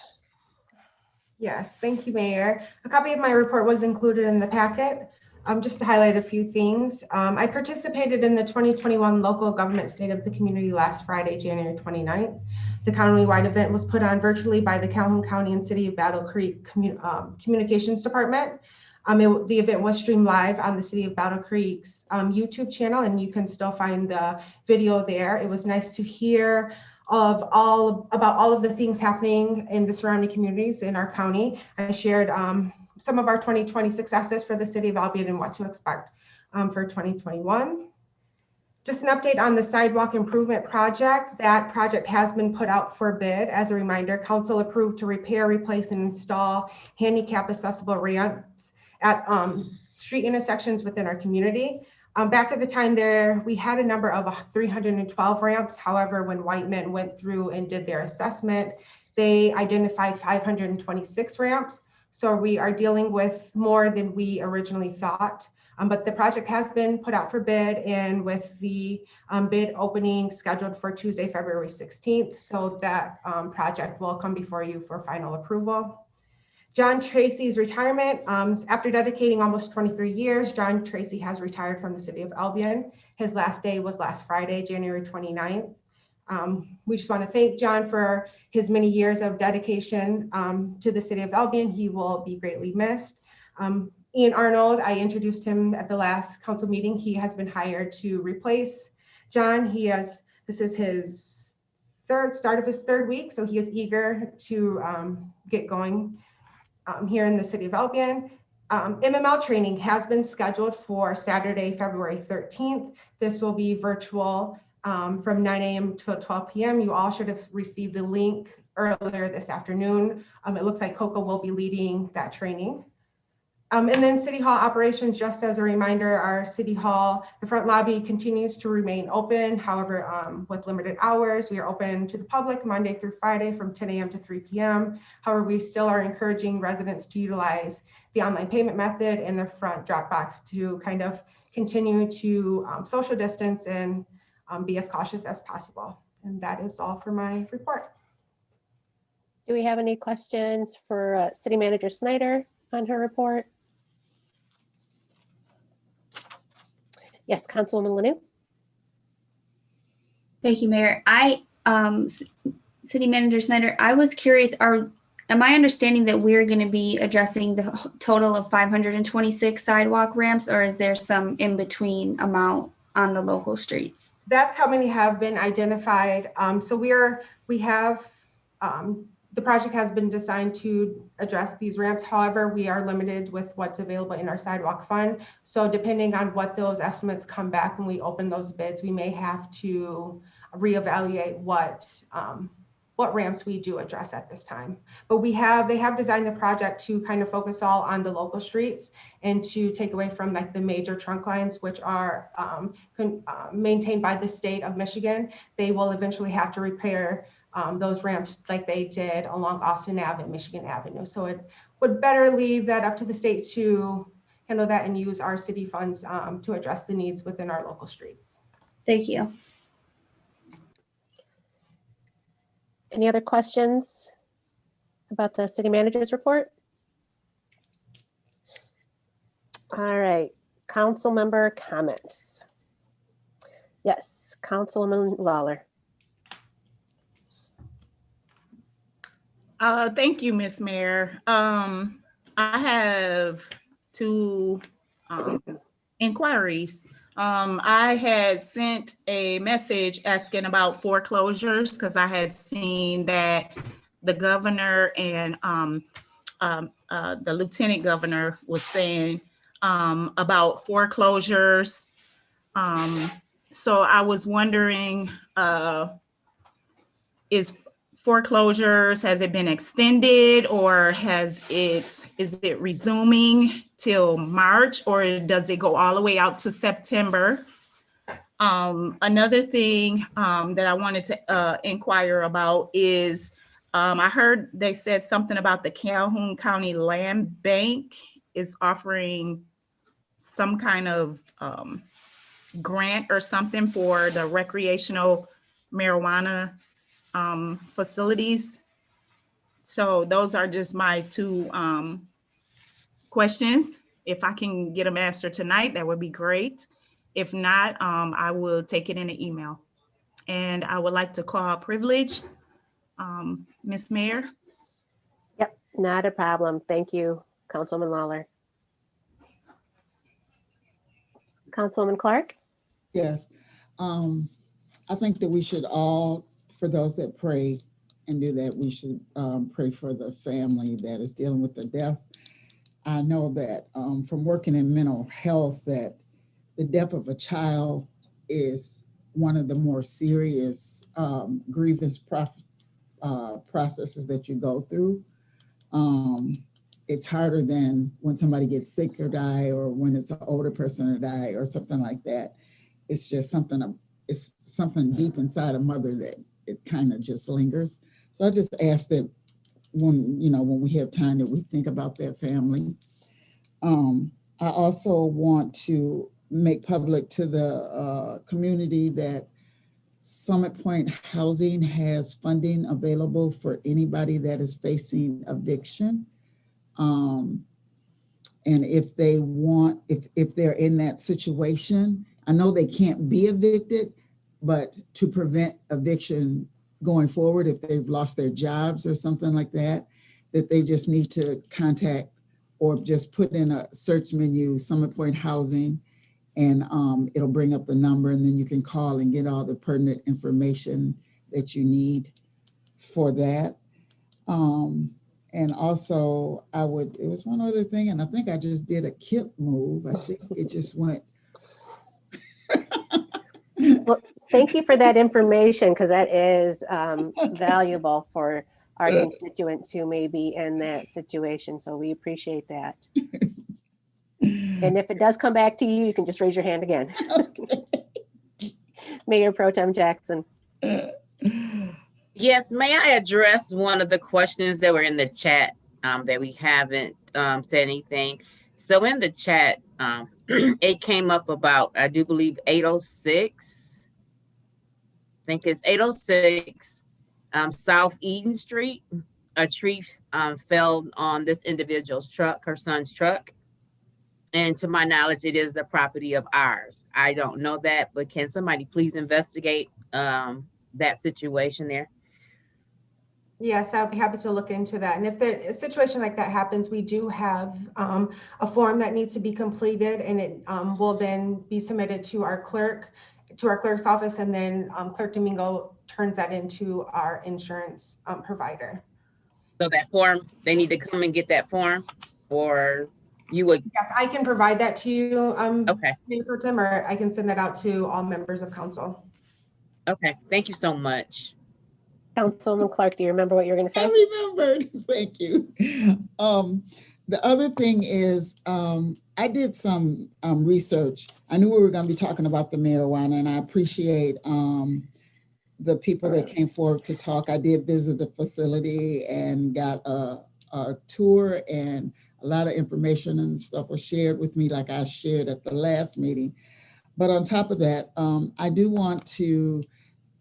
Yes, thank you, Mayor. A copy of my report was included in the packet. Just to highlight a few things. I participated in the 2021 Local Government State of the Community last Friday, January 29th. The county-wide event was put on virtually by the Calhoun County and City of Battle Creek Communications Department. The event was streamed live on the City of Battle Creek's YouTube channel, and you can still find the video there. It was nice to hear about all of the things happening in the surrounding communities in our county. I shared some of our 2020 successes for the City of Albion and what to expect for 2021. Just an update on the sidewalk improvement project. That project has been put out for bid. As a reminder, council approved to repair, replace, and install handicap accessible ramps at street intersections within our community. Back at the time there, we had a number of 312 ramps. However, when Whiteman went through and did their assessment, they identified 526 ramps. So we are dealing with more than we originally thought. But the project has been put out for bid, and with the bid opening scheduled for Tuesday, February 16th. So that project will come before you for final approval. John Tracy's retirement. After dedicating almost 23 years, John Tracy has retired from the City of Albion. His last day was last Friday, January 29th. We just want to thank John for his many years of dedication to the City of Albion. He will be greatly missed. Ian Arnold, I introduced him at the last council meeting. He has been hired to replace John. This is his start of his third week, so he is eager to get going here in the City of Albion. MML training has been scheduled for Saturday, February 13th. This will be virtual from 9 a.m. to 12 p.m. You all should have received the link earlier this afternoon. It looks like Coco will be leading that training. And then City Hall operations, just as a reminder, our City Hall, the front lobby continues to remain open. However, with limited hours, we are open to the public Monday through Friday from 10 a.m. to 3 p.m. However, we still are encouraging residents to utilize the online payment method in the front drop box to kind of continue to social distance and be as cautious as possible. And that is all for my report. Do we have any questions for City Manager Snyder on her report? Yes, Councilwoman Lanu. Thank you, Mayor. City Manager Snyder, I was curious, am I understanding that we're going to be addressing the total of 526 sidewalk ramps, or is there some in-between amount on the local streets? That's how many have been identified. The project has been designed to address these ramps. However, we are limited with what's available in our sidewalk fund. So depending on what those estimates come back when we open those bids, we may have to reevaluate what ramps we do address at this time. But they have designed the project to kind of focus all on the local streets and to take away from like the major trunk lines, which are maintained by the state of Michigan. They will eventually have to repair those ramps like they did along Austin Ave and Michigan Avenue. So it would better leave that up to the state to handle that and use our city funds to address the needs within our local streets. Thank you. Any other questions about the City Manager's report? All right, council member comments. Yes, Councilwoman Lawler. Thank you, Ms. Mayor. I have two inquiries. I had sent a message asking about foreclosures because I had seen that the governor and the lieutenant governor was saying about foreclosures So I was wondering, is foreclosures, has it been extended, or is it resuming till March, or does it go all the way out to September? Another thing that I wanted to inquire about is, I heard they said something about the Calhoun County Land Bank is offering some kind of grant or something for the recreational marijuana facilities. So those are just my two questions. If I can get them answered tonight, that would be great. If not, I will take it in an email. And I would like to call Privilege, Ms. Mayor. Yep, not a problem. Thank you, Councilwoman Lawler. Councilwoman Clark? Yes. I think that we should all, for those that pray and do that, we should pray for the family that is dealing with the death. I know that from working in mental health, that the death of a child is one of the more serious grievance processes that you go through. It's harder than when somebody gets sick or die, or when it's an older person or die or something like that. It's just something, it's something deep inside a mother that it kind of just lingers. So I just ask that when we have time, that we think about that family. I also want to make public to the community that Summit Point Housing has funding available for anybody that is facing eviction. And if they want, if they're in that situation, I know they can't be evicted, but to prevent eviction going forward, if they've lost their jobs or something like that, that they just need to contact or just put in a search menu, Summit Point Housing, and it'll bring up the number, and then you can call and get all the pertinent information that you need for that. And also it was one other thing, and I think I just did a KIP move. I think it just went. Well, thank you for that information, because that is valuable for our constituents who may be in that situation. So we appreciate that. And if it does come back to you, you can just raise your hand again. Mayor Pro Tem Jackson. Yes, may I address one of the questions that were in the chat that we haven't said anything? So in the chat, it came up about, I do believe 806. I think it's 806 South Eden Street. A tree fell on this individual's truck, her son's truck. And to my knowledge, it is the property of ours. I don't know that, but can somebody please investigate that situation there? Yes, I'll be happy to look into that. And if a situation like that happens, we do have a form that needs to be completed, and it will then be submitted to our clerk's office, and then Clerk Domingo turns that into our insurance provider. So that form, they need to come and get that form, or you would? Yes, I can provide that to you, okay, Mayor Pro Tem, or I can send that out to all members of council. Okay, thank you so much. Councilwoman Clark, do you remember what you were going to say? I remembered. Thank you. The other thing is, I did some research. I knew we were going to be talking about the marijuana, and I appreciate the people that came forward to talk. I did visit the facility and got a tour, and a lot of information and stuff was shared with me, like I shared at the last meeting. But on top of that, I do want to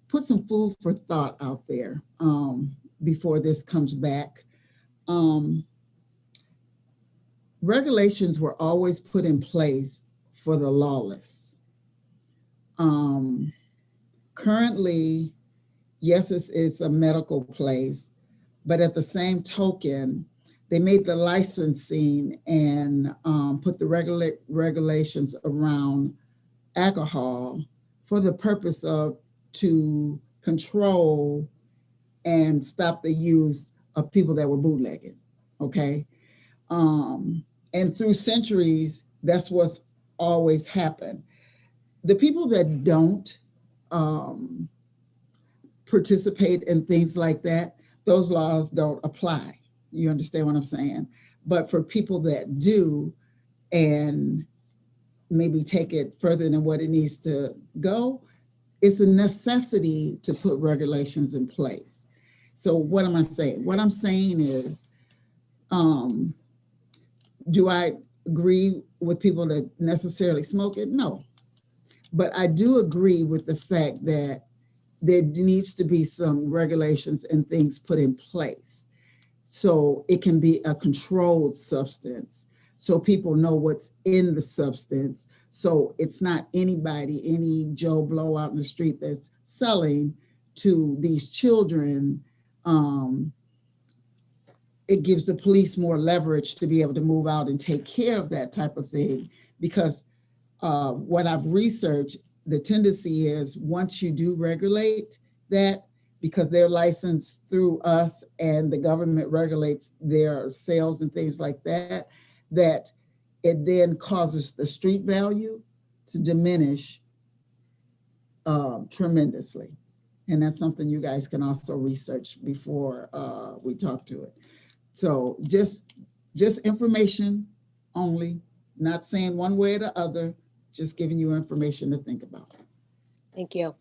put some food for thought out there before this comes back. Regulations were always put in place for the lawless. Currently, yes, it's a medical place, but at the same token, they made the licensing and put the regulations around alcohol for the purpose of to control and stop the use of people that were bootlegging, okay? And through centuries, that's what's always happened. the people that don't participate in things like that, those laws don't apply. You understand what I'm saying? But for people that do and maybe take it further than what it needs to go, it's a necessity to put regulations in place. So what am I saying? What I'm saying is, do I agree with people that necessarily smoke it? No. But I do agree with the fact that there needs to be some regulations and things put in place so it can be a controlled substance, so people know what's in the substance. So it's not anybody, any Joe Blow out in the street that's selling to these children. It gives the police more leverage to be able to move out and take care of that type of thing. Because what I've researched, the tendency is once you do regulate that, because they're licensed through us and the government regulates their sales and things like that, that it then causes the street value to diminish tremendously. And that's something you guys can also research before we talk to it. So just information only, not saying one way or the other, just giving you information to think about. Thank you.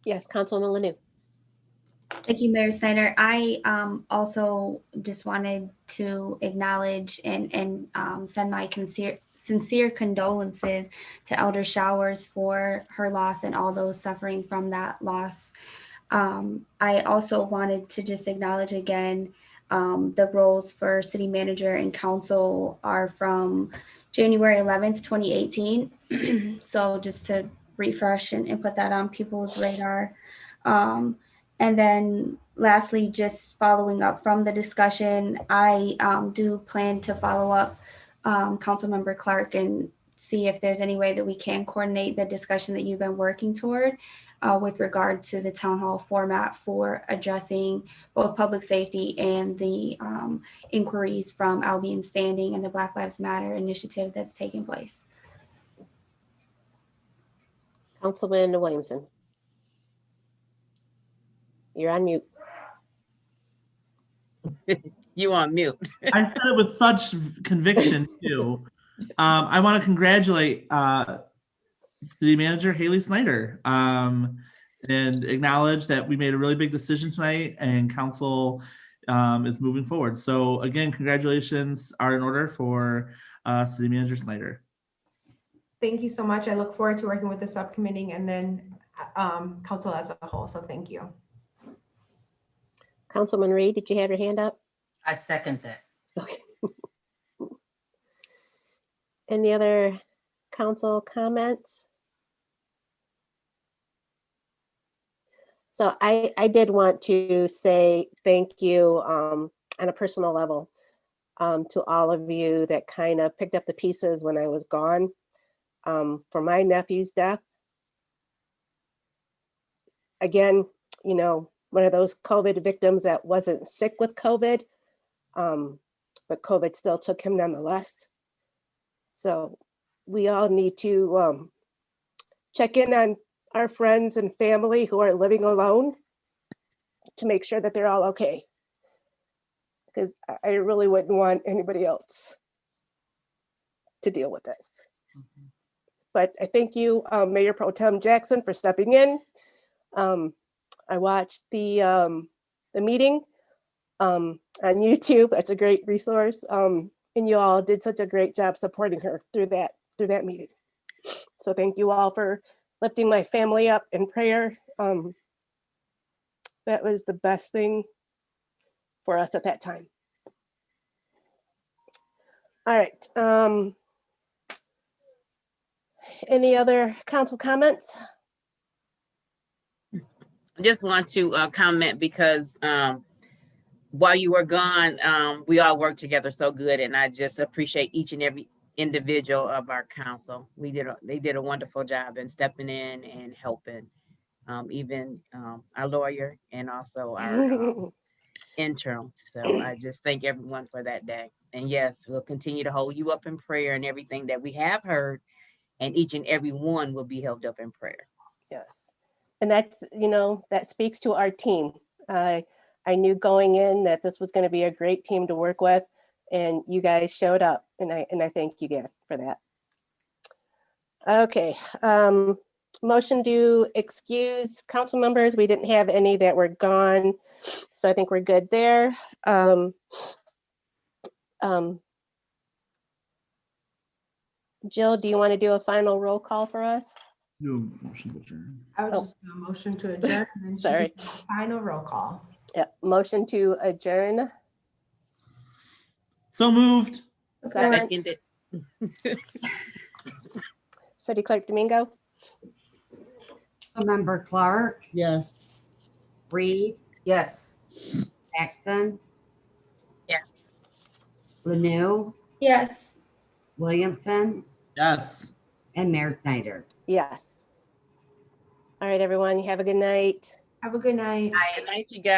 Yes, Councilwoman Lanu. Thank you, Mayor Snyder. I also just wanted to acknowledge and send my sincere condolences to Elder Showers for her loss and all those suffering from that loss. I also wanted to just acknowledge again, the roles for city manager and council are from January 11th, 2018. So just to refresh and put that on people's radar. And then lastly, just following up from the discussion, I do plan to follow up Councilmember Clark and see if there's any way that we can coordinate the discussion that you've been working toward with regard to the town hall format for addressing both public safety and the inquiries from Albion Standing and the Black Lives Matter initiative that's taking place. Councilman Williamson. You're on mute. You on mute. I said it with such conviction too. I want to congratulate City Manager Haley Snyder and acknowledge that we made a really big decision tonight and council is moving forward. So again, congratulations are in order for City Manager Snyder. Thank you so much. I look forward to working with the subcommittee and then council as a whole. So thank you. Councilman Reed, did you have your hand up? I second that. Okay. Any other council comments? So I did want to say thank you on a personal level to all of you that kind of picked up the pieces when I was gone for my nephew's death. Again, you know, one of those COVID victims that wasn't sick with COVID, but COVID still took him nonetheless. So we all need to check in on our friends and family who are living alone to make sure that they're all okay. Because I really wouldn't want anybody else to deal with this. Mm-hmm. But I thank you, Mayor Pro Tem Jackson, for stepping in. I watched the meeting on YouTube. That's a great resource. And you all did such a great job supporting her through that meeting. So thank you all for lifting my family up in prayer. That was the best thing for us at that time. All right. Any other council comments? I just want to comment because while you were gone, we all worked together so good, and I just appreciate each and every individual of our council. They did a wonderful job in stepping in and helping, even our lawyer and also our interim. So I just thank everyone for that day. And yes, we'll continue to hold you up in prayer, and everything that we have heard, and each and every one will be held up in prayer. Yes. And that's, that speaks to our team. I knew going in that this was going to be a great team to work with, and you guys showed up, and I thank you guys for that. Okay. Motion to excuse council members. We didn't have any that were gone, so I think we're good there. Jill, do you want to do a final roll call for us? Do a motion to adjourn. I would just do a motion to adjourn. And then she Sorry. can do a final roll call. Yeah, motion to adjourn. So moved. Second. City Clerk Domingo? Member Clark, Yes. Reed, Yes. Jackson, Yes. Lanu, Yes. Williamson, Yes. and Mayor Snyder. Yes. All right, everyone, you have a good night. Have a good night. Good night, you guys.